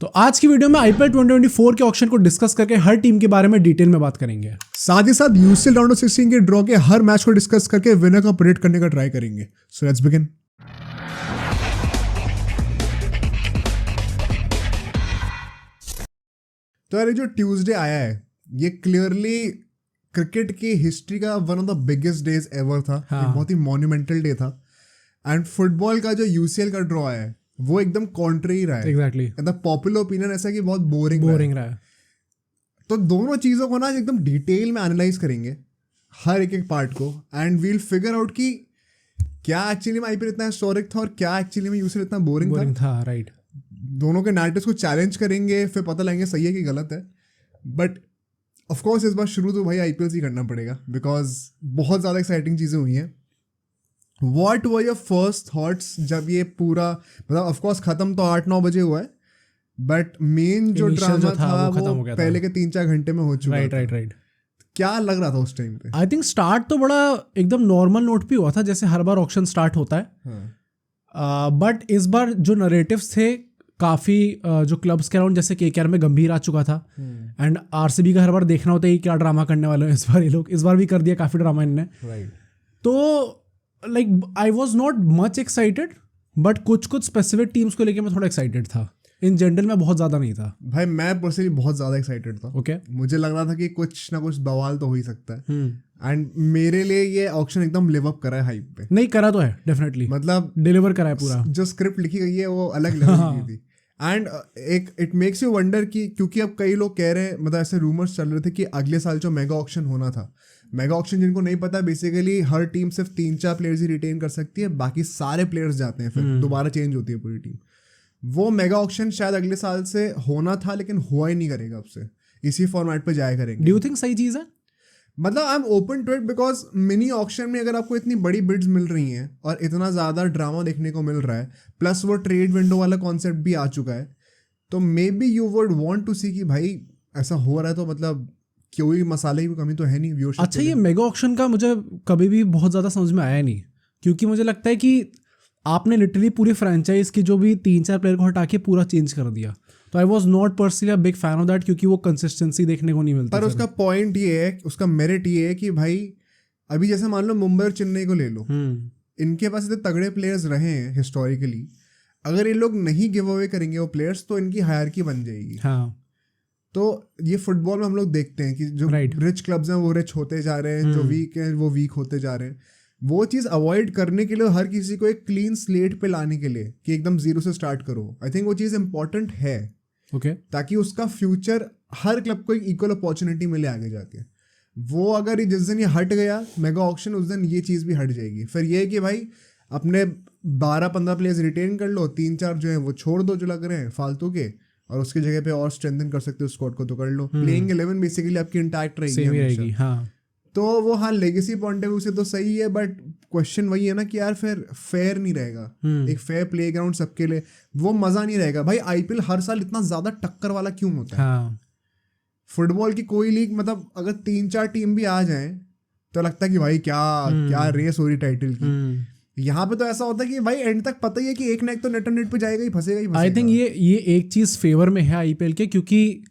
तो आज की वीडियो में आईपीएल 2024 के ऑक्शन को डिस्कस करके हर टीम के बारे में डिटेल में बात करेंगे। साथ ही साथ यूसीएल राउंड ऑफ 16 के ड्रॉ के हर मैच को डिस्कस करके विनर का प्रेडिक्ट करने का ट्राई करेंगे। So let's begin. तो यार जो ट्यूसडे आया है ये क्लियरली क्रिकेट की हिस्ट्री का one of the biggest days ever था। हाँ। बहुत ही मॉन्यूमेंटल डे था। एंड फुटबॉल का जो यूसीएल का ड्रॉ आया है वो एकदम कॉन्ट्री रहा है। एग्जैक्टली द पॉपुलर ओपिनियन ऐसा कि बहुत बोरिंग रहा है। तो दोनों चीज़ों को ना एकदम डिटेल में एनालाइज करेंगे हर एक पार्ट को एंड वील फिगर आउट कि क्या एक्चुअली में आईपीएल इतना हिस्टोरिक था और क्या एक्चुअली में यूसीएल इतना बोरिंग था। राइट। दोनों के नैरेटिव्स को चैलेंज करेंगे, फिर पता लगेंगे सही है कि गलत है। बट ऑफ कोर्स इस बार शुरू तो भाई आईपीएल से ही करना पड़ेगा बिकॉज बहुत ज़्यादा एक्साइटिंग चीज़ें हुई हैं। What were your first thoughts जब ये पूरा मतलब ऑफ कोर्स खत्म तो 8-9 बजे हुआ है बट मेन जो Initial ड्रामा था वो खत्म हो वो गया था। पहले के 3-4 घंटे में हो चुका था। राइट। क्या लग रहा था उस टाइम पे? आई थिंक स्टार्ट तो बड़ा एकदम नॉर्मल नोट पे हुआ था जैसे हर बार ऑक्शन स्टार्ट होता है। बट इस बार जो नरेटिव्स थे काफ़ी जो क्लब्स के अराउंड जैसे केकेआर में गंभीर आ चुका था एंड आरसीबी का हर बार देखना होता है कि क्या ड्रामा करने वाले हैं इस बार ये लोग। इस बार भी कर दिया काफ़ी ड्रामा इनने। तो like I was not much excited but कुछ स्पेसिफिक टीम्स को लेके मैं थोड़ा एक्साइटेड था। इन जनरल में बहुत ज़्यादा नहीं था भाई। मैं पर्सनली बहुत ज़्यादा एक्साइटेड था। ओके। मुझे लग रहा था कि कुछ ना कुछ बवाल तो हो ही सकता है एंड मेरे लिए ये ऑक्शन एकदम लिव अप करा है हाइप पे। नहीं करा तो है डेफिनेटली, मतलब डिलीवर करा है पूरा। जो स्क्रिप्ट लिखी गई है वो अलग लेवल की थी एंड एक इट मेक्स यू वंडर कि क्योंकि अब कई लोग कह रहे हैं मतलब ऐसे रूमर्स चल रहे थे कि अगले साल जो मेगा ऑक्शन होना था, मेगा ऑक्शन जिनको नहीं पता बेसिकली हर टीम सिर्फ 3-4 प्लेयर्स ही रिटेन कर सकती है, बाकी सारे प्लेयर्स जाते हैं, फिर दोबारा चेंज होती है पूरी टीम। वो मेगा ऑक्शन शायद अगले साल से होना था लेकिन हुआ ही नहीं करेगा। अब से इसी फॉर्मेट पे जाया करेंगे। डू यू थिंक सही चीज़ है? मतलब I am open to it because mini auction में अगर आपको इतनी बड़ी बिड्स मिल रही हैं और इतना ज़्यादा ड्रामा देखने को मिल रहा है प्लस वो ट्रेड विंडो वाला कॉन्सेप्ट भी आ चुका है तो maybe you would want to see कि भाई ऐसा हो रहा है तो मतलब कोई मसाले की कमी तो है नहीं व्यूअरशिप। अच्छा, ये मेगा ऑक्शन का मुझे कभी भी बहुत ज़्यादा समझ में आया नहीं क्योंकि मुझे लगता है कि आपने लिटरली पूरी फ्रेंचाइज की जो भी 3-4 प्लेयर को हटा के पूरा चेंज कर दिया। तो आई was not personally a big fan of that क्योंकि वो कंसिस्टेंसी देखने को नहीं मिलती। पर उसका पॉइंट ये है, उसका मेरिट ये है कि भाई अभी जैसे मान लो मुंबई और चेन्नई को ले लो, इनके पास इतने तगड़े प्लेयर्स रहे हैं हिस्टोरिकली। अगर ये लोग नहीं गिव अवे करेंगे वो प्लेयर्स तो इनकी हायरकी बन जाएगी। हाँ। तो ये फुटबॉल में हम लोग देखते हैं कि जो रिच क्लब्स हैं वो रिच होते जा रहे हैं, जो वीक हैं वो वीक होते जा रहे हैं। वो चीज़ अवॉइड करने के लिए हर किसी को एक क्लीन स्लेट पे लाने के लिए कि एकदम जीरो से स्टार्ट करो, आई थिंक वो चीज़ इंपॉर्टेंट है। ओके। ताकि उसका फ्यूचर हर क्लब को एक इक्वल अपॉर्चुनिटी मिले आगे जाके। वो अगर जिस दिन ये हट गया मेगा ऑक्शन उस दिन ये चीज़ भी हट जाएगी। फिर ये है कि भाई अपने 12-15 प्लेयर्स रिटेन कर लो, 3-4 जो है वो छोड़ दो जो लग रहे हैं फालतू के, और उसकी जगह पे और स्ट्रेंथन कर सकते हो स्क्वाड को तो कर लो। प्लेइंग 11 बेसिकली आपकी इंटैक्ट रहेगी। हाँ। तो वो हाँ लेगेसी पॉइंट ऑफ व्यू से तो सही है बट क्वेश्चन वही है ना कि यार फिर फेयर नहीं रहेगा। एक फेयर प्ले ग्राउंड सबके लिए वो मज़ा नहीं रहेगा। भाई आईपीएल हर साल इतना ज़्यादा टक्कर वाला क्यों होता है? हाँ। फुटबॉल की कोई लीग मतलब अगर 3-4 टीम भी आ जाएं तो लगता है कि भाई क्या रेस हो रही टाइटल की। यहाँ पे तो ऐसा होता है कि भाई एंड तक पता ही है कि एक ना एक तो नेट ऑन नेट पे जाएगा ही, फंसेगा ही फंसेगा। आई थिंक ये एक चीज़ फेवर में है आईपीएल के क्योंकि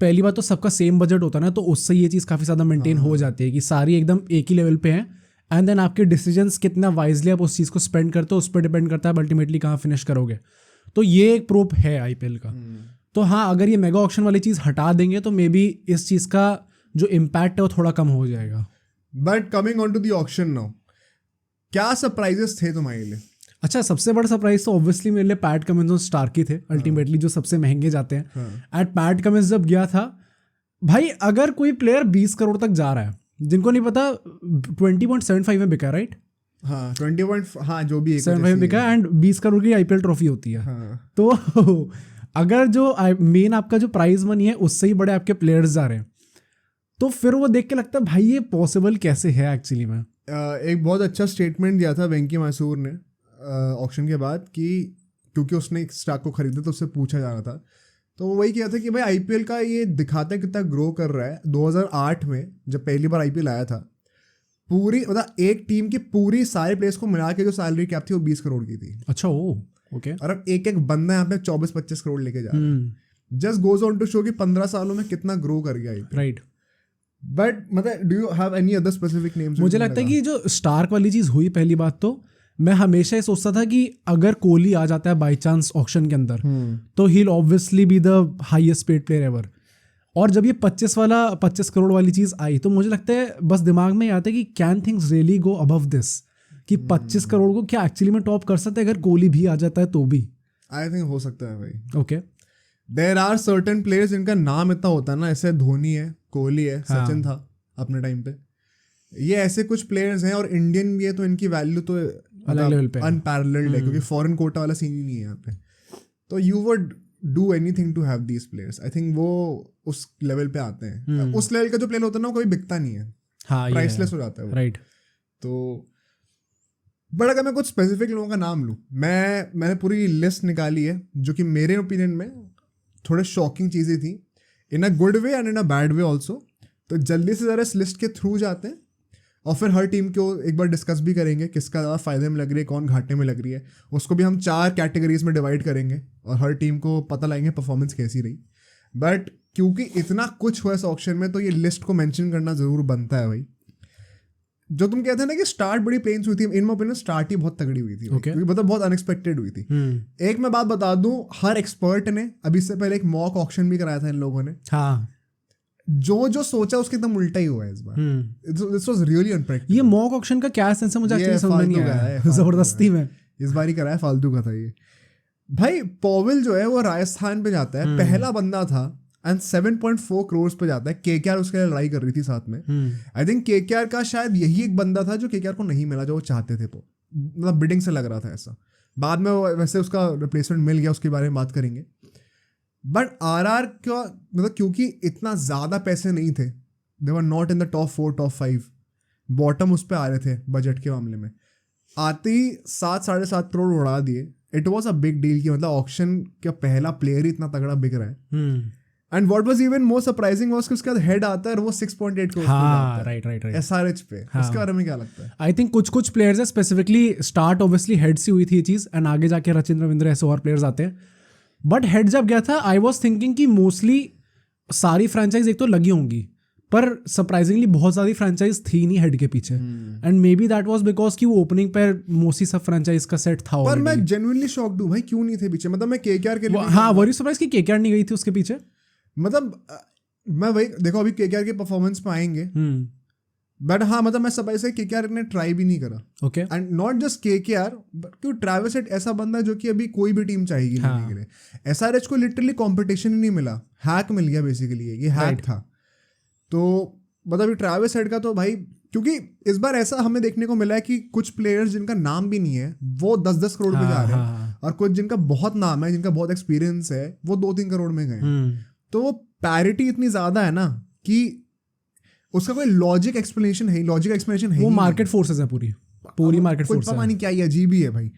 पहली बात तो सबका सेम बजट होता है ना, तो उससे ये चीज़ काफ़ी ज़्यादा मेंटेन हो जाती है कि सारी एकदम एक ही लेवल पे हैं। एंड देन आपके डिसीजंस कितना वाइजली आप उस चीज़ को स्पेंड करते हो उस पर डिपेंड करता है अल्टीमेटली कहाँ फिनिश करोगे। तो ये एक प्रूफ है आईपीएल का। तो हाँ, अगर ये मेगा ऑक्शन वाली चीज़ हटा देंगे तो मे बी इस चीज़ का जो इम्पैक्ट है वो थोड़ा कम हो जाएगा। But coming on to the auction now, क्या सरप्राइजेस थे तुम्हारे लिए? अच्छा, सबसे बड़ा सरप्राइज तो ऑब्वियसली मेरे लिए पैट कमिंस और स्टार्की थे अल्टीमेटली, जो सबसे महंगे जाते हैं। एट पैट कमिंस जब गया था भाई, अगर कोई प्लेयर 20 करोड़ तक जा रहा है, जिनको नहीं पता 20.75 में बिका, राइट? हाँ 20 हाँ जो भी 75 में बिका एंड 20 करोड़ की आईपीएल ट्रॉफी होती है। हाँ। तो अगर जो मेन आपका जो प्राइज मनी है उससे ही बड़े आपके प्लेयर्स जा रहे हैं तो फिर वो देख के लगता है भाई ये पॉसिबल कैसे है एक्चुअली में। एक बहुत अच्छा स्टेटमेंट दिया था वेंकी मैसूर ने ऑक्शन के बाद कि क्योंकि उसने एक स्टॉक को खरीदा तो उससे पूछा जा रहा था, तो वो वही किया था कि भाई आईपीएल का ये दिखाता है कितना ग्रो कर रहा है। 2008 में जब पहली बार आईपीएल आया था, पूरी मतलब एक टीम की पूरी सारे प्लेयर्स को मिला के जो सैलरी कैप थी वो 20 करोड़ की थी। अच्छा, ओ ओके। और अब एक एक बंदा यहाँ पे 24-25 करोड़ लेके जा रहा है। Just goes on to show कि 15 सालों में कितना ग्रो कर गया IPL। राइट। बट मतलब do you have any other specific names? मुझे लगता है कि जो स्टार्क वाली चीज़ हुई, पहली बात तो मैं हमेशा ये सोचता था कि अगर कोहली आ जाता है बाई चांस ऑक्शन के अंदर तो he will obviously be the highest paid player ever. और जब ये 25 करोड़ वाली चीज़ आई तो मुझे लगता है बस दिमाग में आता है कि can things really go above this, कि 25 करोड़ को क्या एक्चुअली में टॉप कर सकते हैं अगर कोहली भी आ जाता है तो भी? आई थिंक हो सकता है भाई। Okay. There are certain players जिनका नाम इतना होता है ना, ऐसे धोनी है, कोहली है, हाँ। सचिन था अपने टाइम पे, ये ऐसे कुछ प्लेयर्स हैं और इंडियन भी है तो इनकी वैल्यू तो अलग लेवल पे अनपैरेलल्ड है, क्योंकि फॉरेन कोटा वाला सीन ही नहीं है यहाँ पे। तो you would do anything to have these players. I think वो उस लेवल पे आते हैं। उस लेवल का जो प्लेयर होता है ना, कोई बिकता नहीं है, प्राइसलेस हो जाता है वो। राइट। तो बट अगर मैं कुछ स्पेसिफिक लोगों का नाम लूँ, मैंने पूरी लिस्ट निकाली है जो कि मेरे ओपिनियन में थोड़े शॉकिंग चीज़ें थी, in a good way and in a bad way also. तो जल्दी से ज़रा इस लिस्ट के थ्रू जाते हैं और फिर हर टीम को एक बार डिस्कस भी करेंगे, किसका ज़्यादा फ़ायदे में लग रही है, कौन घाटे में लग रही है। उसको भी हम 4 कैटेगरीज में डिवाइड करेंगे और हर टीम को पता लगाएंगे परफॉर्मेंस कैसी रही। बट क्योंकि इतना कुछ हुआ इस ऑक्शन में तो ये लिस्ट को मेंशन करना ज़रूर बनता है भाई। जो तुम कहते हैं ना कि स्टार्ट बड़ी प्लेन्स हुई थी, इन माय ओपिनियन स्टार्ट ही बहुत तगड़ी हुई थी, क्योंकि मतलब बहुत अनएक्सपेक्टेड हुई थी। एक मैं बात बता दूं, हर एक्सपर्ट ने अभी से पहले एक मॉक ऑक्शन भी कराया था इन लोगों ने। हाँ। जो सोचा उसके एकदम उल्टा ही हुआ है इस बार। This was really unpredictable. ये मॉक ऑक्शन का क्या सेंस है मुझे एक्चुअली समझ में नहीं आया। जबरदस्ती में इस बार ही कराया, फालतू का था ये भाई। पॉवेल जो है वो राजस्थान पे जाता है, पहला बंदा था एंड 7.4 करोड़ पे जाता है। केकेआर उसके लिए लड़ाई कर रही थी साथ में। आई थिंक केकेआर का शायद यही एक बंदा था जो केकेआर को नहीं मिला जो वो चाहते थे, मतलब बिडिंग से लग रहा था ऐसा। बाद में वैसे उसका रिप्लेसमेंट मिल गया, उसके बारे में बात करेंगे। बट आरआर का मतलब क्योंकि इतना ज़्यादा पैसे नहीं थे, they were not in the top 4 top 5, bottom उस पर आ रहे थे बजट के मामले में, आते ही 7-7.5 करोड़ उड़ा दिए। It was a big deal कि मतलब ऑक्शन का पहला प्लेयर ही इतना तगड़ा बिक रहा है। And what was even more surprising was कि उसके बाद हेड आता है और वो 6.8 करोड़ हाँ, राइट एसआरएच पे। इसके बारे में क्या लगता है? आई थिंक कुछ प्लेयर्स है स्पेसिफिकली, स्टार्ट ऑब्वियसली हेड से हुई थी ये चीज़ एंड आगे जाके रचिन रविंद्र ऐसे और प्लेयर्स आते हैं। बट हेड जब गया था आई वॉज थिंकिंग कि मोस्टली सारी फ्रेंचाइज एक तो लगी होंगी, पर सरप्राइजिंगली बहुत सारी फ्रेंचाइज थी नहीं हेड के पीछे। And maybe that was because कि वो ओपनिंग पर मोस्टली सब फ्रेंचाइज का सेट था। पर मैं जेन्युइनली शॉक्ड हूं भाई, क्यों नहीं थे पीछे। मतलब मैं केकेआर के लिए हाँ वरी सरप्राइज कि केकेआर नहीं गई थी उसके पीछे। मतलब मैं वही देखो, अभी केकेआर के परफॉर्मेंस पे आएंगे, बट हाँ मतलब मैं सब से केकेआर ने ट्राई भी नहीं करा। Okay. And not just KKR, क्योंकि ट्रैविस हेड ऐसा बंदा जो कि अभी कोई भी टीम चाहेगी लेने के लिए। एसआरएच को लिटरली कंपटीशन ही नहीं मिला, हैक मिल गया बेसिकली, ये हैक था। तो मतलब ट्रैविस हेड का तो भाई, क्योंकि इस बार ऐसा हमें देखने को मिला है कि कुछ प्लेयर्स जिनका नाम भी नहीं है वो 10-10 करोड़ पे जा रहे हैं, और कुछ जिनका बहुत नाम है, जिनका बहुत एक्सपीरियंस है, वो 2-3 करोड़ में गए। तो वो पैरिटी इतनी ज्यादा है ना कि उसका कोई लॉजिक एक्सप्लेनेशन है। वो मार्केट फोर्सेस है, पूरी मार्केट फोर्स है। पता नहीं क्या ये अजीब ही है भाई।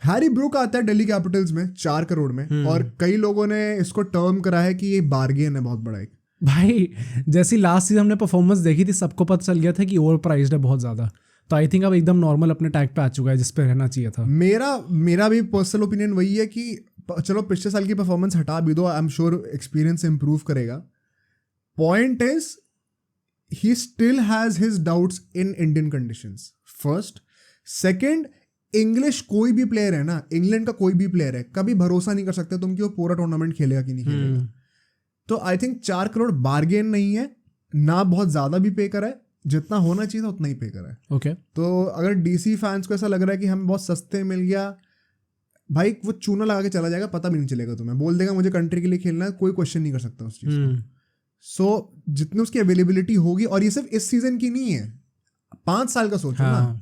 हैरी ब्रूक आता है दिल्ली कैपिटल्स में 4 करोड़ में, और कई लोगों ने इसको टर्म करा है कि ये बार्गेन है बहुत बड़ा एक। भाई जैसी लास्ट सीजन हमने परफॉर्मेंस देखी थी, सबको पता चल गया था कि ओवर प्राइस्ड है बहुत ज्यादा। तो आई थिंक अब एकदम नॉर्मल अपने टैग पे आ चुका है जिस पे रहना चाहिए था। मेरा भी पर्सनल ओपिनियन वही है कि चलो पिछले साल की परफॉर्मेंस हटा भी दो, I am sure experience improve करेगा। Point is he still has his doubts in Indian conditions, first. Second, English कोई भी प्लेयर है ना, इंग्लैंड का कोई भी प्लेयर है, कभी भरोसा नहीं कर सकते तुम कि वो पूरा टूर्नामेंट खेलेगा कि नहीं खेलेगा। तो आई थिंक 4 करोड़ बार्गेन नहीं है ना, बहुत ज़्यादा भी पे करा है, जितना होना चाहिए था उतना ही पे करा है। ओके। तो अगर डीसी फैंस को ऐसा लग रहा है कि हमें बहुत सस्ते मिल गया, भाई वो चूना लगा के चला जाएगा, पता भी नहीं चलेगा तुम्हें। बोल देगा मुझे कंट्री के लिए खेलना है, कोई क्वेश्चन नहीं कर सकता उस चीज़ को। सो जितनी उसकी अवेलेबिलिटी होगी, और ये सिर्फ इस सीजन की नहीं है, 5 साल का सोचो ना।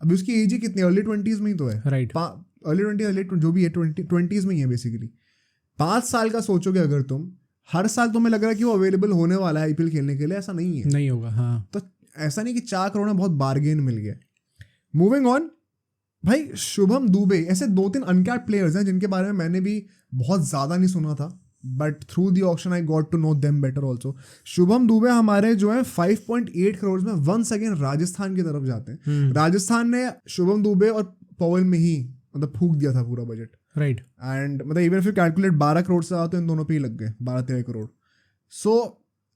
अभी उसकी एज ही कितनी, अर्ली 20s में ही तो है, राइट। अर्ली 20 जो भी है 20s में ही है बेसिकली। 5 साल का सोचोगे अगर तुम, हर साल तुम्हें लग रहा है कि वो अवेलेबल होने वाला है आईपीएल खेलने के लिए, ऐसा नहीं है, नहीं होगा। हाँ। तो ऐसा नहीं कि 4 करोड़ में बहुत बार्गेन मिल गया। मूविंग ऑन भाई, शुभम दुबे, ऐसे 2-3 अनकैप्ड प्लेयर्स हैं जिनके बारे में मैंने भी बहुत ज़्यादा नहीं सुना था, but through the auction I got to know them better also. Shubham Dubey हमारे जो है 5.8 करोड़ में वंस अगेन राजस्थान की तरफ जाते हैं। राजस्थान ने शुभम दुबे और पॉवेल में ही मतलब फूक दिया था पूरा बजट। राइट। एंड मतलब इवन फिर कैलकुलेट 12 करोड़ से आओ तो इन दोनों पे ही लग गए 12-13 करोड़। सो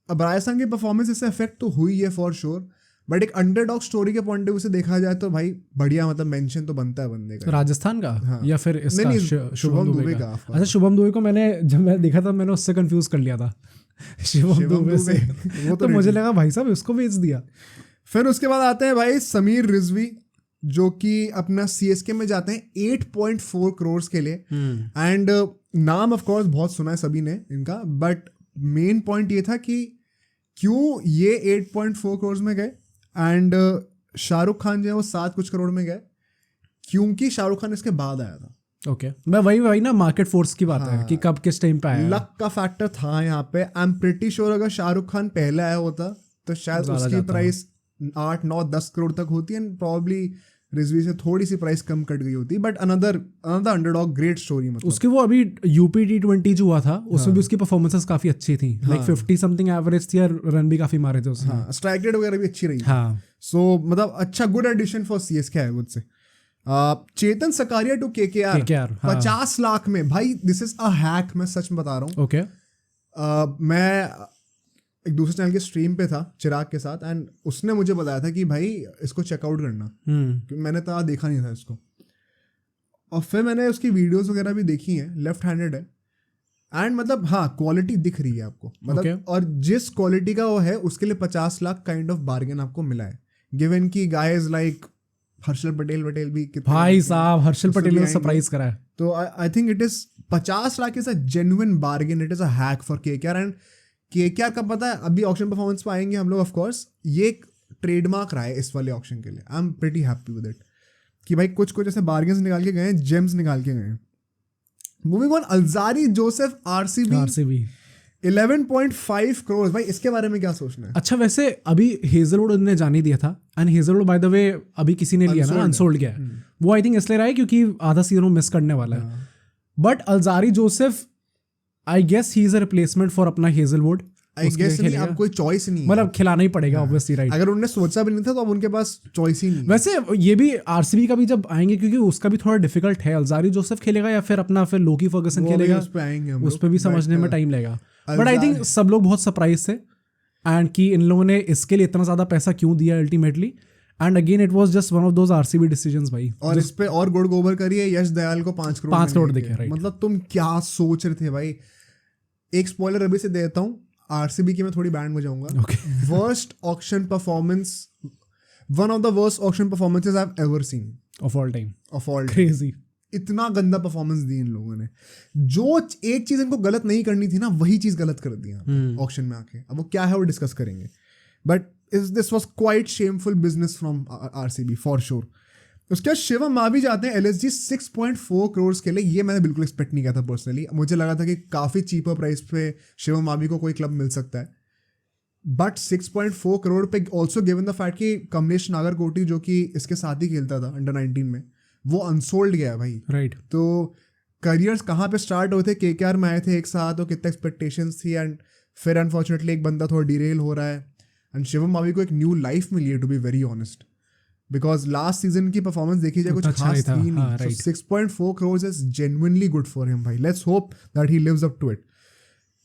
अब राजस्थान की परफॉर्मेंस इससे अफेक्ट तो हुई है फॉर श्योर, बट एक अंडरडॉग स्टोरी के पॉइंट ऑफ व्यू से देखा जाए तो भाई बढ़िया, मतलब मेंशन तो बनता है बंदे का। राजस्थान का हाँ। या फिर इसका नहीं, शुभम दुबे का? of course। अच्छा, शुभम दुबे को मैंने जब मैं देखा था मैंने उससे कंफ्यूज कर लिया था शिवम दुबे से वो तो मुझे लगा भाई साहब इसको बेच दिया। फिर उसके बाद आते हैं भाई समीर रिजवी, जो कि अपना सीएसके में जाते हैं 8.4 करोड़ के लिए। एंड नाम ऑफ कोर्स बहुत सुना है सभी ने इनका, बट मेन पॉइंट ये था कि क्यों ये 8.4 करोड़ में गए एंड शाहरुख खान जो है वो 7 कुछ करोड़ में गए, क्योंकि शाहरुख खान इसके बाद आया था। ओके मैं वही ना मार्केट फोर्स की बात है कि कब किस टाइम पे आया। लक का फैक्टर था यहाँ पे। आई एम प्रिटी श्योर अगर शाहरुख खान पहले आया होता तो शायद उसकी प्राइस 8-9-10 करोड़ तक होती एंड प्रॉब्ली रिजवी से थोड़ी सी प्राइस कम कट गई होती, but another underdog great story. मतलब उसके वो अभी यूपी T20 जो हुआ था उसमें भी उसकी परफॉर्मेंसेस काफी अच्छी थी, लाइक 50 समथिंग एवरेज थी और रन भी काफी मारे थे उसने। हाँ, स्ट्राइक रेट वगैरह भी अच्छी रही। हाँ, सो मतलब अच्छा गुड एडिशन फॉर सीएसके है मुझसे। चेतन सकारिया टू केकेआर 50 लाख में। भाई दिस इज अ हैक, मैं सच में बता रहा हूँ। ओके मैं एक दूसरे चैनल के स्ट्रीम पे था चिराग के साथ एंड उसने मुझे बताया था कि भाई इसको चेकआउट करना, क्योंकि मैंने तो देखा नहीं था इसको। और फिर मैंने उसकी वीडियोस वगैरह भी देखी हैं, लेफ्ट हैंडेड है एंड मतलब हाँ क्वालिटी दिख रही है आपको, मतलब और जिस क्वालिटी का वो है उसके लिए 50 लाख काइंड ऑफ बार्गेन आपको मिला है, गिवन की गाइज लाइक हर्षल पटेल भी भाई साहब हर्षल पटेल ने सरप्राइज करा है। तो I think it is 50 lakh is a genuine bargain, it is a hack for KKR. And KKR का पता है अभी ऑक्शन परफॉर्मेंस पे आएंगे हम लोग, ऑफ कोर्स ये एक ट्रेडमार्क रहा है इस वाले ऑक्शन के लिए। I am pretty happy with it कि भाई कुछ ऐसे बार्गेन्स निकाल के गए हैं, जेम्स निकाल के गए हैं। Moving on, Alzarri Joseph RCB 11.5 crore. भाई इसके बारे में क्या सोचना है? अच्छा वैसे अभी हेजलवुड ने जाने दिया था एंड हेजलवुड बाय द वे अभी किसी ने लिया ना, अनसोल्ड गया है। वो आई थिंक इसलिए रहा है क्योंकि आधा सीजन मिस करने वाला है। But Alzarri Joseph I guess he is a replacement for अपना हेजलवुड। आई गेस नहीं, अब कोई चॉइस नहीं है, मतलब खिलाना ही पड़ेगा ऑब्वियसली, राइट। अगर उन्होंने सोचा भी नहीं था तो अब उनके पास चॉइस ही नहीं। वैसे ये भी आरसीबी का भी जब आएंगे क्योंकि उसका भी थोड़ा डिफिकल्ट है, अल्जारी जोसेफ खेलेगा या फिर अपना फिर लोकी फर्गसन खेलेगा, उस पर भी समझने में टाइम लगेगा। बट आई थिंक सब लोग बहुत सरप्राइज थे एंड कि इन लोगों ने इसके लिए इतना ज्यादा पैसा क्यों दिया ultimately. And again it was just one of those RCB decisions भाई। और इस पे और गुड़ गोबर करिए, यश दयाल को 5 करोड़ दिखे, राइट। मतलब तुम क्या सोच रहे थे भाई। एक स्पॉइलर अभी से देता हूँ, आरसीबी की मैं थोड़ी बैंड बजाऊंगा। Worst auction performance, one of the worst auction performances I have ever seen of all time. Crazy, इतना गंदा परफॉर्मेंस दी इन लोगों ने। जो एक चीज इनको गलत नहीं करनी थी ना, वही चीज गलत कर दी ऑक्शन में आके। अब वो क्या है वो डिस्कस करेंगे, but this was quite shameful business from RCB for sure. उसके बाद शिवम मावी जाते हैं एलएसजी 6.4 करोड़ के लिए। ये मैंने बिल्कुल एक्सपेक्ट नहीं किया था पर्सनली। मुझे लगा था कि काफ़ी चीपर प्राइस पे शिवम मावी को कोई क्लब मिल सकता है, बट 6.4 करोड़ पे ऑल्सो गिवन द फैक्ट कि कमलेश नागरकोटी जो कि इसके साथ ही खेलता था अंडर 19 में, वो अनसोल्ड गया भाई, राइट। तो करियर्स कहाँ पे स्टार्ट हुए थे, केकेआर में आए थे एक साथ, और कितने एक्सपेक्टेशंस थी एंड फिर अनफॉर्चुनेटली एक बंदा थोड़ा डिरेल हो रहा है एंड शिवम मावी को एक न्यू लाइफ मिली है, to be very honest, because last season की परफॉर्मेंस देखी जाए कुछ खास थी नहीं। 6.4 crore is genuinely good for him भाई। Let's hope that he lives up to it.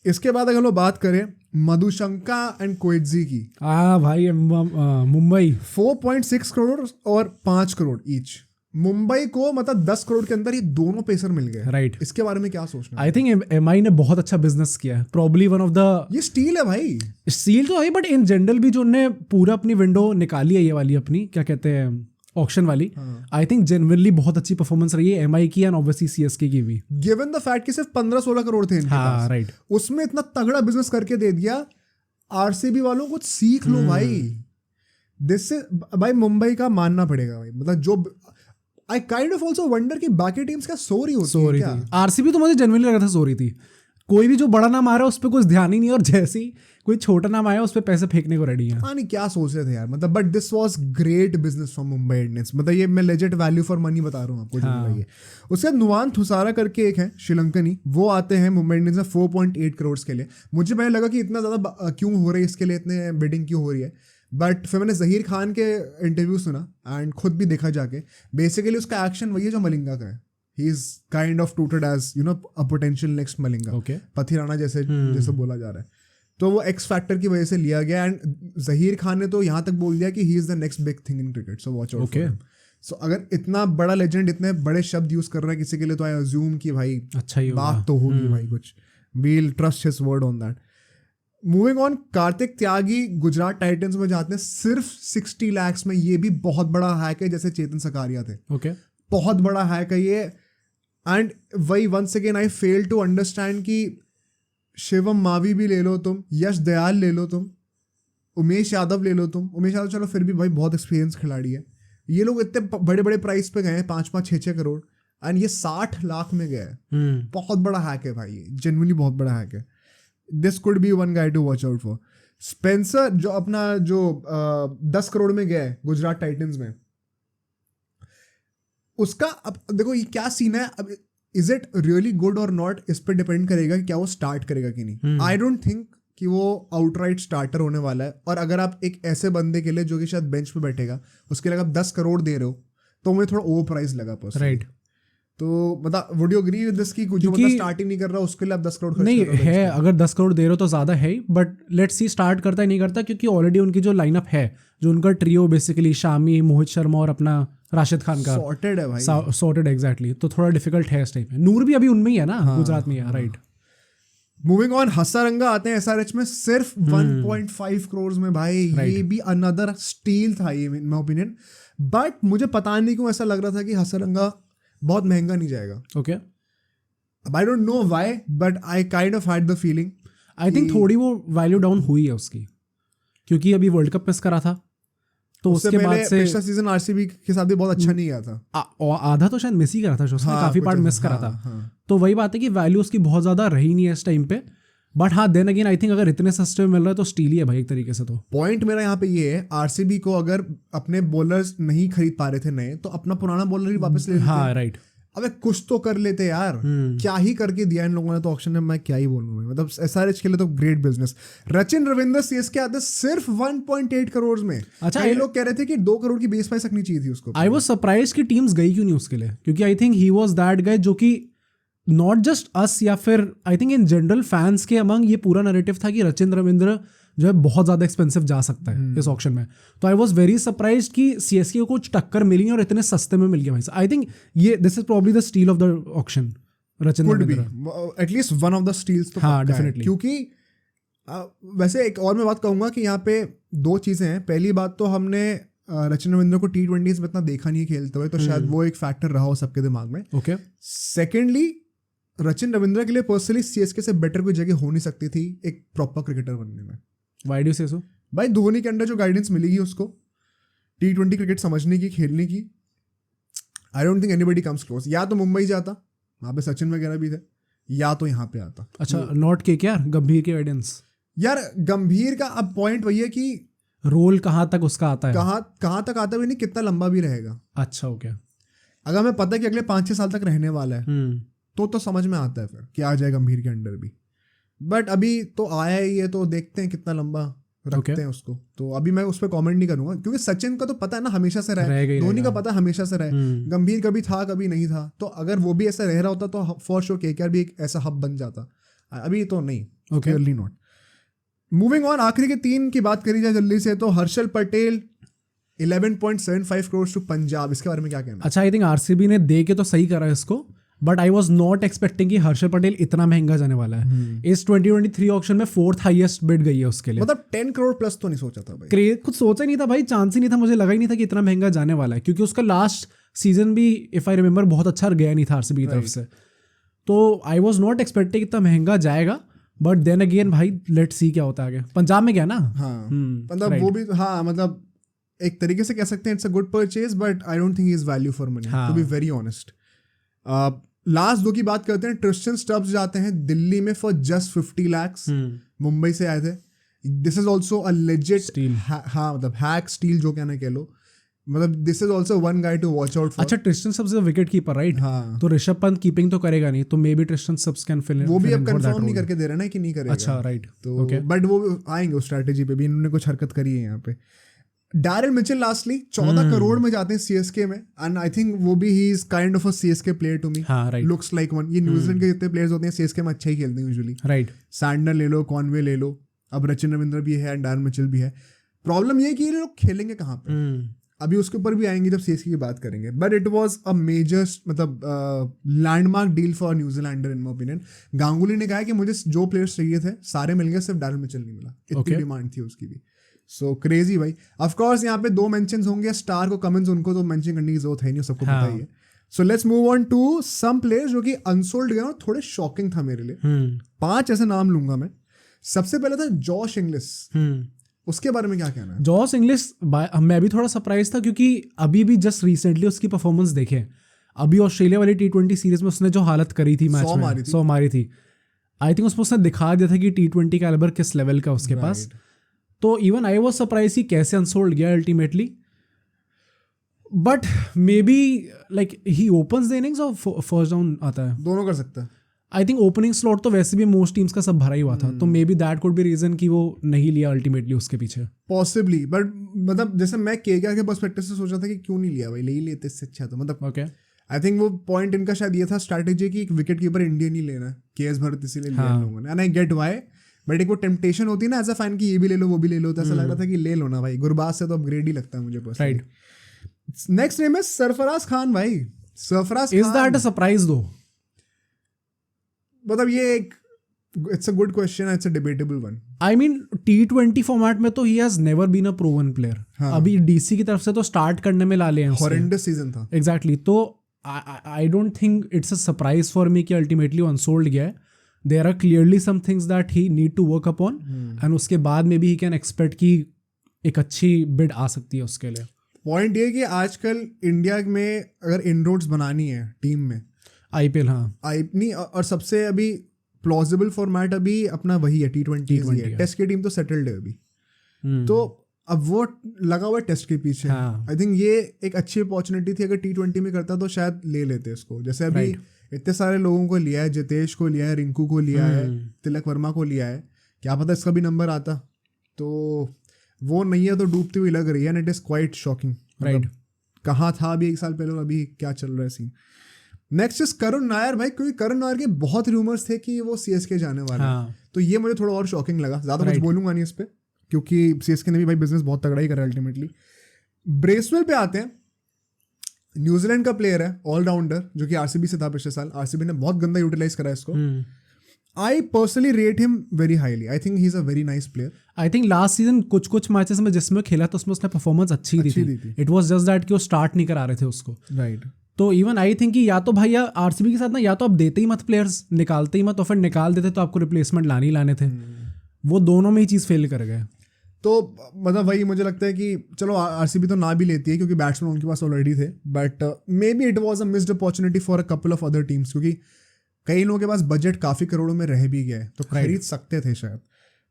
इसके बाद अगर हम लोग बात करें मधुशंका एंड कोएट्जी की, भाई मुंबई 4.6 करोड़ और 5 करोड़ ईच। मुंबई को मतलब 10 करोड़ के अंदर ये दोनों पेसर मिल गए, राइट। इसके बारे में क्या सोचना? आई थिंक एमआई ने बहुत अच्छा बिजनेस किया है, प्रॉब्ली वन ऑफ द, ये स्टील है भाई, स्टील तो है, बट इन जनरल भी जो उन्होंने पूरा अपनी विंडो निकाली है, ये वाली अपनी क्या कहते हैं ऑक्शन वाली, आई थिंक जेन्युइनली बहुत अच्छी परफॉर्मेंस रही है एमआई की एंड ऑब्वियसली सीएसके की भी, गिवन द फैक्ट कि सिर्फ 15-16 करोड़ थे इनके पास, राइट। उसमें इतना तगड़ा बिजनेस करके दे दिया। आरसीबी वालों कुछ सीख लो भाई, दिससे भाई मुंबई का मानना पड़ेगा भाई। मतलब जो I kind of also wonder कि बाकी टीम्स क्या सो रही होती है। आरसीबी तो मुझे जेन्युइनली लगा था सो रही थी, कोई भी जो बड़ा नाम आ रहा है उस पर कुछ ध्यान ही नहीं, और जैसे ही कोई छोटा नाम आया उस पर पैसे फेंकने को रेडी है। हाँ नहीं क्या सोच रहे थे यार, मतलब but this was great business from Mumbai Indians. मतलब ये मैं लेजेंड वैल्यू फॉर मनी बता रहा हूँ आपको। हाँ। उसके बाद नुवान थुसारा करके एक है श्रीलंकनी, वो आते हैं मुंबई इंडियंस में 4.8 करोड़ के लिए। मुझे पहले लगा कि इतना ज़्यादा क्यों हो रही है, इसके लिए इतने बिडिंग क्यों हो रही है, बट फिर मैंने जहीर खान के इंटरव्यू सुना एंड खुद भी देखा जाके, बेसिकली उसका एक्शन वही है जो मलिंगा का है। He is kind of touted as a potential next Malinga, okay Pathirana जैसे बोला जा रहा है। तो वो एक्स फैक्टर की वजह से लिया गया। एंड जहीर खान ने तो यहाँ तक बोल दिया कि he is the next big thing in cricket, so watch out for him. So अगर इतना बड़ा लेजेंड इतने बड़े शब्द यूज कर रहा है किसी के लिए, तो आई अज्यूम कि भाई अच्छा ही बात तो होगी भाई कुछ। We'll trust his word on that. Moving on, Kartik Tyagi Gujarat Titans में जाते हैं सिर्फ 60 lakhs में। ये भी बहुत बड़ा हैक है, जैसे चेतन सकारिया थे। ओके बहुत बड़ा हैक है ये। एंड वही once again I fail to understand कि शिवम मावी भी ले लो तुम, यश दयाल ले लो तुम, उमेश यादव ले लो तुम। उमेश यादव चलो फिर भी भाई बहुत एक्सपीरियंस खिलाड़ी है। ये लोग इतने बड़े बड़े प्राइस पे गए हैं, 5-5, 6-6 करोड़, एंड ये 60 लाख में गए। बहुत बड़ा हैक है भाई, ये जेन्युइनली बहुत बड़ा हैक है। This could be one guy to watch out for. Spencer जो अपना 10 करोड़ में गया है गुजरात टाइटंस में, उसका अब देखो ये क्या सीन है। अब इज इट रियली गुड और नॉट, इस पर डिपेंड करेगा कि क्या वो स्टार्ट करेगा कि नहीं। आई डोंट थिंक कि वो आउटराइट स्टार्टर होने वाला है। और अगर आप एक ऐसे बंदे के लिए जो कि शायद बेंच पे बैठेगा, उसके लिए आप 10 करोड़ दे रहे हो, तो मुझे थोड़ा ओवर प्राइस लगा पर्सनली। राइट। तो मतलब would you agree with this कि जो बंदा स्टार्ट ही नहीं कर रहा उसके लिए आप 10 करोड़ खर्च नहीं कर रहे हो? है, अगर 10 करोड़ दे रहे हो तो ज़्यादा है ही, बट लेट्स सी स्टार्ट करता है नहीं करता, क्योंकि ऑलरेडी उनकी जो लाइनअप है, जो उनका ट्रियो बेसिकली शामी, मोहित शर्मा और अपना राशिद खान का सॉर्टेड है भाई, सॉर्टेड एग्जैक्टली। तो थोड़ा डिफिकल्ट है इस टाइप में। नूर भी अभी उनमें ही है ना, गुजरात में है। राइट। मूविंग ऑन, हसारंगा आते हैं एसआरएच में सिर्फ 1.5 करोड़ में भाई। ये भी अनदर स्टील था ये इन माय ओपिनियन। बट मुझे पता नहीं क्यों ऐसा लग रहा था कि हसारंगा बहुत महंगा नहीं जाएगा। ओके, अब I don't know why, but I kind of had the feeling. I think थोड़ी वो वैल्यू डाउन हुई है उसकी, क्योंकि अभी वर्ल्ड कप मिस करा था, तो उसके बाद से पिछला सीजन आरसीबी के साथ भी बहुत अच्छा नहीं गया था। आधा तो शायद मिस ही करा था, उसने काफी पार्ट मिस करा था। तो वही बात है कि वैल्यू उसकी बहुत ज्यादा रही नहीं है इस टाइम पे। बट हाँ, देन अगेन आई थिंक अगर इतने सस्ते में मिल रहा है तो स्टील ही है भाई एक तरीके से। तो पॉइंट मेरा यहाँ पे ये है, आरसीबी को अगर अपने बॉलर्स नहीं खरीद पा रहे थे नए, तो अपना पुराना बॉलर ही वापस ले लेते। हाँ राइट। अबे कुछ तो कर लेते यार। क्या ही करके दिया इन लोगों ने तो ऑक्शन में, मैं क्या ही बोलूँ। मतलब एसआरएच के लिए तो great business. Rachin Ravindra CSK आते सिर्फ 1.8 करोड़ में। अच्छा, ये लोग कह रहे थे कि 2 करोड़ की बेस प्राइस रखनी चाहिए थी उसको। आई वाज सरप्राइज कि टीम्स गई क्यों नहीं उसके लिए, क्योंकि I think he was that guy जो कि नॉट जस्ट अस, या फिर I think in general fans के अमंग ये पूरा नैरेटिव था कि रचिन रविंद्र जो है बहुत ज़्यादा एक्सपेंसिव जा सकता है इस ऑक्शन में। तो आई वाज वेरी सरप्राइज कि सीएसके को कुछ टक्कर मिली और इतने सस्ते में मिल गया भाई। आई थिंक ये this is probably the steal of the auction, Rachin Ravindra. At least one of the steals तो हाँ डेफिनेटली। क्योंकि वैसे एक और मैं बात कहूँगा कि यहाँ पे 2 चीज़ें हैं। पहली बात तो हमने रचिन रविंद्र को T20s में इतना देखा नहीं खेलते हुए, तो शायद वो एक फैक्टर रहा हो सबके दिमाग में। ओके। सेकेंडली, रचिन रविंद्र के लिए पर्सनली सीएसके से बेटर कोई जगह हो नहीं सकती थी एक प्रॉपर क्रिकेटर बनने में। व्हाई डू यू से सो? भाई धोनी के अंडर जो गाइडेंस मिलेगी उसको T20 क्रिकेट समझने की, खेलने की, आई don't think anybody comes close. या तो मुंबई जाता, वहाँ पे सचिन वगैरह भी थे, या तो यहाँ पे आता। अच्छा, नॉट के क्या गंभीर के गाइडेंस? यार गंभीर का अब पॉइंट वही है कि रोल कहाँ तक उसका आता है, कहाँ तक आता भी नहीं, कितना लंबा भी रहेगा। अच्छा ओके। अगर हमें पता है कि अगले 5-6 साल तक रहने वाला है, तो समझ में आता है फिर कि आ जाए गंभीर के अंडर भी। बट अभी तो आया ही है, तो देखते हैं कितना लंबा रखते हैं उसको। तो अभी मैं उस पर कमेंट नहीं करूंगा, क्योंकि सचिन का तो पता है ना हमेशा से रहा है, धोनी का पता हमेशा से रहा है, गंभीर कभी था कभी नहीं था। तो अगर वो भी ऐसा रह रहा होता तो फॉर श्योर केकेआर भी एक ऐसा हब बन जाता। अभी तो नहीं, क्लियरली नॉट। मूविंग ऑन, आखिरी के 3 की बात करी जाए जल्दी से, तो हर्षल पटेल 11.75 करोड़ टू पंजाब। इसके बारे में क्या कहना? अच्छा, आई थिंक आरसीबी ने दे के तो सही करा इसको, but I was not expecting कि हर्षल पटेल इतना महंगा जाने वाला है। इस 2023 ऑक्शन में 4th हाईएस्ट बिड गई है उसके लिए। मतलब 10 करोड़ प्लस तो नहीं सोचा था भाई, कुछ सोचा ही नहीं था भाई, चांस ही नहीं था, मुझे लगा ही नहीं था कि इतना महंगा जाने वाला है, क्योंकि उसका लास्ट सीजन भी इफ आई रिमेंबर बहुत अच्छा गया नहीं था आरसीबी की तरफ से। तो आई वॉज नॉट एक्सपेक्टिंग इतना महंगा जाएगा, बट देन अगेन भाई लेट्स सी क्या होता है आगे। पंजाब में गया ना? हाँ, मतलब वो भी, हाँ मतलब एक तरीके से कह सकते हैं it's a good purchase, but I don't think he is value for money, to be very honest. Last 2 की बात करते हैं। ट्रिस्टन स्टब्स जाते हैं दिल्ली में फॉर जस्ट 50 lakhs। मुंबई से आए थे। This is also a legit steal, हाँ मतलब हैक स्टील जो कहना कह लो। मतलब this is also one guy to watch out for. अच्छा, Tristan Stubbs wicket keeper right? हाँ, तो ऋषभ पंत कीपिंग तो करेगा नहीं, तो maybe Tristan Stubbs can fill. वो भी अब कंफर्म नहीं करके दे रहे ना कि नहीं करेगा। अच्छा राइट, तो बट वो आएंगे उस स्ट्रैटेजी पे भी, इन्होंने कुछ हरकत करी है यहाँ पे। डैरिल मिचेल लास्टली 14 करोड़ में जाते हैं सीएसके में, एंड आई थिंक वो भी he is kind of a CSK player to me, looks like one. ये न्यूजीलैंड के जितने प्लेयर्स होते हैं सीएसके में अच्छा ही खेलते हैं यूजुअली, राइट। सैंडर ले लो, कॉनवे ले लो, अब रचिन रविंद्र भी है एंड डैरिल मिचेल भी है। प्रॉब्लम ये है कि ये लोग खेलेंगे कहाँ पे, अभी उसके ऊपर भी आएंगे जब सीएसके की बात करेंगे। But it was a major मतलब landmark deal for New Zealander in my opinion. Ganguly ने कहा कि मुझे जो प्लेयर्स चाहिए थे सारे मिल गए, सिर्फ डैरिल मिचेल नहीं मिला, इतनी डिमांड थी उसकी भी। सो क्रेजी भाई। ऑफ कोर्स यहाँ पे 2 मेंशंस होंगे, स्टार को, कमिंस, उनको तो मेंशन करने की जरूरत है नहीं, सबको पता ही है। So let's move on to some players जो कि अनसोल्ड गए और थोड़े शॉकिंग था मेरे लिए। 5 ऐसे नाम लूंगा मैं। सबसे पहले था जॉश इंग्लिश, उसके बारे में क्या कहना है? जॉश इंग्लिश मैं भी थोड़ा सरप्राइज था, क्योंकि अभी भी जस्ट रिसेंटली उसकी परफॉर्मेंस देखे, अभी ऑस्ट्रेलिया वाली T20 सीरीज में उसने जो हालत करी थी मैच में, 100 मारी थी। आई थिंक उसने दिखा दिया था कि T20 कैलिबर किस लेवल का उसके पास। तो इवन आई वाज सरप्राइज कि कैसे अनसोल्ड गया ultimately. But may be like he opens the innings और फर्स्ट डाउन आता है, दोनों कर सकता है। आई थिंक ओपनिंग स्लॉट तो वैसे भी मोस्ट टीम्स का सब भरा ही हुआ था, तो maybe that could be reason कि वो नहीं लिया अल्टीमेटली उसके पीछे। पॉसिबली, बट मतलब जैसे मैं केकेआर के पर्सपेक्टिव से सोचा था कि क्यों नहीं लिया भाई, ले ही लेते इससे अच्छा। तो मतलब ओके, आई थिंक वो पॉइंट इनका शायद ये था स्ट्रैटेजी की, एक विकेट कीपर इंडियन ही लेना है, केएस भरत इसीलिए लिया इन लोगों ने, and I get why. But एक वो टेम्पटेशन होती है ना एज अ फैन की, ये भी ले लो वो भी ले लो, तो ऐसा लग रहा था कि ले लो ना भाई, गुरबाज से तो अपग्रेड ही लगता है मुझे पर्सनली। राइट। नेक्स्ट नेम है सरफराज खान भाई। Sarfaraz is that a surprise though? मतलब ये एक it's a good question, it's a debatable one. I mean T20 format में तो he has never been a proven player. अभी डीसी की तरफ से तो स्टार्ट करने में ला लिया, हॉरेंडस सीजन था। एग्जैक्टली। तो I don't think it's a surprise for me कि अल्टीमेटली अनसोल्ड गया है। There are clearly some things that he need to work upon, and उसके बाद में भी ही कैन एक्सपेक्ट कि एक अच्छी बिड आ सकती है उसके लिए। पॉइंट ये कि आजकल इंडिया में अगर इनरोड्स बनानी है टीम में, IPL, हाँ नहीं, और सबसे अभी प्लॉजिबल फॉर्मेट अभी अपना वही है, T20 है। टेस्ट की टीम तो सेटल्ड है अभी, तो अब वो लगा हुआ है टेस्ट के पीछे। आई थिंक ये एक अच्छी अपॉर्चुनिटी थी, अगर T20 में करता तो शायद ले लेते इसको। जैसे अभी इतने सारे लोगों को लिया है, जितेश को लिया है, रिंकू को लिया है, तिलक वर्मा को लिया है, क्या पता इसका भी नंबर आता। तो वो नहीं है तो डूबती हुई लग रही है, and it is quite shocking. Right, कहाँ था अभी 1 साल पहले और अभी क्या चल रहा है scene. Next is Karun Nair भाई, क्योंकि करुण नायर के बहुत रूमर्स थे कि वो सीएसके जाने वाला है, तो ये मुझे थोड़ा और शॉकिंग लगा। ज़्यादा कुछ बोलूंगा नहीं इस पर, क्योंकि सीएसके ने भी भाई बिजनेस बहुत तगड़ा ही करा अल्टीमेटली। ब्रेसवेल पे आते हैं, न्यूजीलैंड का प्लेयर है, ऑलराउंडर, जो कि आरसीबी से था पिछले साल। आरसीबी ने बहुत गंदा यूटिलाइज करा इसको। I personally rate him very highly. I think he is a very nice player. I think last season कुछ मैचेस में जिसमें खेला था उसमें उसने परफॉर्मेंस अच्छी दी थी। इट वाज जस्ट दैट कि वो स्टार्ट नहीं करा रहे थे उसको। राइट। तो इवन आई थिंक कि या तो भाई आरसीबी के साथ ना, या तो आप देते ही मत प्लेयर्स, निकालते ही मत, और फिर निकाल देते तो आपको रिप्लेसमेंट लाने थे। वो दोनों में ही चीज़ फेल कर गए। तो मतलब वही मुझे लगता है कि चलो आरसीबी तो ना भी लेती है क्योंकि बैट्समैन उनके पास ऑलरेडी थे, but may be it was a missed opportunity for a couple of other teams, क्योंकि कई लोगों के पास बजट काफ़ी करोड़ों में रह भी गया है, तो खरीद सकते थे शायद।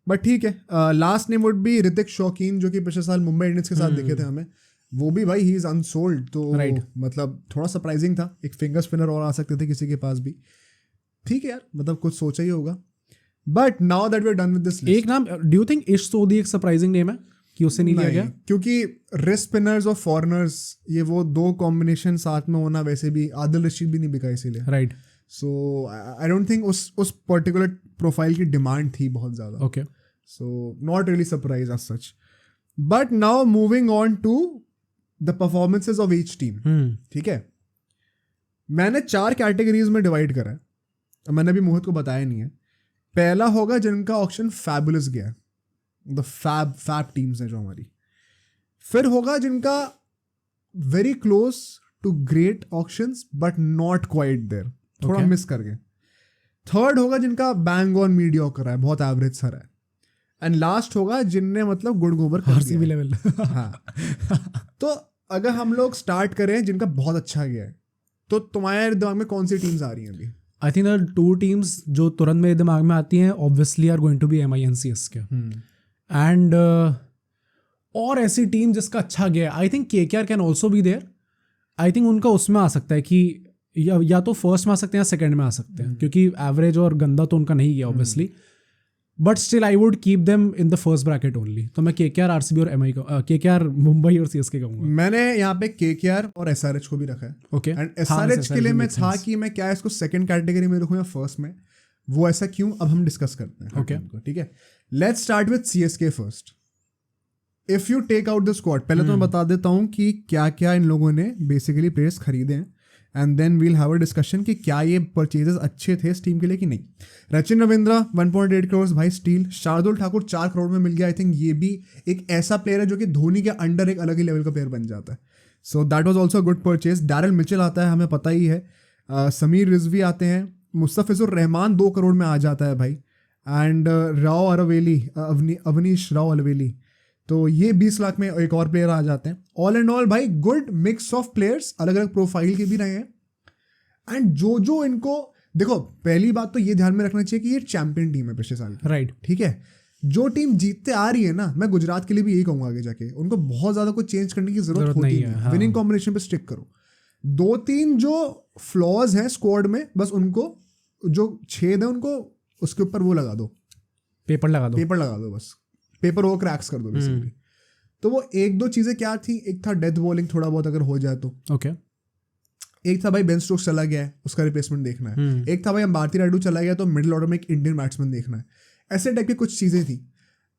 बट ठीक है, last name would be Hrithik शौकीन, जो कि पिछले साल मुंबई इंडियंस के साथ दिखे थे हमें। वो भी भाई ही इज अनसोल्ड, तो मतलब थोड़ा सरप्राइजिंग था। एक फिंगर स्पिनर और आ सकते थे किसी के पास भी। ठीक है यार, मतलब कुछ सोचा ही होगा। But now that we are done with this list, एक नाम, डू यू थिंक इश सोदी एक सरप्राइजिंग नेम है कि उसे नहीं लिया गया? क्योंकि रिस्ट स्पिनर्स और फॉरेनर्स, ये वो 2 कॉम्बिनेशन साथ में होना, वैसे भी आदिल रशीद भी नहीं बिका इसीलिए। Right. So I don't think उस पर्टिकुलर प्रोफाइल की डिमांड थी बहुत ज़्यादा। Okay, so not really surprise as such. But now moving on to the performances of each team. ठीक है, मैंने 4 कैटेगरीज में डिवाइड करा है, मैंने अभी मोहित को बताया नहीं है। पहला होगा जिनका ऑक्शन फैबुलस गया, द फैब टीम्स हैं जो हमारी। फिर होगा जिनका very close to great auctions but not quite there, थोड़ा मिस कर गए। थर्ड होगा जिनका बैंग ऑन मीडियोकर है, बहुत एवरेज सर है। एंड लास्ट होगा जिनने मतलब गुड़ गोबर कर आरसीबी लेवल। हाँ। तो अगर हम लोग स्टार्ट करें जिनका बहुत अच्छा गया है, तो तुम्हारे दिमाग में कौन सी टीम्स आ रही हैं अभी? आई थिंक द 2 टीम्स जो तुरंत मेरे दिमाग में आती हैं obviously are going to be MI and CSK। And और ऐसी टीम जिसका अच्छा गया, I think KKR can also be there. I think उनका उसमें आ सकता है कि या तो फर्स्ट में आ सकते हैं या सेकंड में आ सकते हैं, क्योंकि एवरेज और गंदा तो उनका नहीं गया obviously. But still I would keep them in the first bracket only. तो मैं केकेआर, आरसीबी और एमआई को, केकेआर मुंबई और सीएसके कहूंगा. मैंने यहाँ पे केकेआर और एसआरएच को भी रखा है. ओके. एंड एसआरएच के लिए मैं था कि मैं क्या इसको सेकंड कैटेगरी में रखूँ या फर्स्ट में. वो ऐसा क्यों, अब हम डिस्कस करते हैं. ओके, ठीक है. Let's start with CSK first. If you take out the squad, पहले तो मैं बता देता हूँ कि क्या क्या इन लोगों ने बेसिकली प्लेयर्स खरीदे हैं, and then we'll have a discussion कि क्या ये परचेजेस अच्छे थे इस टीम के लिए कि नहीं. रचिन रविंद्रा 1.8 करोड़ भाई स्टील. शार्दुल ठाकुर 4 करोड़ में मिल गया. आई थिंक ये भी एक ऐसा प्लेयर है जो कि धोनी के अंडर एक अलग ही लेवल का प्लेयर बन जाता है. So that was also a good purchase. Daryl Mitchell आता है, हमें पता ही है. समीर रिजवी आते हैं. मुस्तफिजुर रहमान 2 करोड़ में आ जाता है भाई. एंड राव अरवेली, अवनीश राव अलवेली, तो ये 20 लाख में एक और प्लेयर आ जाते हैं. ऑल एंड ऑल भाई गुड मिक्स ऑफ प्लेयर्स, अलग अलग प्रोफाइल के भी रहे हैं. एंड जो इनको देखो, पहली बात तो ये ध्यान में रखना चाहिए कि ये चैंपियन टीम है पिछले साल की. राइट. ठीक है. जो टीम जीतते आ रही है ना, मैं गुजरात के लिए भी यही कहूंगा आगे जाके, उनको बहुत ज्यादा कुछ चेंज करने की जरूरत होती नहीं है. विनिंग कॉम्बिनेशन पे स्टिक करो. 2-3 जो फ्लॉज हैं स्क्वाड में, बस उनको जो छेद है उनको उसके ऊपर वो लगा दो, पेपर लगा दो, बस पेपर वो क्रैक्स कर दो बेसिकली. तो वो 1-2 चीजें क्या थी, एक था डेथ बॉलिंग थोड़ा बहुत अगर हो जाए तो. ओके. एक था भाई बेन स्टोक्स चला गया है, उसका रिप्लेसमेंट देखना है. एक था भाई अंबाती रायडू चला गया तो मिडिल ऑर्डर में एक इंडियन बैट्समैन देखना है. ऐसे टाइप की कुछ चीजें थी.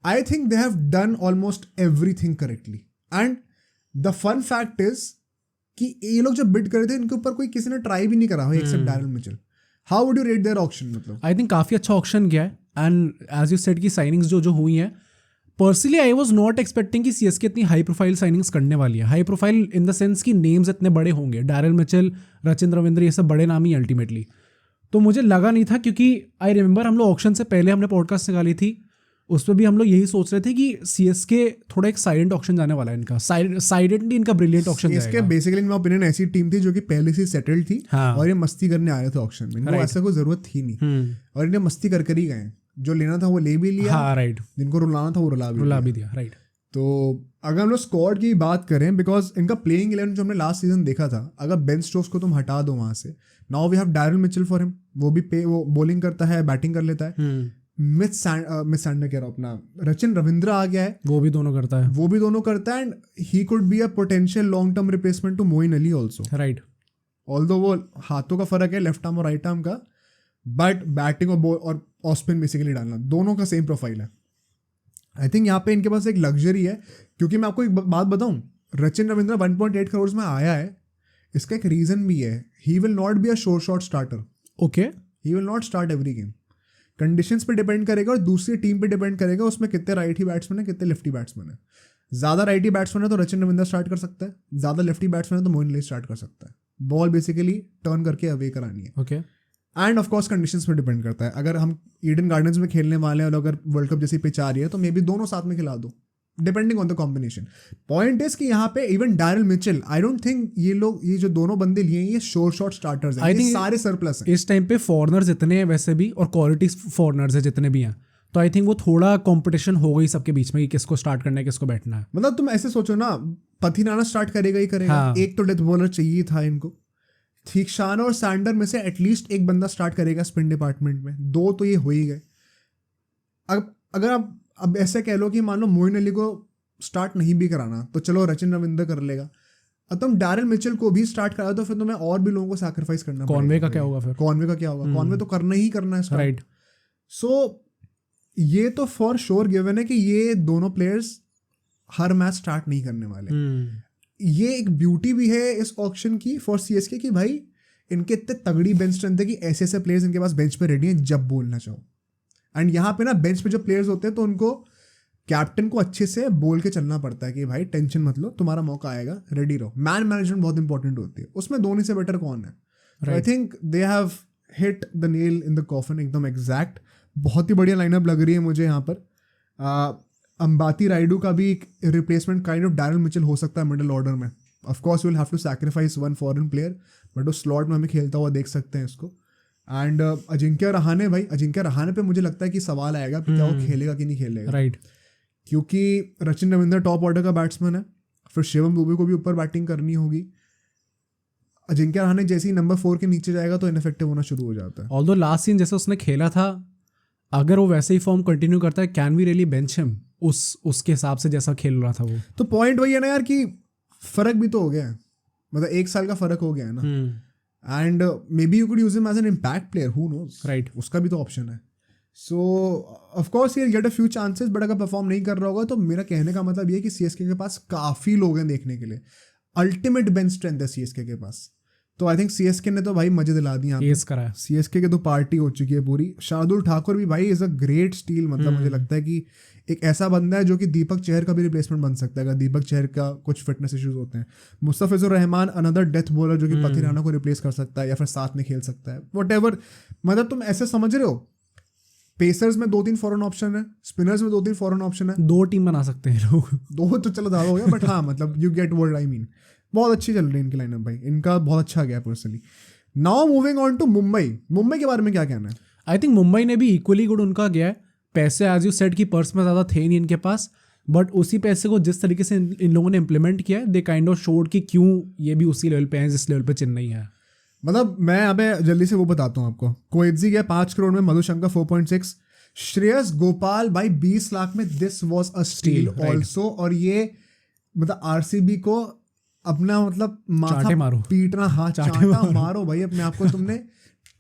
I think they have done almost everything correctly. And the fun fact is कि ये लोग जब बिड कर रहे थे इनके ऊपर कोई किसी ने ट्राई भी नहीं करा हो except Daryl Mitchell. How would you rate their auction? मतलब आई थिंक काफी अच्छा ऑक्शन गया है. एंड एज यू सेड की साइनिंग्स जो हुई हैं, personally I was not expecting कि सीएसके इतनी हाई प्रोफाइल साइनिंग्स करने वाली है. High profile in the sense कि नेम्स इतने बड़े होंगे. डैरल मिचेल, रचिन रविंद्र, ये सब बड़े नाम ही अल्टीमेटली. तो मुझे लगा नहीं था, क्योंकि आई रिमेंबर हम लोग ऑक्शन से पहले हमने पॉडकास्ट निकाली थी, उस पर भी हम लोग यही सोच रहे थे कि सीएसके थोड़ा एक साइलेंट ऑक्शन जाने वाला है इनका. साइलेंटली इनका ब्रिलियंट ऑक्शन जाएगा. इसके बेसिकली इन माय ओपिनियन ऐसी टीम थी जो कि पहले से सेटल्ड थी. हाँ. और ये मस्ती करने आ रहे थे ऑक्शन में. इनको ऐसा कोई जरूरत थी नहीं. और इन्हें मस्ती कर ही गए. जो लेना था वो ले भी लिया. हाँ, राइट. जिनको रुलाना था वो रुला भी दिया. राइट. तो अगर हम लोग स्क्वाड की बात करें, बिकॉज इनका प्लेइंग 11 जो हमने लास्ट सीजन देखा था, अगर बेन स्टोक्स को तुम हटा दो वहां से, now we have Daryl Mitchell for him. वो भी वो बॉलिंग करता है, बैटिंग कर लेता है. मिथ सैंडर कह रहा हूँ अपना, रचिन रविंद्र आ गया है, वो भी दोनों करता है. And he could be a potential long term replacement to Moin Ali also. Right. Although वो हाथों का फर्क है, लेफ्ट आर्म और राइट आर्म का, बट बैटिंग और ऑस्पिन बेसिकली डालना, दोनों का सेम प्रोफाइल है. आई थिंक यहाँ पे इनके पास एक लग्जरी है. क्योंकि मैं आपको एक बात बताऊं, रचिन रविंद्र 1.8 करोड़ में आया है, इसका एक रीजन भी है. He will not be a sure shot starter. Okay. He will not start every game. Conditions पे डिपेंड करेगा और दूसरी टीम पे डिपेंड करेगा उसमें कितने राइटी बैट्समैन है, कितने लेफ्टी बैट्समैन है. ज़्यादा राइटी बैट्समैन है तो रचिन रविंद्र स्टार्ट कर सकता है, ज़्यादा लेफ्टी बैट्समैन है तो मोइन अली स्टार्ट कर सकता है. बॉल बेसिकली टर्न करके अवे करानी है. Okay. End of course conditions पे डिपेंड करता है. अगर हम ईडन गार्डन्स में खेलने वाले हैं और अगर वर्ल्ड कप जैसी पिच आ रही है तो मे बी दोनों साथ में खिला दो, depending on the combination. Point is कि यहाँ पे even Daryl Mitchell, I don't think ये जो दोनों बंदे लिए हैं ये शोर शॉट स्टार्टर्स हैं. ये सारे सरप्लस हैं. इस टाइम पे फॉरनर्स इतने हैं वैसे भी, और क्वालिटी फॉरनर्स है जितने भी हैं, तो आई थिंक वो थोड़ा कंपटीशन हो गई सबके बीच में कि किसको स्टार्ट करना है, किसको बैठना है. मतलब तुम ऐसे सोचो ना, पथिनाना स्टार्ट करेगा ही करेगा. हाँ. एक तो डेथ बॉलर चाहिए था इनको. थीक्षाना और सैंडर में से एटलीस्ट एक बंदा स्टार्ट करेगा स्पिन डिपार्टमेंट में. 2 तो ये हो ही गए. अगर आप अब ऐसे कह लो कि मान लो मोइन अली को स्टार्ट नहीं भी कराना तो चलो रचिन रविंद्र कर लेगा. अब तुम डैरल मिचेल को भी स्टार्ट करा तो फिर तुम्हें और भी लोगों को सैक्रिफाइस करना पड़ेगा. कॉनवे का क्या होगा फिर? कॉनवे तो करना ही करना है. राइट. सो ये तो फॉर श्योर गिवन है कि ये दोनों प्लेयर्स हर मैच स्टार्ट नहीं करने वाले. ये एक ब्यूटी भी है इस ऑक्शन की फॉर सीएसके कि भाई इनके इतने तगड़ी बेंच स्ट्रेंथ है कि ऐसे ऐसे प्लेयर्स इनके पास बेंच पे रेडी हैं जब बोलना चाहो. एंड यहाँ पे ना बेंच पे जो प्लेयर्स होते हैं तो उनको कैप्टन को अच्छे से बोल के चलना पड़ता है कि भाई टेंशन मत लो, तुम्हारा मौका आएगा, रेडी रहो. मैन मैनेजमेंट बहुत इंपॉर्टेंट होती है उसमें. धोनी से बेटर कौन है? I think they have hit the nail in the coffin, एकदम एग्जैक्ट. बहुत ही बढ़िया लाइनअप लग रही है मुझे यहाँ पर. अंबाती रायडू का भी एक replacement kind of Daryl Mitchell हो सकता है मिडिल ऑर्डर में. Of course you will have to sacrifice one foreign player, but वो स्लॉट में हमें खेलता हुआ देख सकते हैं इसको. एंड अजिंक्य रहाणे पे मुझे लगता है कि सवाल आएगा कि क्या वो खेलेगा कि नहीं खेलेगा. राइट. क्योंकि रचिन रविंद्र टॉप ऑर्डर का बैट्समैन है, फिर शिवम दुबे को भी ऊपर बैटिंग करनी होगी. अजिंक्य रहाणे जैसे ही नंबर 4 के नीचे जाएगा तो इनफेक्टिव होना शुरू हो जाता है. ऑल्दो लास्ट सीजन जैसे उसने खेला था, अगर वो वैसे ही फॉर्म कंटिन्यू करता है, can we really bench him उसके हिसाब से जैसा खेल रहा था वो? तो पॉइंट वही है ना यार कि फर्क भी तो हो गया है, मतलब 1 साल का फर्क हो गया है ना, and maybe you could use him as an impact player, who knows, right, उसका भी तो ऑप्शन है। So of course he will get a few chances, but अगर परफॉर्म नहीं कर रहा होगा तो मेरा कहने का मतलब ये है कि सीएसके के पास काफ़ी लोग हैं देखने के लिए, अल्टीमेट बेंच स्ट्रेंथ है सीएसके के पास। तो आई थिंक सीएसके ने तो भाई मजे दिला दी यहाँ पे, सीएसके की तो पार्टी हो चुकी है पूरी। शार्दुल ठाकुर भी भाई इज अ ग्रेट स्टील, मतलब मुझे लगता है कि एक ऐसा बंदा है जो कि दीपक चहर का भी रिप्लेसमेंट बन सकता है अगर दीपक चहर का कुछ फिटनेस इश्यूज होते हैं। Mustafizur Rahman another death bowler जो कि पथी राणा को रिप्लेस कर सकता है या फिर साथ में खेल सकता है, व्हाटएवर। मतलब तुम ऐसे समझ रहे हो, पेसर्स में 2-3 फॉरेन ऑप्शन है, स्पिनर्स में 2-3 फॉरेन ऑप्शन है, 2 टीम बना सकते हैं लोग। 2 तो चलो ज़्यादा हो गया, बट हाँ मतलब you get word I mean. बहुत अच्छी चल रही है इनकी लाइनअप भाई, इनका बहुत अच्छा गया personally. Now moving on to Mumbai के बारे में क्या कहना है? आई थिंक मुंबई ने भी इक्वली गुड उनका गया है। पैसे एज यू सेड की पर्स में ज़्यादा थे नहीं इनके पास, बट उसी पैसे को जिस तरीके से इन लोगों ने इम्प्लीमेंट किया है, दे काइंड ऑफ शोड कि क्यों ये भी उसी लेवल पे हैं जिस लेवल पे चेन्नई है। मतलब मैं अबे जल्दी से वो बताता हूँ आपको। कोएत्जी गया 5 करोड़ में, मधुशंकर 4.6, श्रेयस गोपाल भाई 20 लाख में, this was a steel also. और ये मतलब आरसीबी को अपना मतलब माथा मारो, पीटना, हाँ चाटा मारो भाई अपने आप को। तुमने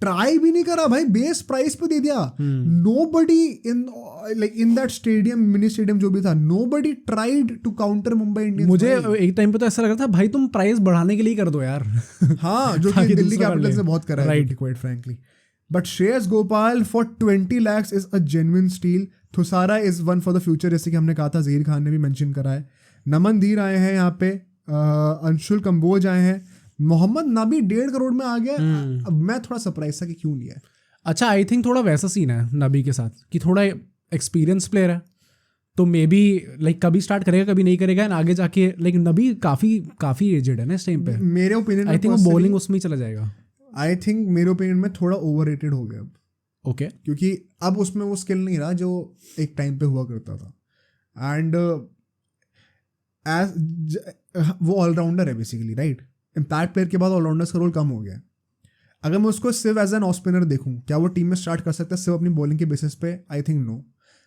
ट्राई भी नहीं करा भाई, बेस प्राइस पे दे दिया। Nobody in that stadium, mini stadium जो भी था, nobody tried to counter Mumbai Indians. मुझे एक टाइम पे तो ऐसा लग रहा था भाई तुम प्राइस बढ़ाने के लिए कर दो यार। हाँ, जो कि दिल्ली कैपिटल्स ने बहुत करा है quite frankly. But Shreyas Gopal for 20 lakhs is a genuine steal. Thushara is one for the future, जैसे कि हमने कहा था, जहीर खान ने भी मेंशन करा है। नमन धीर आए हैं यहाँ पे, अंशुल कंबोज आए हैं, मोहम्मद नबी 1.5 करोड़ में आ गया। अब मैं थोड़ा सरप्राइज था कि क्यों लिया है। अच्छा, आई थिंक थोड़ा वैसा सीन है नबी के साथ कि थोड़ा एक्सपीरियंस प्लेयर है, तो मे बी लाइक कभी स्टार्ट करेगा कभी नहीं करेगा, एंड आगे जाके लाइक नबी काफी एजेड है ना इस टाइम पे। मेरे ओपिनियन आई थिंक वो बॉलिंग उसमें ही चला जाएगा। आई थिंक मेरे ओपिनियन में थोड़ा ओवररेटेड हो गया अब। ओके, क्योंकि अब उसमें वो स्किल नहीं रहा जो एक टाइम पे हुआ करता था, एंड वो ऑलराउंडर है बेसिकली, राइट। इम्पैक्ट प्लेयर के बाद ऑलराउंडर्स का रोल कम हो गया। अगर मैं उसको सिर्फ एज एन ऑफ स्पिनर देखूं, क्या वो टीम में स्टार्ट कर सकता है सिर्फ अपनी बॉलिंग के बेसिस पे? I think no.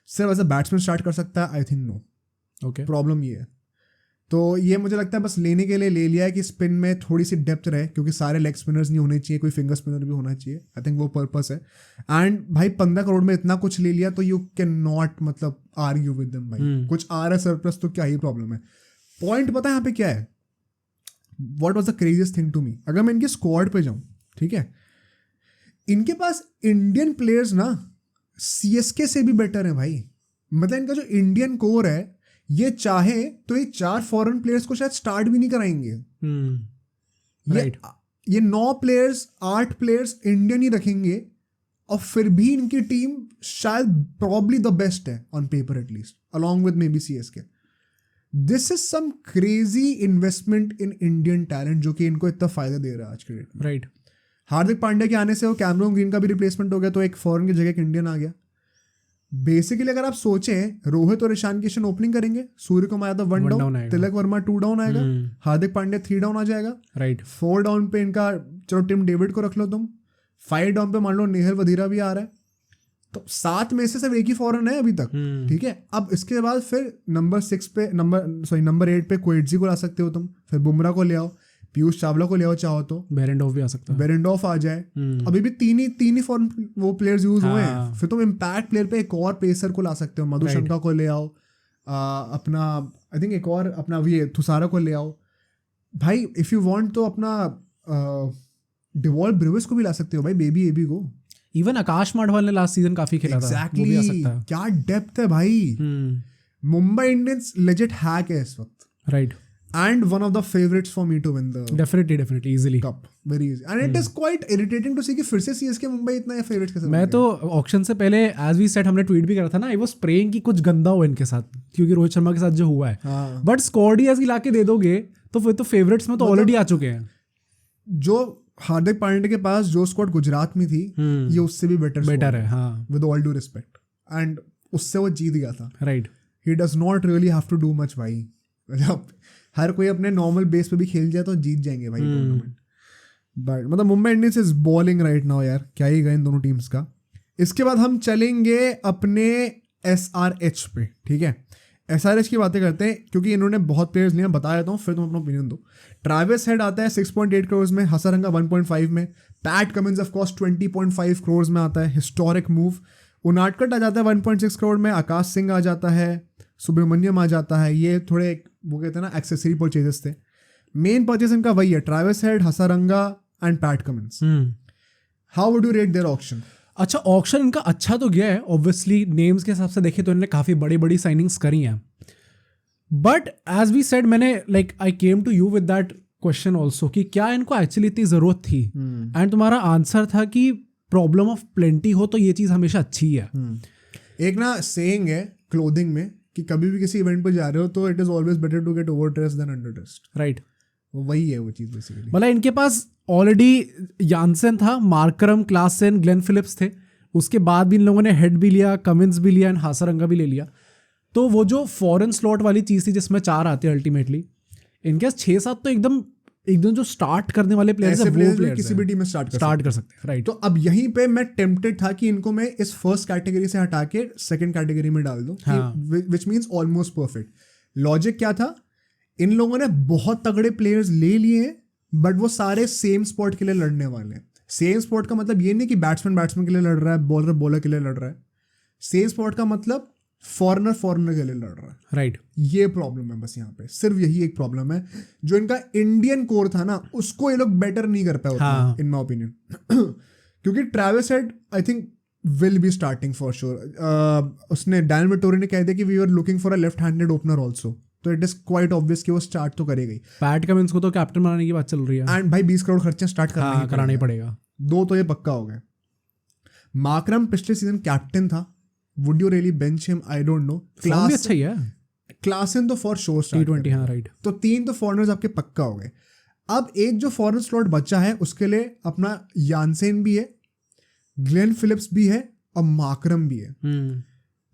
सिर्फ एज अ बैट्समैन स्टार्ट कर सकता है? I think no. Okay, problem ये है। तो ये मुझे लगता है बस लेने के लिए ले लिया है कि स्पिन में थोड़ी सी डेप्थ रहे, क्योंकि सारे लेग स्पिनर्स नहीं होने चाहिए, कोई फिंगर स्पिनर भी होना चाहिए। आई थिंक वो पर्पस है। एंड भाई 15 करोड़ में इतना कुछ ले लिया तो यू कैन नॉट मतलब आर्ग्यू विद देम भाई। कुछ आ रहा है सरप्लस तो क्या ही प्रॉब्लम है। पॉइंट पता है यहाँ पे क्या है? What was the craziest thing to me? अगर मैं इनके स्क्वाड पे जाऊं, ठीक है, इनके पास इंडियन प्लेयर्स ना सीएसके से भी बेटर है भाई। मतलब इनका जो इंडियन कोर है, ये चाहे तो ये 4 फॉरेन प्लेयर्स को शायद स्टार्ट भी नहीं कराएंगे। ये 9 प्लेयर्स 8 प्लेयर्स इंडियन ही रखेंगे, और फिर भी इनकी टीम शायद प्रॉब्ली द बेस्ट है on paper at least, along with maybe CSK. This is some crazy investment in Indian talent जो कि इनको इतना फायदा दे रहा है आज के डेट में। राइट। हार्दिक पांड्या के आने से वो कैमरन ग्रीन का भी रिप्लेसमेंट हो गया, तो एक फॉरेन की जगह एक इंडियन आ गया। बेसिकली अगर आप सोचें, रोहित और ईशान किशन ओपनिंग करेंगे, सूर्य कुमार यादव 1 डाउन, तिलक वर्मा 2 डाउन आएगा, हार्दिक पांड्या 3 डाउन आ जाएगा। राइट। 4 डाउन पे इनका चलो टिम डेविड को रख लो तुम, 5 डाउन पे मान लो नेहल वधीरा भी आ रहा है, तो 7 में से सिर्फ एक ही फॉरेन है अभी तक, ठीक है। अब इसके बाद फिर नंबर 8 पे कोएट्जी को ला सकते हो तुम, फिर बुमराह को ले आओ, पीयूष चावला को ले आओ चाहो तो, बेरेंडोफ भी आ सकता है, बेरेंडोफ आ जाए। अभी भी तीन ही फॉरेन वो प्लेयर्स यूज हुए हैं। फिर तुम इम्पैक्ट प्लेयर पे एक और पेसर को ला सकते हो, मधुशंका को ले आओ, अपना आई थिंक एक और अपना ये थुसारा को ले आओ भाई। इफ यू वांट तो अपना डिवॉल्ट ब्रिविस को भी ला सकते हो भाई, बेबी एबी को। इवन आकाश माडवाल ने लास्ट सीजन काफी खेला था, वो भी आ सकता है। क्या डेप्थ है भाई। मुंबई इंडियंस लेजिट हैक है इस वक्त, right. And one of the favorites for me to win the definitely easily cup, very easy, and it is quite irritating to see कि फिर से CSK मुंबई इतना या फेवरेट कैसे। मैं तो ऑक्शन से पहले एज वी सेट हमने ट्वीट भी करा था ना, आई वाज प्रेइंग कि कुछ गंदा हो इनके साथ, क्योंकि रोहित शर्मा के साथ जो हुआ है। बट स्क्वाड ही ऐसी लाके दे दोगे तो फिर तो फेवरेट्स में तो ऑलरेडी आ चुके हैं। जो हार्दिक पांड्या के पास जो स्क्वाड गुजरात में थी, ये उससे भी बेटर है, हाँ, with all due respect, and उससे वो जीत गया था। Right. He does not really have to do much भाई। मतलब हर कोई अपने नॉर्मल बेस पे भी खेल जाए तो जीत जाएंगे भाई टूर्नामेंट। बट मतलब Mumbai Indians is bowling right now यार, क्या ही गए इन दोनों टीम्स का। इसके बाद हम चलेंगे अपने SRH पे, ठीक है। SRH की बातें करते हैं क्योंकि इन्होंने बहुत प्लेयर्स लिए, बता देता हूँ फिर तुम अपना ओपिनियन दो। ट्रैविस हेड आता है 6.8 करोड़ में, हसारंगा 1.5 में, PAT Cummins of course 20.5 crore में आता है, हिस्टोरिक मूव। उनाटकट आ जाता है 1.6 करोड़ में, आकाश सिंह आ जाता है, सुब्रमण्यम आ जाता है। ये थोड़े वो कहते हैं ना एक्सेसरी परचेजेस थे। मेन परचेज इनका वही है, Travis Head, Hasaranga and Pat Cummins. How would you rate their auction? अच्छा, ऑक्शन इनका अच्छा तो गया है, ऑब्वियसली नेम्स के हिसाब से देखें तो इन्होंने काफ़ी बड़ी बड़ी साइनिंग्स करी हैं। बट एज वी सेड, मैंने like I came to you with that question also कि क्या इनको एक्चुअली इतनी ज़रूरत थी, एंड तुम्हारा आंसर था कि प्रॉब्लम ऑफ प्लेंटी हो तो ये चीज़ हमेशा अच्छी है। एक ना सेइंग है क्लोथिंग में कि कभी भी किसी इवेंट पर जा रहे हो तो it is always better to get over dress than under dressed, right? वही है वो चीज़ बेसिकली। मतलब इनके पास ऑलरेडी यानसेन था, मार्करम, क्लासन, ग्लेन फिलिप्स थे, उसके बाद भी इन लोगों ने हेड भी लिया, कमिंस भी लिया एंड हासारंगा भी ले लिया। तो वो जो फॉरेन स्लॉट वाली चीज़ थी जिसमें 4 आते हैं अल्टीमेटली, इनके पास 6-7 तो एकदम जो स्टार्ट करने वाले प्लेयर्स हैं, वो प्लेयर्स किसी भी टीम में स्टार्ट कर सकते हैं, राइट? तो अब यहीं पे मैं टेम्पटेड था कि इनको मैं इस फर्स्ट कैटेगरी से हटा के सेकंड कैटेगरी में डाल दूं, which means almost perfect. Logic क्या था, इन लोगों ने बहुत तगड़े प्लेयर्स ले लिए हैं बट वो सारे सेम स्पॉट के लिए लड़ने वाले हैं। सेम स्पॉट का मतलब ये नहीं कि बैट्समैन के लिए लड़ रहा है, बॉलर के लिए लड़ रहा है। सेम स्पॉट का मतलब फॉरनर के लिए लड़ रहा है, राइट? ये प्रॉब्लम है बस यहाँ पे, सिर्फ यही एक प्रॉब्लम है। जो इनका इंडियन कोर था ना, उसको ये लोग बेटर नहीं कर पाए उतना, इन माय ओपिनियन। क्योंकि Travis Head I think will be starting for sure. उसने डैन विटोरी ने कह दिया कि we are looking for a left handed opener also, तो इट इज क्वाइट ऑब्वियस कि वो स्टार्ट तो करेगा ही। पैट कमिंस को तो कैप्टन बनाने की बात चल रही है, एंड भाई 20 करोड़ खर्चे स्टार्ट कराना ही पड़ेगा। 2 तो ये पक्का हो गए। मार्करम पिछले सीजन कैप्टन था, would you really bench him? I don't know. Class अच्छा ही है, क्लासन तो फॉर श्योर T20, हाँ राइट। तो 3 तो फॉरनर्स आपके पक्का हो गए। अब एक जो फॉरनर स्लॉट बचा है उसके लिए अपना यानसेन भी है, ग्लेन फिलिप्स भी है और मार्करम भी है।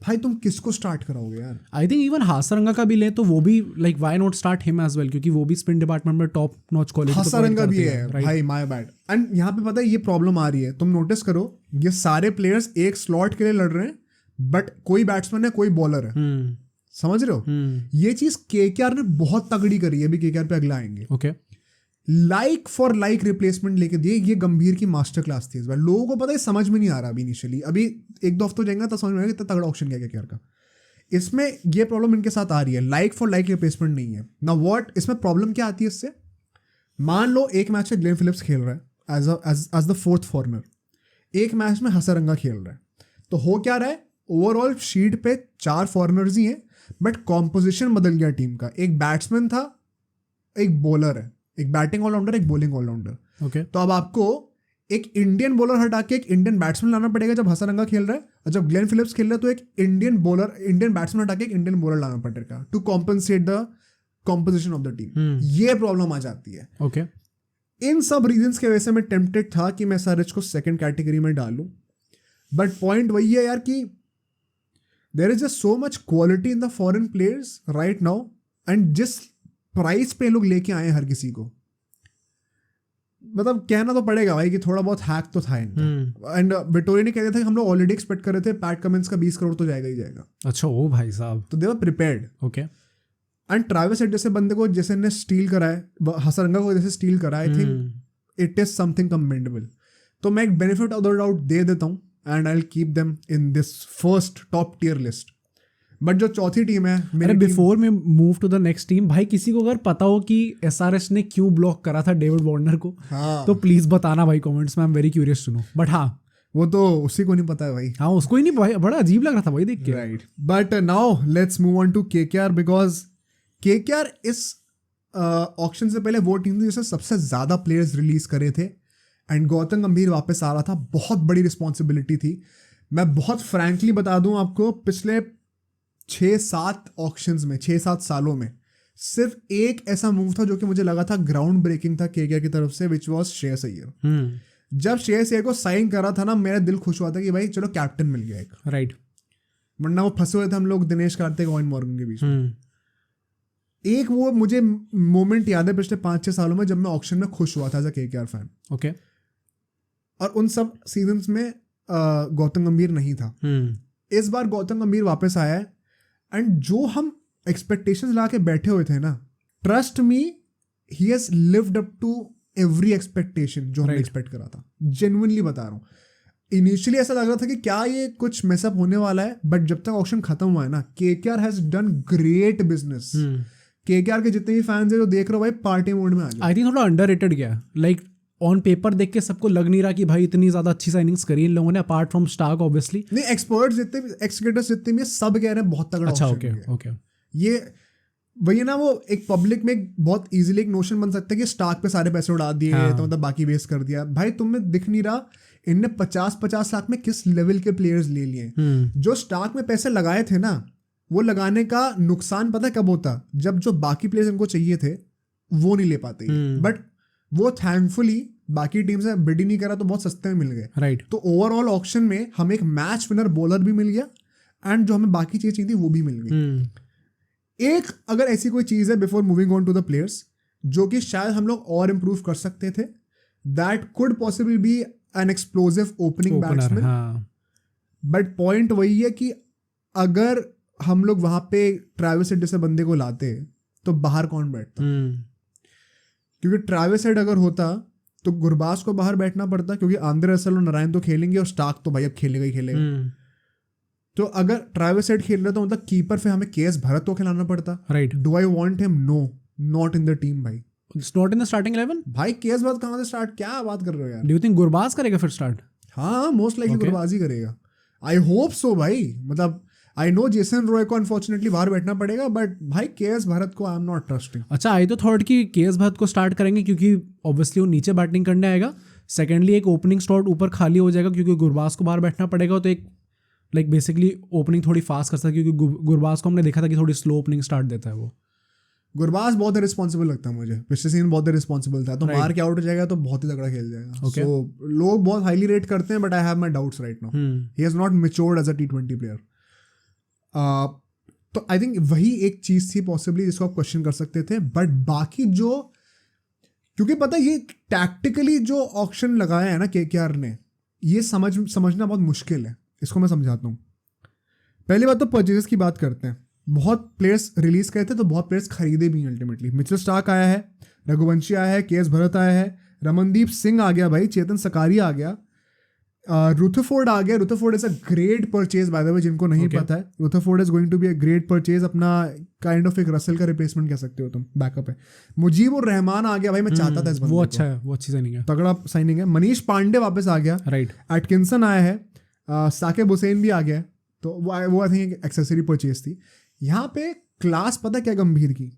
भाई तुम किसको स्टार्ट कराओगे यार? आई थिंक इवन हासारंगा का भी ले तो वो भी like why not start him as well, क्योंकि वो भी स्पिन डिपार्टमेंट में टॉप नॉच क्वालिटी। हासारंगा भी है भाई, माय बैड। एंड यहाँ पे पता है ये प्रॉब्लम आ रही है, तुम नोटिस करो, ये सारे प्लेयर्स एक स्लॉट के लिए लड़ रहे हैं बट कोई बैट्समैन है, कोई बॉलर है। समझ रहे हो? ये चीज केकेआर ने बहुत तगड़ी करी है, अभी केकेआर पे अगला आएंगे। Okay, like for like replacement लेके दिए, ये गंभीर की मास्टर क्लास थी इस बार। लोगों को पता है समझ में नहीं आ रहा अभी इनिशियली, अभी 1-2 हफ्ते जाएंगे तो समझ में आएगा कितना तगड़ा ऑप्शन क्या केकेआर का। इसमें ये प्रॉब्लम इनके साथ आ रही है, लाइक फॉर लाइक रिप्लेसमेंट नहीं है ना। व्हाट इसमें प्रॉब्लम क्या आती है इससे? मान लो एक मैच में ग्लेन फिलिप्स खेल रहा है एज द 4th फॉरनर, एक मैच में हासारंगा खेल रहा है, तो हो क्या रहा है, ओवरऑल शीट पे 4 फॉरनर्स ही हैं बट कॉम्पोजिशन बदल गया टीम का। एक बैट्समैन था, एक बॉलर है, एक बैटिंग ऑलराउंडर, एक बॉलिंग ऑलराउंडर। ओके, तो अब आपको एक इंडियन बॉलर हटा के एक इंडियन बैट्समैन लाना पड़ेगा जब हासारंगा खेल रहा है, और जब ग्लेन फिलिप्स खेल रहा है तो एक इंडियन बैट्समैन हटा के एक इंडियन बॉलर लाना पड़ेगा to compensate the composition of the team. ये प्रॉब्लम आ जाती है। ओके, इन सब रीजंस की वजह से मैं टेम्पटेड था कि मैं SRH को सेकंड कैटेगरी में डालूं, बट पॉइंट वही है यार कि there is just so much quality in the foreign players right now, and जिस प्राइस पे लोग लेके आए हर किसी को, मतलब कहना तो पड़ेगा भाई कि थोड़ा बहुत हैक तो था इनका। एंड विटोरिया ने कह दिया था कि हम लोग ऑलरेडी एक्सपेक्ट कर रहे थे पैट कमिंस का 20 करोड़ तो जाएगा ही जाएगा। अच्छा, ओ भाई साहब, तो they were prepared. Okay, and Travis Head जैसे बंदे को जैसे ने स्टील करा है, हासारंगा को जैसे स्टील करा, I think it is something commendable. तो मैं एक बेनिफिट ऑफ द डाउट दे देता हूँ and I will keep them in this first top tier list. But जो चौथी टीम है, अरे बिफोर में move to the next team, भाई किसी को अगर पता हो कि SRH ने क्यों ब्लॉक करा था डेविड वार्नर को, तो प्लीज बताना भाई कमेंट्स में, I am very curious to know. But हाँ, वो तो उसी को नहीं पता है भाई। हाँ, उसको ही नहीं, भाई बड़ा अजीब लग रहा था भाई देख के। Right, but now let's move on to KKR, because KKR इस ऑक्शन से पहले वो टीम थी जिसने सबसे ज्यादा प्लेयर्स रिलीज करे थे, एंड गौतम गंभीर वापस आ रहा था, बहुत बड़ी रिस्पॉन्सिबिलिटी थी। मैं बहुत फ्रैंकली बता दूं आपको, पिछले 6-7 ऑक्शंस में, 6-7 सालों में सिर्फ एक ऐसा मूव था जो कि मुझे लगा था ग्राउंड ब्रेकिंग था KKR की तरफ से, विच वॉज श्रेयस अय्यर। जब श्रेयस अय्यर को साइन करा था ना, मेरा दिल खुश हुआ था कि भाई चलो कैप्टन मिल गया एक, राइट। वरना वो फंसे हुए थे हम लोग दिनेश कार्तिक, ऑयन मॉर्गन के बीच में। एक वो मुझे मोमेंट याद है पिछले 5-6 सालों में जब मैं ऑक्शन में खुश हुआ था as a KKR fan. Okay, और उन सब सीजन्स में गौतम गंभीर नहीं था। इस बार गौतम गंभीर वापस आया है एंड जो हम एक्सपेक्टेशंस ला के बैठे हुए थे ना, trust me he has lived up to every expectation जो हमने एक्सपेक्ट करा था। जेन्युइनली बता रहा हूँ, इनिशियली ऐसा लग रहा था कि क्या ये कुछ मेसअप होने वाला है, बट जब तक ऑक्शन खत्म हुआ है ना, KKR has done great business. KKR के जितने भी फैंस हैं जो देख रहे हो भाई, पार्टी मोड में आ गए। आई थिंक थोड़ा अंडररेटेड गया, लाइक ऑन पेपर देख के सबको लग नहीं रहा कि भाई इतनी ज्यादा अच्छी साइनिंग्स करी इन लोगों ने, अपार्ट फ्रॉम स्टार्क ऑब्वियसली। नहीं, एक्सपर्ट्स जितने भी, एक्स क्रिकेटर्स जितने भी सब कह रहे हैं बहुत तगड़ा। अच्छा, ओके। ये वही ना, वो एक पब्लिक में बहुत इजीली एक नोशन बन सकता है कि स्टार्क पे सारे पैसे उड़ा दिए, तो मतलब बाकी वेस्ट कर दिया। भाई तुम्हें दिख नहीं रहा इनने 50-50 लाख में किस लेवल के प्लेयर्स ले लिए। जो स्टार्क में पैसे लगाए थे ना, वो लगाने का नुकसान पता है कब होता, जब जो बाकी प्लेयर्स इनको चाहिए थे वो नहीं ले पाते। बट वो थैंकफुली बाकी टीम से बिड ही नहीं करा तो बहुत सस्ते में मिल गए। राइट। तो ओवरऑल ऑक्शन में हमें एक मैच विनर बॉलर भी मिल गया एंड जो हमें बाकी चीजें चाहिए थी वो भी मिल गई। एक अगर ऐसी कोई चीज है before moving on to the players जो कि शायद हम लोग और इम्प्रूव कर सकते थे, that could possibly be an explosive opening batsman. But point वही है कि अगर हम लोग वहां पे ट्रैविस हेड जैसे बंदे को लाते तो बाहर कौन बैठता? क्योंकि ट्रैविस हेड अगर होता तो गुरबाज को बाहर बैठना पड़ता, क्योंकि आंद्रे रसल और नारायण तो खेलेंगे और स्टार्क तो भाई अब खेलेगा ही खेलेगा। तो अगर ट्रैविस हेड खेल रहा था मतलब कीपर पे हमें केएस भरत को खिलाना पड़ता। Right. Do I want him? No, not in the team भाई। It's not in the starting 11 भाई। केएस भरत कहां से स्टार्ट, क्या बात कर रहे हो यार? डू यू थिंक गुरबाज करेगा फिर स्टार्ट? हाँ, मोस्ट लाइकली गुरबाज ही करेगा। आई होप सो भाई। मतलब आई नो जेसन रॉय को अनफॉर्चुनेटली बाहर बैठना पड़ेगा, बट भाई केएस भरत को आई एम नॉट ट्रस्टिंग। अच्छा, आई तो थॉट कि केएस भरत को स्टार्ट करेंगे क्योंकि ऑब्वियसली वो नीचे बैटिंग करने आएगा। सेकेंडली एक ओपनिंग स्लॉट ऊपर खाली हो जाएगा क्योंकि गुरबाज को बाहर बैठना पड़ेगा, तो एक लाइक बेसिकली ओपनिंग थोड़ी फास्ट कर सकता है क्योंकि गुरबाज को हमने देखा था कि थोड़ी स्लो ओपनिंग स्टार्ट देता है वो। गुरबाज बहुत रिस्पॉन्सिबल लगता है मुझे, पिछले सीजन बहुत रिस्पॉन्सिबल था, तो मार के आउट हो जाएगा तो बहुत ही तगड़ा खेल जाएगा। सो लोग बहुत हाईली रेट करते हैं, but I have my doubts right now. He has not matured as a T20 player. तो आई थिंक वही एक चीज थी पॉसिबली जिसको आप क्वेश्चन कर सकते थे। बट बाकी जो, क्योंकि पता है ये टैक्टिकली जो ऑक्शन लगाया है ना केकेआर ने, ये समझना बहुत मुश्किल है। इसको मैं समझाता हूँ। पहली बात तो परचेजेस की बात करते हैं। बहुत प्लेयर्स रिलीज करे थे तो बहुत प्लेयर्स खरीदे भी अल्टीमेटली। मिचेल स्टार्क आया है, रघुवंशी आया है, केएस भरत आया है, रमनदीप सिंह आ गया भाई, चेतन सकारिया आ गया, रुथरफोर्ड आ गया। Rutherford is a great purchase by the way, जिनको नहीं पता है। Rutherford is going to be a great purchase, अपना काइंड ऑफ एक रसल का रिप्लेसमेंट कह सकते हो तुम, बैकअप है। मुजीबुर रहमान आ गया भाई, मैं चाहता था इस बंदे को, वो अच्छा है, वो अच्छी साइनिंग है, तगड़ा साइनिंग है। मनीष पांडे वापस आ गया, राइट। एटकिंसन आया है, साकिब हुसैन भी आ गया, तो वो आई थिंक एक एक्सेसरी परचेज थी। यहाँ पे क्लास पता क्या गंभीर की,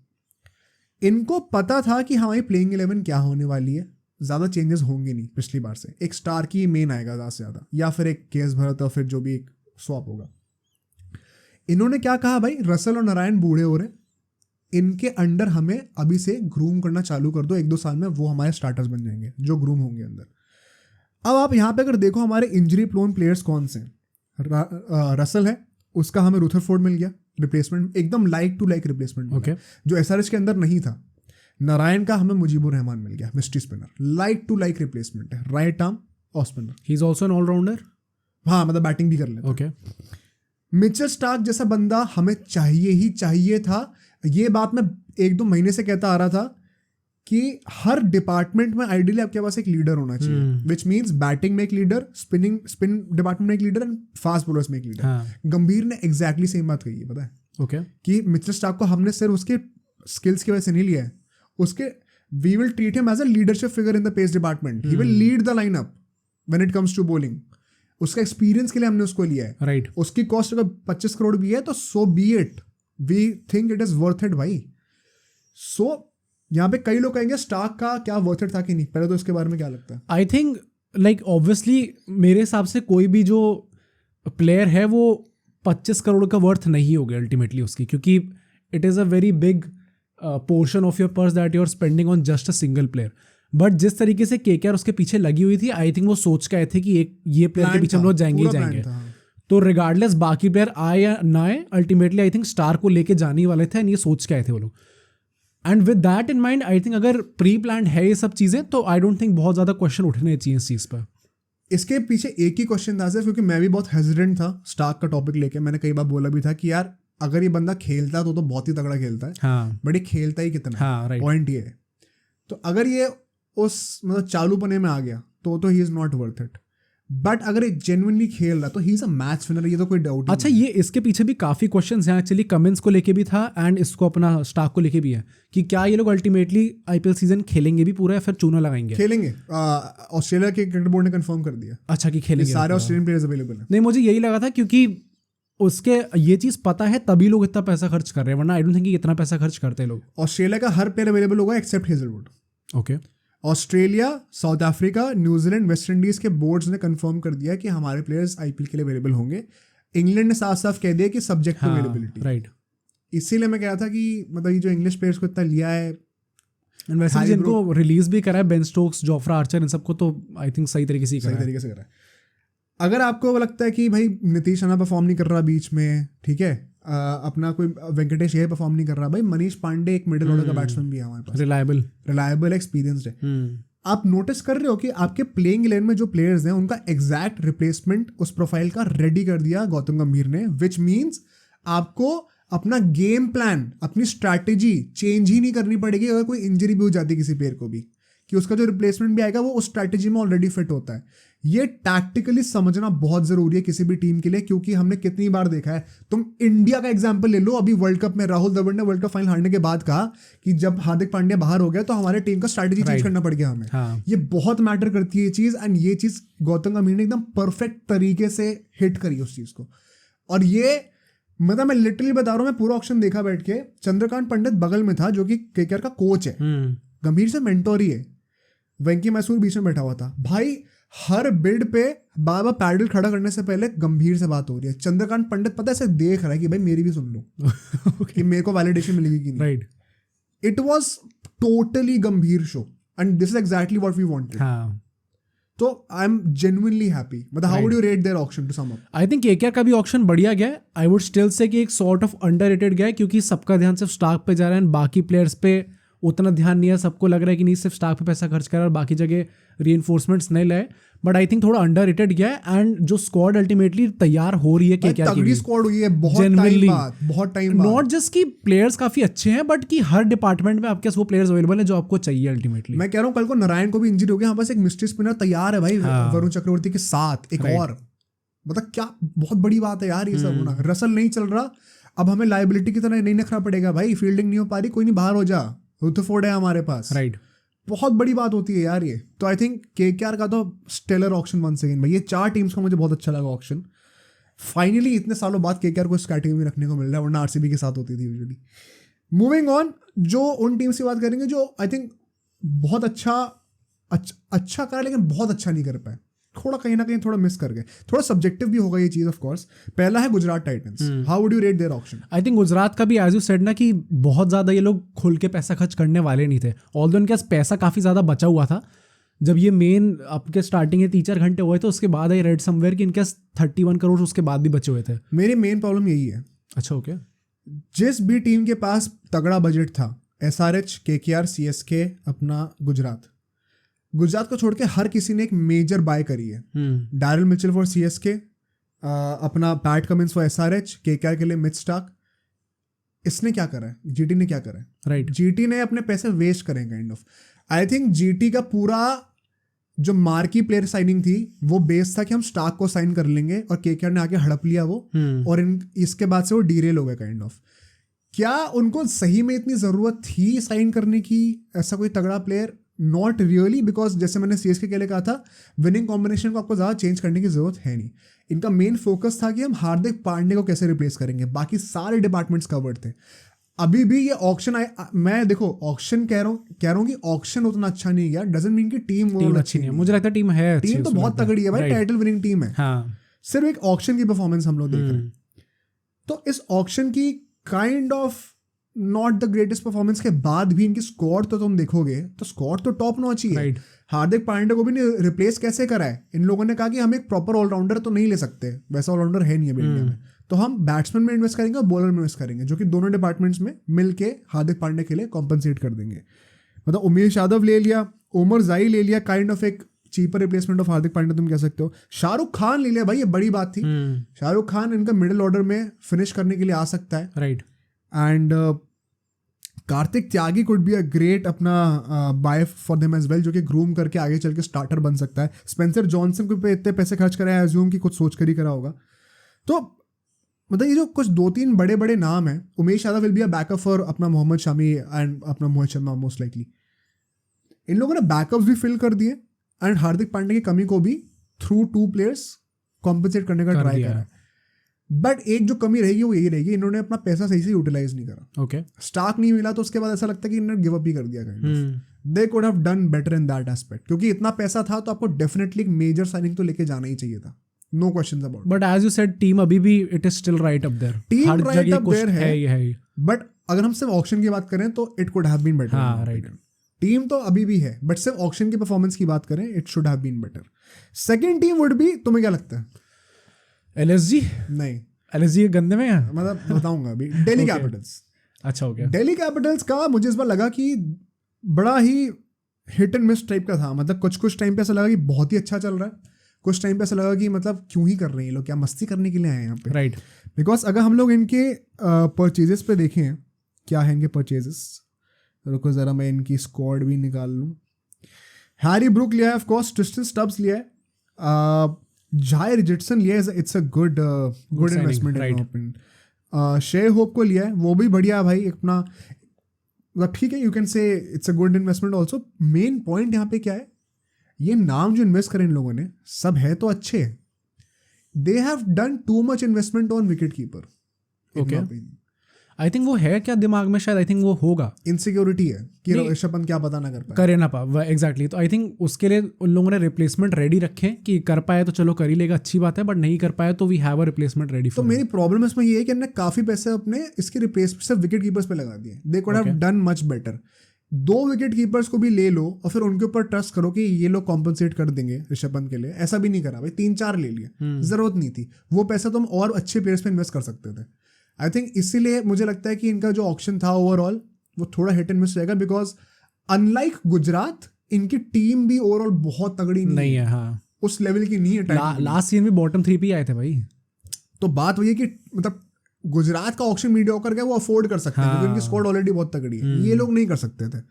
इनको पता था कि हमारी प्लेइंग 11 क्या होने वाली है, ज़्यादा चेंजेस होंगे नहीं पिछली बार से। एक स्टार की मेन आएगा ज़्यादा से ज़्यादा, या फिर एक केएस भरत और फिर जो भी एक स्वैप होगा। इन्होंने क्या कहा भाई, रसल और नारायण बूढ़े हो रहे, इनके अंडर हमें अभी से ग्रूम करना चालू कर दो, 1-2 साल में वो हमारे स्टार्टर्स बन जाएंगे जो ग्रूम होंगे अंदर। अब आप यहाँ पे अगर देखो हमारे इंजरी प्रोन प्लेयर्स कौन से हैं, रसल है, उसका हमें रुथरफोर्ड मिल गया रिप्लेसमेंट, एकदम लाइक टू लाइक रिप्लेसमेंट, जो एसआरएच के अंदर नहीं था। नारायण का हमें मुजीबुर रहमान मिल गया, mystery spinner, like to like replacement है, right arm off spinner. He is also an allrounder, हाँ मतलब बैटिंग भी कर लेता है। मिचेल स्टार्क जैसा बंदा हमें चाहिए ही चाहिए था। ये बात मैं 1-2 महीने से कहता आ रहा था कि हर डिपार्टमेंट में आइडियली आपके पास एक लीडर होना चाहिए, विच मीन्स बैटिंग में एक लीडर, स्पिन डिपार्टमेंट में एक लीडर एंड फास्ट बॉलर्स में एक लीडर। गंभीर ने एग्जैक्टली सेम बात कही है, पता है कि मिचेल स्टार्क को हमने सिर्फ उसके स्किल्स की वजह से नहीं लिया है, उसके we will treat him as a leadership figure in the pace department. He will lead the lineup when it comes to bowling. उसका एक्सपीरियंस के लिए हमने उसको लिया है, राइट। उसकी कॉस्ट अगर 25 करोड़ भी है तो so be it, we think it is worth it भाई। सो यहाँ पे कई लोग कहेंगे स्टार्क का क्या वर्थ इट था कि नहीं, पहले तो इसके बारे में क्या लगता है? आई थिंक लाइक ऑब्वियसली मेरे हिसाब से कोई भी जो प्लेयर है वो 25 करोड़ का वर्थ नहीं होगा अल्टीमेटली उसकी, क्योंकि it is a very big portion of your purse that you are spending on just a single player. But जिस तरीके से केकेआर उसके पीछे लगी हुई थी, आई थिंक वो सोच के आए थे कि एक ये प्लेयर के पीछे हम लोग जाएंगे ही जाएंगे। तो रिगार्डलेस बाकी प्लेयर आए या ना आए, अल्टीमेटली आई थिंक स्टार को लेके जाने वाले थे, एंड ये सोच के आए थे वो लोग। And with that in mind I think अगर प्री प्लान है ये सब चीज़ें, तो आई डोंट थिंक बहुत ज़्यादा क्वेश्चन उठने चाहिए इस चीज़ पर। इसके पीछे एक ही क्वेश्चन था सिर्फ, क्योंकि मैं भी बहुत हेजिडेंट था स्टार्क का टॉपिक लेके। मैंने कई बार बोला भी था कि यार अगर ये बंदा खेलता है तो बहुत ही तगड़ा खेलता है, हाँ बट ये खेलता ही कितना हाँ राइट। पॉइंट ये है। तो अगर ये उस मतलब चालूपने में आ गया तो he is not worth it, but अगर ये जेन्युइनली खेल रहा तो ही इज अ मैच विनर, ये तो कोई डाउट अच्छा ये इसके पीछे भी काफी क्वेश्चंस हैं एक्चुअली, कमेंस को लेके भी था एंड इसको अपना स्टार्क को लेके भी है कि क्या ये लोग अल्टीमेटली आईपीएल सीजन खेलेंगे भी पूरा या फिर चूना लगाएंगे। खेलेंगे। ऑस्ट्रेलिया के क्रिकेट बोर्ड ने कंफर्म कर दिया। अच्छा कि खेलेंगे सारे ऑस्ट्रेलियन प्लेयर्स अवेलेबल हैं। नहीं मुझे यही लगा था क्योंकि उसके ये चीज पता है तभी लोग इतना पैसा खर्च कर रहे हैं, वरना आई डोंट थिंक इतना पैसा खर्च करते लोग। ऑस्ट्रेलिया का हर प्लेयर अवेलेबल होगा except Hazlewood. Okay. Australia, South Africa, New Zealand, West Indies के बोर्ड्स ने कंफर्म कर दिया कि हमारे प्लेयर्स आईपीएल के लिए अवेलेबल होंगे। इंग्लैंड ने साफ साफ कह दिया कि सब्जेक्ट टू अवेलेबिलिटी। राइट। इसीलिए मैं कह रहा था कि मतलब ये जो इंग्लिश प्लेयर्स को इतना लिया है, वैसे जिनको रिलीज भी करा है बेन स्टोक्स, जोफ्रा आर्चर, इन सबको तो आई थिंक सही तरीके से सही तरीके से करा है। अगर आपको लगता है कि भाई नीतीश राणा परफॉर्म नहीं कर रहा बीच में, ठीक है, अपना कोई वेंकटेश अय्यर परफॉर्म नहीं कर रहा, भाई मनीष पांडे एक मिडिल ऑर्डर का बैट्समैन भी है हमारे पास, रिलायबल एक्सपीरियंस्ड है। आप नोटिस कर रहे हो कि आपके प्लेइंग इलेवन में जो प्लेयर्स हैं उनका एग्जैक्ट रिप्लेसमेंट उस प्रोफाइल का रेडी कर दिया गौतम गंभीर ने, विच मीन्स आपको अपना गेम प्लान, अपनी स्ट्रैटेजी चेंज ही नहीं करनी पड़ेगी अगर कोई इंजरी भी हो जाती है किसी प्लेयर को भी, कि उसका जो रिप्लेसमेंट भी आएगा वो उस स्ट्रैटेजी में ऑलरेडी फिट होता है। ये टैक्टिकली समझना बहुत जरूरी है किसी भी टीम के लिए, क्योंकि हमने कितनी बार देखा है, तुम इंडिया का एग्जांपल ले लो, अभी वर्ल्ड कप में राहुल द्रविड़ ने वर्ल्ड कप फाइनल हारने के बाद कहा कि जब हार्दिक पांड्या बाहर हो गया तो हमारे टीम का स्ट्रैटेजी चेंज करना पड़ गया हमें। हाँ। ये बहुत मैटर करती है ये चीज, एंड ये चीज गौतम गंभीर ने एकदम परफेक्ट तरीके से हिट करी उस चीज को। और ये मतलब मैं लिटरली बता रहा हूँ, मैं पूरा ऑप्शन देखा बैठ के, चंद्रकांत पंडित बगल में था जो कि केकेआर का कोच है, गंभीर से मेंटोर ही है, वेंकी मैसूर बीच में बैठा हुआ था। भाई हर बिड पे बाबा पैडल खड़ा करने से पहले गंभीर से बात हो रही है। चंद्रकांत पंडित पता है ऐसे देख रहा है कि भाई मेरी भी सुन लो कि मेरे को वैलिडेशन मिलेगी कि नहीं। Right. It was totally Gambhir show and this is exactly what we wanted. तो आई एम जेन्युइनली हैप्पी। मतलब how would you rate their auction to sum up? I think KKR का भी ऑक्शन बढ़िया गया है। आई वुड स्टिल से कि एक सॉर्ट ऑफ अंडररेटेड गया है, क्योंकि सबका ध्यान सिर्फ स्टार्क पे जा रहा है एंड बाकी प्लेयर्स पे उतना ध्यान नहीं है। सबको लग रहा है कि नहीं सिर्फ स्टार्क पे पैसा खर्च कर रहा है और बाकी जगह रीइंफोर्समेंट्स नहीं लाए, बट आई थिंक थोड़ा अंडररेटेड गया है। एंड जो स्क्वाड अल्टीमेटली तैयार हो रही है केकेआर की, तगड़ी स्क्वाड हुई है बहुत टाइम बाद। नॉट जस्ट कि प्लेयर्स काफी अच्छे हैं, बट कि हर डिपार्टमेंट में आपके पास वो प्लेयर्स अवेलेबल है जो आपको चाहिए अल्टीमेटली। मैं कह रहा हूँ कल को नारायण को भी इंजरी हो गया, हमारे पास एक मिस्ट्री स्पिनर तैयार है भाई, वरुण चक्रवर्ती के साथ एक और। मतलब क्या बहुत बड़ी बात है यार ये सब होना। रसल नहीं चल रहा, अब हमें लाइबिलिटी की तरह नहीं नखरा पड़ेगा भाई, फील्डिंग नहीं हो पा रही, कोई नहीं, बाहर हो जा, रुथफोर्ड है हमारे पास। राइट। बहुत बड़ी बात होती है यार ये। तो आई थिंक केकेआर का तो स्टेलर ऑक्शन वंस अगेन भाई। ये 4 टीम्स का मुझे बहुत अच्छा लगा ऑक्शन। फाइनली इतने सालों बाद केकेआर को इस कैटेगरी में रखने को मिल रहा है, वरना आरसीबी के साथ होती थी यूजुअली। मूविंग ऑन, जो उन टीम्स की बात करेंगे जो आई थिंक बहुत अच्छा करा लेकिन बहुत अच्छा नहीं कर पाए, थोड़ा कहीं ना कहीं थोड़ा मिस कर गए। थोड़ा सब्जेक्टिव भी होगा ये चीज ऑफ कोर्स। पहला है Gujarat Titans. How would you rate their auction? I think Gujarat का भी एज यू सेड ना कि बहुत ज्यादा ये लोग खुल के पैसा खर्च करने वाले नहीं थे, ऑल्दो उनके पास पैसा काफी ज्यादा बचा हुआ था। जब ये मेन आपके स्टार्टिंग के 3-4 घंटे हुए थे उसके बाद आई रेड समवेयर कि इनके 31 करोड़ उसके बाद भी बचे हुए थे। मेरी मेन प्रॉब्लम यही है। अच्छा ओके। जिस भी टीम के पास तगड़ा बजट था, SRH, KKR, CSK, अपना गुजरात को छोड़ के हर किसी ने एक मेजर बाय करी है। डैरिल मिचेल फॉर CSK, अपना PAT Cummins for SRH, KKR के लिए मिच स्टार्क। इसने क्या करा है? GT ने क्या करा है? राइट। GT ने अपने पैसे वेस्ट करें kind of. I think GT का पूरा जो मार्की प्लेयर साइनिंग थी वो बेस था कि हम स्टार्क को साइन कर लेंगे, और KKR ने आके हड़प लिया वो, और इसके बाद से वो डीरेल हो गए काइंड ऑफ। क्या उनको सही में इतनी जरूरत थी साइन करने की ऐसा कोई तगड़ा प्लेयर? नॉट रियली, बिकॉज जैसे मैंने CSK के लिए कहा था, विनिंग कॉम्बिनेशन को आपको ज़्यादा चेंज करने की जरूरत है नहीं। इनका मेन फोकस था कि हम हार्दिक पांड्या को कैसे रिप्लेस करेंगे, बाकी सारे डिपार्टमेंट्स कवर्ड थे। अभी भी ये ऑक्शन मैं देखो ऑक्शन कह रहा हूँ कि ऑक्शन उतना अच्छा नहीं गया, डजंट मीन कि टीम अच्छी नहीं है। मुझे लगता है टीम है अच्छी, टीम तो बहुत तगड़ी है भाई, टाइटल विनिंग टीम है। सिर्फ एक ऑक्शन की परफॉर्मेंस हम लोग देख रहे हैं। तो इस ऑक्शन की kind of not the greatest performance के बाद भी इनकी स्क्वाड तो तुम देखोगे तो स्क्वाड तो टॉप नॉच ही है। हार्दिक पांड्या को भी नहीं रिप्लेस कैसे करा है? इन लोगों ने कहा कि हम एक प्रॉपर ऑलराउंडर तो नहीं ले सकते, वैसा ऑलराउंडर है नहीं अभी इंडिया में, तो हम बैट्समैन में इन्वेस्ट करेंगे और बॉलर में इन्वेस्ट करेंगे, जो कि दोनों डिपार्टमेंट्स में मिलके हार्दिक पांड्या के लिए कॉम्पनसेट कर देंगे। मतलब उमेश यादव ले लिया, उमर जाई ले लिया, काइंड ऑफ एक cheaper replacement of Hardik Pandya तुम कह सकते हो। शाहरुख खान ले लिया भाई, ये बड़ी बात थी। शाहरुख खान इनका मिडिल ऑर्डर में फिनिश करने के लिए आ सकता है, right. And Kartik Tyagi could be a great अपना buy for them as well, जो कि ग्रूम करके आगे चल के स्टार्टर बन सकता है। स्पेंसर जॉनसन को पे इतने पैसे खर्च कराया, एज्यूम कि कुछ सोच कर ही करा होगा। तो मतलब ये जो कुछ 2-3 बड़े बड़े नाम हैं, Umesh Yadav will be a backup for अपना मोहम्मद शमी एंड अपना मोहित शर्मा मोस्ट लाइकली। इन लोगों ने बैकअप्स भी फिल कर दिए एंड हार्दिक पांड्या की कमी को भी थ्रू 2 प्लेयर्स कॉम्पनसेट करने का ट्राई करा। बट एक जो कमी रहेगी वो यही रहेगी, इन्होंने अपना पैसा सही से यूटिलाइज नहीं करा। ओके, स्टार्क नहीं मिला तो उसके बाद ऐसा लगता है कि इन्होंने गिव अप ही कर दिया। They could have done better in that aspect, क्योंकि इतना पैसा था तो आपको डेफिनेटली एक मेजर साइनिंग तो लेके जाना ही चाहिए था, no questions about. But as you said team अभी भी it is still right up there, team right up there है। बट अगर हम सिर्फ ऑक्शन की बात करें तो it could have been better. हाँ, राइट। टीम तो अभी भी है, बट सिर्फ ऑक्शन की परफॉर्मेंस की बात करें, it should have been better. Second team would be, तुम्हें क्या लगता है? एलएसजी? नहीं, एलएसजी गंदे में है, मतलब बताऊंगा अभी। दिल्ली कैपिटल्स। अच्छा, ओके। दिल्ली कैपिटल्स का मुझे इस बार लगा कि बड़ा ही हिट एंड मिस टाइप का था। मतलब कुछ टाइम पे ऐसा लगा कि बहुत ही अच्छा चल रहा है, कुछ टाइम पे ऐसा लगा कि मतलब क्यों ही कर रहे हैं ये लोग, क्या मस्ती करने के लिए आए हैं यहाँ पे, राइट। बिकॉज अगर हम लोग इनके परचेजेस पे देखें, क्या है इनके परचेजेस, रुको जरा मैं इनकी स्क्वाड भी निकाल लूँ। हैरी ब्रुक लिया है ऑफ कोर्स, ट्रिस्टन स्टब्स लिया है, जाय रिचर्डसन लिया है, it's a good investment in my opinion. शे होप को लिया है, वो भी बढ़िया है भाई अपना, मतलब ठीक है, you can say it's a good investment also. Main point यहाँ पे क्या है, ये नाम जो इन्वेस्ट करें इन लोगों ने सब है तो अच्छे, दे have done too much investment on wicket keeper. Okay, I think वो है क्या दिमाग में, शायद आई थिंक वो होगा, इनसिक्योरिटी है कि ऋषभ पंत क्या पता ना कर पाए, करे ना पा, एग्जैक्टली। तो आई थिंक उसके लिए उन लोगों ने रिप्लेसमेंट रेडी रखे कि कर पाए तो चलो कर ही लेगा, अच्छी बात है, बट नहीं कर पाए तो we have a replacement ready. तो मेरी प्रॉब्लम इसमें ये है कि इन्होंने काफी पैसे अपने इसके रिप्लेसमेंट सिर्फ विकेट कीपर्स पे लगा दिए। They could have done much better. 2 wicket keepers को भी ले लो और फिर उनके ऊपर ट्रस्ट करो कि ये लोग कॉम्पनसेट कर देंगे ऋषभ पंत के लिए, ऐसा भी नहीं करा भाई, 3-4 ले लिए, जरूरत नहीं थी। वो पैसा तुम और अच्छे प्लेयर्स पे इन्वेस्ट कर सकते थे। आई थिंक इसीलिए मुझे लगता है कि इनका जो ऑक्शन था ओवरऑल वो थोड़ा हिट एंड मिस रहेगा, बिकॉज अनलाइक गुजरात इनकी टीम भी ओवरऑल बहुत तगड़ी नहीं है। हाँ, उस लेवल की नहीं है। लास्ट सीजन भी बॉटम 3 पे आए थे भाई। तो बात वही है कि मतलब गुजरात का ऑक्शन मीडियोकर है, वो अफोर्ड कर सकते हैं क्योंकि उनकी स्क्वाड ऑलरेडी बहुत तगड़ी है, ये लोग नहीं कर सकते थे।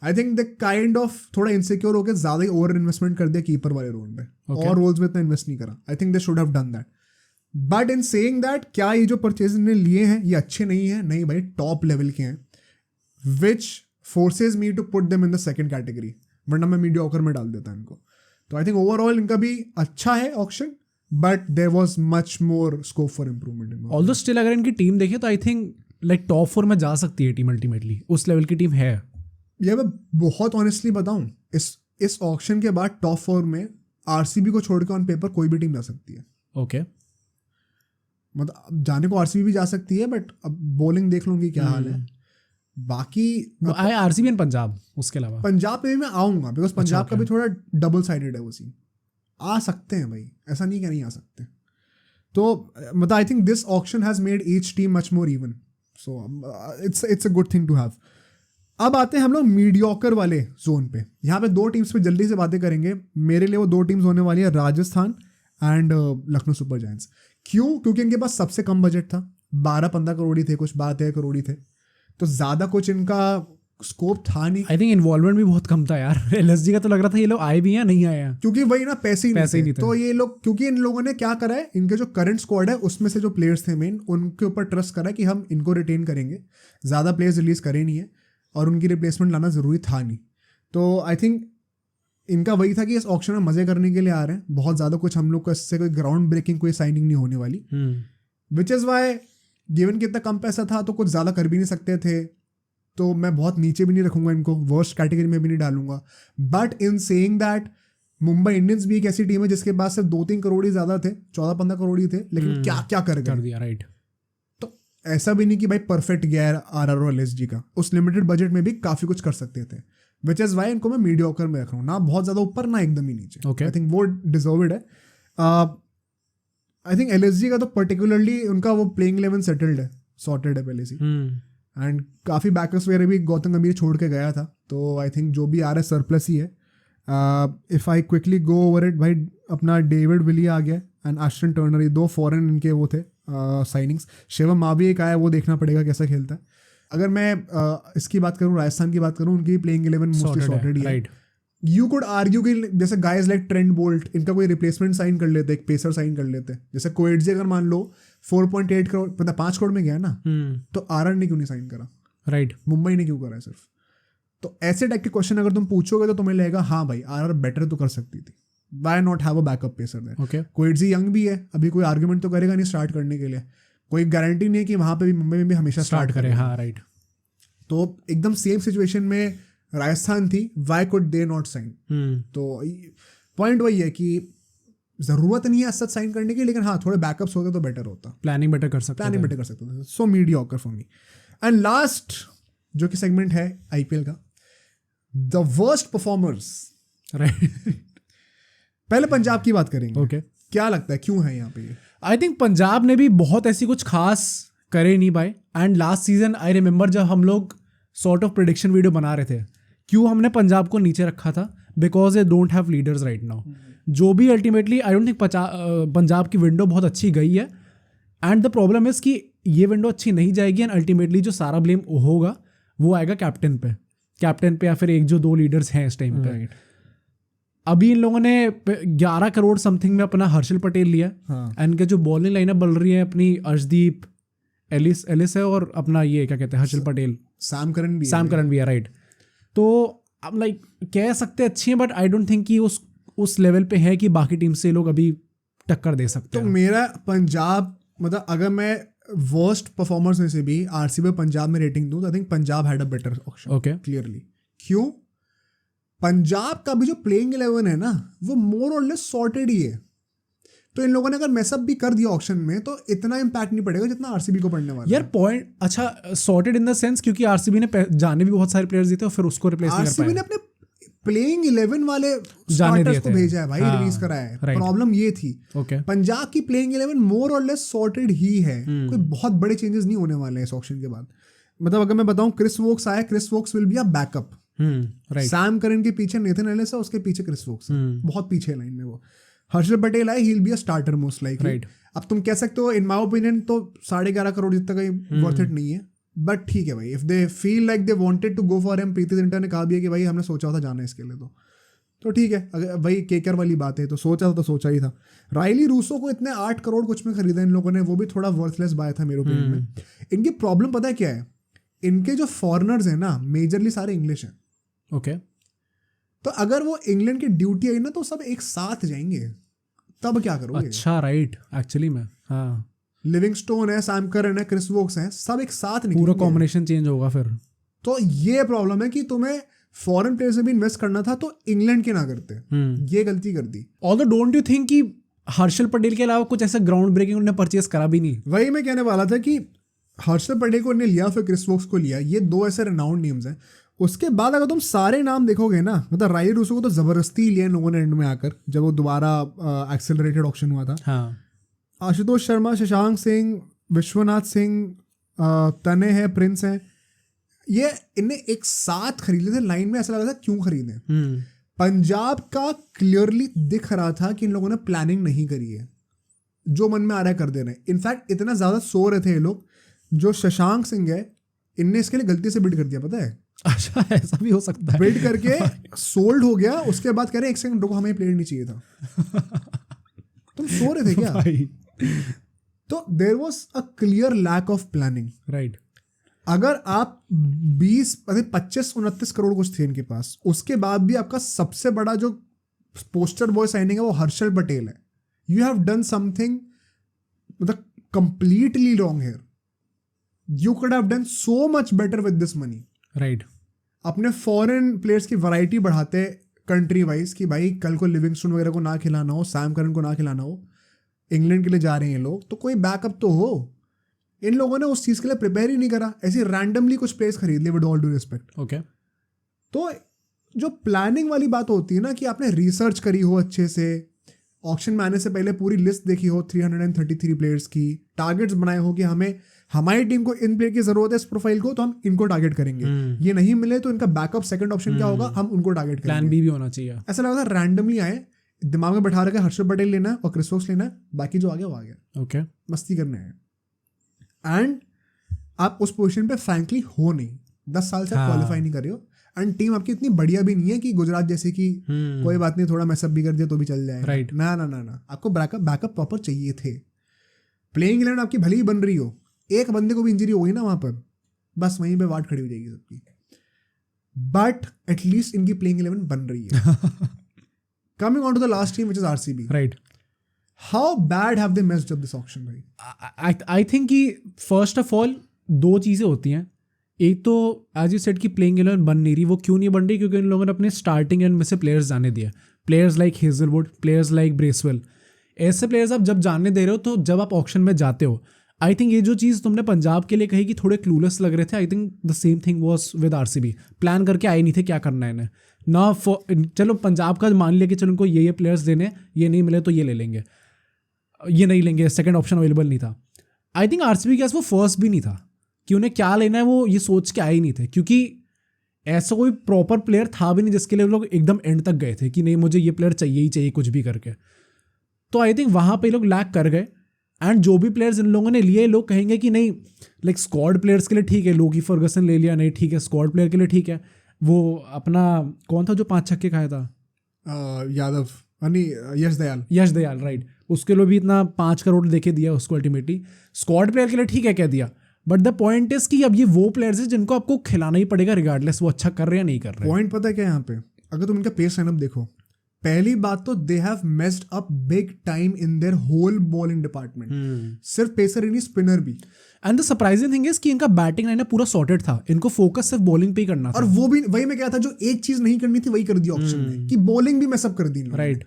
I think the kind of थोड़ा इनसिक्योर होकर ज्यादा ही ओवर इन्वेस्टमेंट कर दिया कीपर वाले रोल पे, और रोल्स में इतना इन्वेस्ट नहीं करा। I think they should have done that. But in saying that, क्या ये जो परचेज ने लिए हैं ये अच्छे नहीं है? नहीं भाई, टॉप लेवल के हैं, which forces me to put them in the second category, वरना मैं मीडियोकर में डाल देता इनको। तो आई थिंक ओवरऑल इनका भी अच्छा है auction, but there was much more scope for improvement. Although still अगर इनकी टीम देखिए तो आई थिंक लाइक टॉप 4 में जा सकती है टीम, अल्टीमेटली उस लेवल की टीम है। ये मैं बहुत ऑनेस्टली बताऊं, इस ऑक्शन के बाद टॉप 4 में आरसीबी को छोड़ के ऑन पेपर कोई भी टीम जा सकती है। ओके, मतलब जाने को आरसीबी भी जा सकती है, बट अब बॉलिंग देख लूंगी क्या हाल है। बाकी आरसीबी एंड पंजाब, उसके अलावा पंजाब पे भी मैं आऊंगा, बिकॉज पंजाब का भी थोड़ा डबल साइडेड है वो सीन। आ सकते हैं भाई, ऐसा नहीं कि नहीं आ सकते। तो मतलब I think this auction has made each team much more even, so it's a good thing to have. अब आते हैं हम लोग मीडियोकर वाले जोन पे। यहाँ पे 2 टीम्स पे जल्दी से बातें करेंगे। मेरे लिए वो 2 टीम्स होने वाली है, Rajasthan and Lucknow super giants. क्यों? क्योंकि इनके पास सबसे कम बजट था, 12-15 करोड़ ही थे, कुछ 12-13 करोड़ ही थे, तो ज्यादा कुछ इनका स्कोप था नहीं। आई थिंक इन्वॉल्वमेंट भी बहुत कम था यार। एलएसजी का तो लग रहा था ये लोग आए भी हैं, नहीं आए हैं, क्योंकि वही ना, पैसे ही नहीं थे। तो ये लोग, क्योंकि इन लोगों ने क्या करा है, इनके जो करंट स्क्वाड है उसमें से जो प्लेयर्स थे मेन, उनके ऊपर ट्रस्ट करा कि हम इनको रिटेन करेंगे, ज्यादा प्लेयर्स रिलीज करे नहीं है, और उनकी रिप्लेसमेंट लाना जरूरी था नहीं। तो आई थिंक इनका वही था कि इस ऑक्शन में मजे करने के लिए आ रहे हैं, बहुत ज्यादा कुछ हम लोग को इससे कोई ग्राउंड ब्रेकिंग कोई साइनिंग नहीं होने वाली, विच इज वाई गिवन कि इतना कम पैसा था तो कुछ ज्यादा कर भी नहीं सकते थे, तो मैं बहुत नीचे भी नहीं रखूंगा इनको, वर्स्ट कैटेगरी में भी नहीं डालूंगा। But in saying that, Mumbai Indians भी एक ऐसी टीम है जिसके पास सिर्फ 2-3 करोड़ ही ज्यादा थे, 14-15 करोड़ ही थे, लेकिन क्या क्या कर दिया, राइट। तो ऐसा भी नहीं कि भाई परफेक्ट गया है आरआर और एलएसजी का, उस लिमिटेड बजट में भी काफी कुछ कर सकते थे, विच इज वाई इनको मैं मीडियोकर में रख रहा हूँ, ना बहुत ज्यादा ऊपर ना एकदम ही नीचे। आई थिंक वो डिजर्व्ड है। आई थिंक एलएसजी का तो पर्टिकुलरली उनका वो प्लेइंग 11 सेटल्ड है, सॉर्टेड है पहले से, एंड काफ़ी बैकर्स वगैरह भी गौतम गंभीर छोड़ के गया था, तो आई थिंक जो भी आ रहा है सरप्लस ही है। If I quickly go over it, भाई अपना डेविड विली आ गया एंड एस्टन टर्नर, ये 2 फॉरेन इनके वो थे साइनिंग्स। शिवम मावी एक आया, वो देखना पड़ेगा कैसा खेलता है। अगर मैं इसकी बात करूँ, राजस्थान की बात करूँ, उनकी प्लेइंग 11 मोस्टली सॉर्टेड ही है। यू कुड आर्ग्यू कि जैसे गाइज लाइक ट्रेंट बोल्ट, इनका कोई रिप्लेसमेंट साइन कर लेते, एक पेसर साइन कर लेते। जैसे कोएट्जे अगर मान लो 4.8 करोड़, पता 5 करोड़ में गया ना, तो आरआर ने क्यों नहीं साइन करा? राइट, मुंबई ने क्यों करा है सिर्फ? तो ऐसे टाइप के क्वेश्चन अगर तुम पूछोगे तो तुम्हें लगेगा हाँ भाई आरआर बेटर तो कर सकती थी, why not have a backup pacer there. Okay, Coetzee young भी है, अभी कोई आर्ग्यूमेंट तो करेगा नहीं स्टार्ट करने के लिए, कोई गारंटी नहीं है कि वहां पे भी मुंबई में भी हमेशा स्टार्ट करे। हाँ राइट। तो एकदम सेम सिचुएशन में राजस्थान थी, why could they not sign? तो पॉइंट वही है कि जरूरत नहीं है सच साइन करने की, लेकिन हाँ थोड़े बैकअप्स होते तो बेटर होता, प्लानिंग बेटर कर सकते, प्लानिंग बेटर कर सकते थे। So mediocre for me. And last जो कि सेगमेंट है आईपीएल का, द वर्स्ट परफॉर्मर्स। राइट, पहले पंजाब की बात करेंगे। ओके, क्या लगता है क्यों है यहाँ पे ये? आई थिंक पंजाब ने भी बहुत ऐसी कुछ खास करे नहीं भाई। And last season I remember जब हम लोग सॉर्ट ऑफ प्रेडिक्शन वीडियो बना रहे थे, क्यों हमने पंजाब को नीचे रखा था? Because they don't have leaders right now. जो भी ultimately I don't think Punjab की विंडो बहुत अच्छी गई है, एंड द प्रॉब्लम इज कि ये विंडो अच्छी नहीं जाएगी, एंड अल्टीमेटली जो सारा ब्लेम होगा वो आएगा कैप्टन पे या फिर एक जो 2 लीडर्स हैं इस टाइम पे। अभी इन लोगों ने 11 करोड़ समथिंग में अपना हर्षल पटेल लिया, एंड इनके जो बॉलिंग लाइनअप बन रही है अपनी अर्शदीप, एलिस है, और अपना ये क्या कहते हैं हर्षल पटेल, सैम करन भी है। राइट, तो अब लाइक कह सकते अच्छी हैं, बट आई डोंट थिंक कि उस लेवल पे है कि बाकी टीम से लोग अभी टक्कर दे सकते हैं। तो मेरा पंजाब, मतलब अगर मैं वर्स्ट परफॉर्मर्स में से भी आरसीबी पंजाब में रेटिंग दूं, तो I think Punjab had a better option. Okay, clearly. क्यों? पंजाब का भी जो प्लेइंग 11 है ना, वो मोर और लेस सॉर्टेड ही है। तो इन लोगों ने अगर मैसअप भी कर दिया ऑक्शन में, तो इतना इम्पैक्ट नहीं पड़ेगा जितना आरसीबी को पड़ने वाला यार। पॉइंट अच्छा सॉर्टेड इन द सेंस क्योंकि आरसीबी ने जाने भी बहुत सारे प्लेयर्स दिए थे और फिर उसको रिप्लेस नहीं कर पाया। आरसीबी ने अपने प्लेइंग 11 वाले स्टार्टर्स को भेजा है भाई, रिलीज कराया है। प्रॉब्लम ये थी। पंजाब की प्लेइंग 11 मोर और लेस सॉर्टेड ही है, कोई बहुत बड़े चेंजेस नहीं होने वाले हैं इस ऑक्शन के बाद। मतलब अगर मैं बताऊं, क्रिस वोक्स आया, Chris Woakes will be a backup. Sam Curran के पीछे नेथन एलिस है, उसके पीछे क्रिस वोक्स है, बहुत पीछे लाइन में वो। हर्षल पटेल आए, he will be a starter most likely. अब तुम कह सकते हो इन माय ओपिनियन तो 11.5 करोड़ जितना कहीं वर्थ इट नहीं है, बट ठीक है भाई, if they feel like they wanted to go for him, Preity Zinta ने कहा भी है कि भाई हमने सोचा था जाना इसके लिए, तो ठीक है। अगर भाई केकेआर वाली बात है तो सोचा था तो सोचा ही था। राइली रूसो को इतने 8 करोड़ कुछ में खरीदा इन लोगों ने, वो भी थोड़ा वर्थलेस बाय था मेरे ओपिनियन में। इनकी प्रॉब्लम पता है क्या है? इनके जो फॉरनर्स हैं ना, मेजरली सारे इंग्लिश हैं। ओके, तो अगर वो इंग्लैंड की ड्यूटी आई ना, तो सब एक साथ जाएंगे, तब क्या करोगे? अच्छा, राइट, एक्चुअली में हाँ, लिविंगस्टोन है, सैम करन है, क्रिस वोक्स हैं, सब एक साथ निकलेंगे, पूरा कॉम्बिनेशन चेंज होगा फिर। तो ये प्रॉब्लम है कि तुम्हें फॉरेन प्लेयर्स में भी इन्वेस्ट करना था, तो इंग्लैंड के ना करते, ये गलती कर दी। ऑल्दो डोंट यू थिंक कि हर्षल पटेल के अलावा कुछ ऐसा ग्राउंड ब्रेकिंग उन्होंने परचेस करा भी नहीं? वही मैं कहने वाला था कि हर्षल पटेल को उन्होंने लिया, फिर क्रिस वोक्स को लिया, ये 2 ऐसे रेनाउंड नेम्स हैं। उसके बाद अगर तुम सारे नाम देखोगे ना, मतलब राइली रूसो को तो जबरदस्ती लिया इन लोगों ने एंड में आकर, जब वो दोबारा एक्सेलरेटेड ऑक्शन हुआ था। हाँ, आशुतोष शर्मा, शशांक सिंह, विश्वनाथ सिंह, तने है, प्रिंस है, ये इन्हें एक साथ खरीदे थे लाइन में। ऐसा लगा था क्यों खरीदे। पंजाब का क्लियरली दिख रहा था कि इन लोगों ने प्लानिंग नहीं करी है, जो मन में आ रहा है कर दे रहे हैं। इनफैक्ट इतना ज्यादा सो रहे थे ये लोग, जो शशांक सिंह है, इनने इसके लिए गलती से बिड कर दिया, पता है? अच्छा, ऐसा भी हो सकता है। बिड करके सोल्ड हो गया, उसके बाद कह रहे एक सेकंड रुको, हमें प्लेयर नहीं चाहिए था। तुम सो रहे थे क्या भाई? तो there was a clear lack of planning. Right, अगर आप 25-29 करोड़ कुछ थे इनके पास, उसके बाद भी आपका सबसे बड़ा जो पोस्टर बॉय साइनिंग है वो हर्षल पटेल है, यू हैव डन समथिंग मतलब completely wrong here. You could have done so much better with this money. Right, अपने फॉरेन प्लेयर्स की वैरायटी बढ़ाते कंट्री वाइज, कि भाई कल को लिविंगस्टोन वगैरह को ना खिलाना हो, सैम करन को ना खिलाना हो, इंग्लैंड के लिए जा रहे हैं लोग, तो कोई बैकअप तो हो। इन लोगों ने उस चीज़ के लिए प्रिपेयर ही नहीं करा, ऐसे रैंडमली कुछ प्लेयर्स खरीद लिए with all due respect. Okay, तो जो प्लानिंग वाली बात होती है ना, कि आपने रिसर्च करी हो अच्छे से, ऑक्शन में आने से पहले पूरी लिस्ट देखी हो 333 प्लेयर्स की, टारगेट्स बनाए हो कि हमें हमारी टीम को इन प्लेयर की जरूरत है इस प्रोफाइल को, तो हम इनको टारगेट करेंगे। ये नहीं मिले तो इनका बैकअप सेकंड ऑप्शन क्या होगा, हम उनको टारगेट करेंगे। प्लान बी भी होना चाहिए। ऐसा लगा था रैंडमली आए, दिमाग में बैठा रखे हर्षद पटेल लेना है और क्रिस वोक्स लेना है, बाकी जो आ गया वो आ गया। ओके, मस्ती करने आए। एंड आप उस पोजीशन पे फ्रैंकली हो नहीं, 10 साल से क्वालिफाई नहीं कर रहे हो, एंड टीम आपकी इतनी बढ़िया भी नहीं है कि गुजरात जैसे कि कोई बात नहीं थोड़ा मैसअप भी कर दिया तो भी चल जाएगा। राइट। ना ना ना ना, आपको बैकअप प्रॉपर चाहिए थे। प्लेइंग 11 आपकी भली ही बन रही हो, एक बंदे को भी इंजरी होगी ना वहां पर, बस वहीं पे वाट खड़ी हो जाएगी सबकी, बट एटलीस्ट इनकी प्लेइंग 11 बन रही है। Coming on to the last team, which is RCB. Right. How bad have they messed up this auction, भाई? I think कि first of all 2 चीज़ें होती हैं। एक तो एज यू सेड कि प्लेइंग 11 बन नहीं रही। वो क्यों नहीं बन रही? क्योंकि इन लोगों ने अपने स्टार्टिंग एंड में से प्लेयर्स जाने दिए। Players like Hazlewood, players like Bracewell, ऐसे प्लेयर्स आप जब जाने दे रहे हो तो जब आप ऑक्शन में जाते हो, आई थिंक ये जो चीज़ तुमने पंजाब के लिए कही कि थोड़े क्लूलेस लग रहे थे, I think the same thing was with RCB। Plan करके आए नहीं थे क्या करना है इन्हें ना। चलो पंजाब का मान लिया कि चलो उनको ये प्लेयर्स देने, ये नहीं मिले तो ये ले लेंगे, ये नहीं लेंगे, सेकंड ऑप्शन अवेलेबल नहीं था। आई थिंक RCB के पास वो फर्स्ट भी नहीं था कि उन्हें क्या लेना है, वो ये सोच के आए नहीं थे, क्योंकि ऐसा कोई प्रॉपर प्लेयर था भी नहीं जिसके लिए लोग एकदम एंड तक गए थे कि नहीं मुझे ये प्लेयर चाहिए ही चाहिए कुछ भी करके। तो आई थिंक वहाँ पे लोग लैक कर गए। एंड जो भी प्लेयर्स इन लोगों ने लिए, लोग कहेंगे कि नहीं लाइक स्क्वाड प्लेयर्स के लिए ठीक है, लोकी फर्गसन ले लिया, नहीं ठीक है, स्क्वाड प्लेयर के लिए ठीक है। वो अपना कौन था जो 5 छक्के खाया था, यादव, यश दयाल, राइट, उसके लिए भी इतना 5 करोड़ देके दिया उसको अल्टीमेटली। स्क्वाड प्लेयर के लिए ठीक है कह दिया, बट द पॉइंट इज कि अब ये वो प्लेयर्स हैं जिनको आपको खिलाना ही पड़ेगा रिगार्डलेस वो अच्छा कर रहे हैं या नहीं कर रहे। पॉइंट पता है क्या यहाँ पे? अगर तुम इनका पेस लाइनअप देखो, पहली बात तो they have messed up big time in their whole bowling department. सिर्फ पेसर ही नहीं, स्पिनर भी। And the surprising thing is कि इनका बैटिंग लाइन पूरा सॉर्टेड था, इनको फोकस सिर्फ बॉलिंग पे ही करना था। और वो भी वही मैं कहा था, जो एक चीज नहीं करनी थी वही कर दी ऑप्शन में, कि बॉलिंग भी मैसअप कर दी। राइट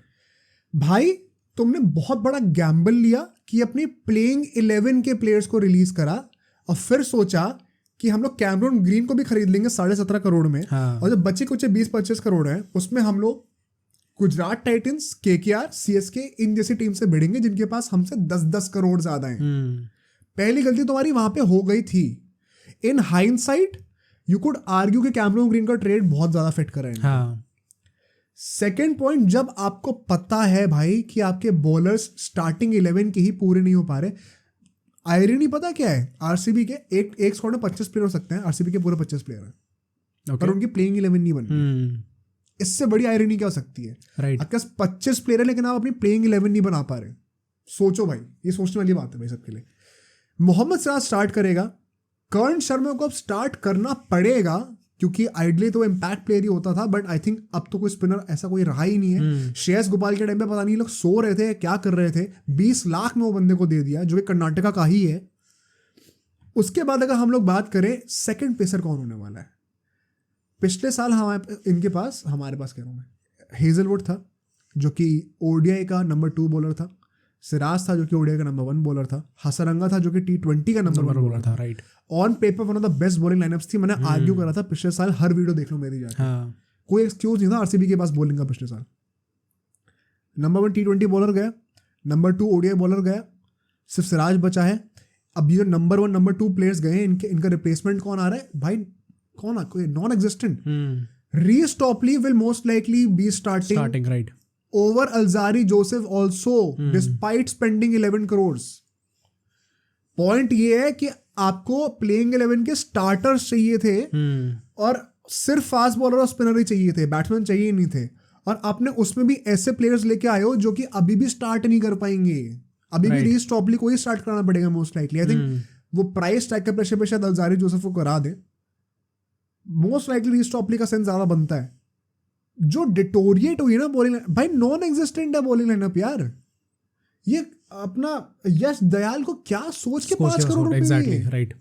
भाई, तुमने बहुत बड़ा गैम्बल लिया कि अपनी प्लेइंग 11 के प्लेयर्स को रिलीज करा और फिर सोचा कि हम लोग कैमरन ग्रीन को भी खरीद लेंगे 17.5 करोड़ में। और जो बचे कुछ 20-25 करोड़ है उसमें हम लोग गुजरात टाइटंस, KKR, CSK इन जैसी टीम से भिड़ेंगे जिनके पास हमसे 10-10 करोड़ ज्यादा हैं। पहली गलती तुम्हारी वहां पे हो गई थी। In hindsight you could argue कि कैमरन ग्रीन का ट्रेड बहुत ज्यादा फिट कर रहे हैं। सेकेंड पॉइंट, जब आपको पता है भाई कि आपके बॉलर्स स्टार्टिंग 11 के ही पूरे नहीं हो पा रहे, आयरनी पता क्या है? RCB के एक स्क्वाड में 25 प्लेयर हो सकते हैं, RCB के पूरे 25 प्लेयर हैं, पर उनकी प्लेइंग 11 नहीं बन रही। इससे बड़ी आयरनी क्या हो सकती है? आपके पास 25 प्लेयर है लेकिन आप अपनी प्लेइंग 11 नहीं बना पा रहे। सोचो भाई, ये सोचने वाली बात है भाई सबके लिए। मोहम्मद सिराज स्टार्ट करेगा, कर्ण शर्मा को अब स्टार्ट करना पड़ेगा क्योंकि आइडली तो इम्पैक्ट प्लेयर ही होता था, बट आई थिंक अब तो कोई स्पिनर ऐसा कोई रहा ही नहीं है। श्रेयस गोपाल के टाइम पे पता नहीं लोग सो रहे थे क्या कर रहे थे, 20 लाख में वो बंदे को दे दिया जो कि कर्नाटका का ही है। उसके बाद अगर हम लोग बात करें सेकंड पेसर कौन होने वाला है, पिछले साल हमारे पास कह रहा हूँ मैं, हेजलवुड था जो कि ODI का नंबर 2 बॉलर था, सिराज था जो कि ODI का नंबर 1 बॉलर था, हसरंगा था जो कि T20 का नंबर 1 बॉलर था। Right, on paper one of the best bowling line-ups थी। मैंने आर्ग्यू करा था पिछले साल, हर वीडियो देख लो मेरी जाके। कोई एक्सक्यूज नहीं था RCB के पास बॉलिंग का पिछले साल। नंबर 1 T20 बॉलर गया, नंबर 2 ODI बॉलर गया, सिर्फ सिराज बचा है। अब ये जो नंबर 1 नंबर 2 प्लेयर्स गए इनका रिप्लेसमेंट कौन आ रहा है भाई? कौन? कोई non existent. Reece Topley will most likely be starting right over Alzari Joseph also despite spending 11 crores। Point ये है कि आपको प्लेइंग 11 के स्टार्टर्स चाहिए थे और सिर्फ फास्ट बॉलर और स्पिनर ही चाहिए थे, बैट्समैन चाहिए नहीं थे। और आपने उसमें भी ऐसे प्लेयर्स लेके आए हो जो कि अभी भी स्टार्ट नहीं कर पाएंगे। अभी भी रीस टॉपली को ही स्टार्ट कराना पड़ेगा मोस्ट लाइकली। आई थिंक वो प्राइस टैग के प्रेशर पे शायद अल्जारी जोसेफ को करा दे। मोस्ट लाइकली रीस टॉपली का सेंस ज्यादा बनता है। जो डिटोरिएट हुई ना बॉलिंग, भाई नॉन एग्जिस्टेंट है बॉलिंग लाइनअप यार। ये अपना यश दयाल को क्या सोच के 5 करोड़ रुपए एग्जैक्टली राइट।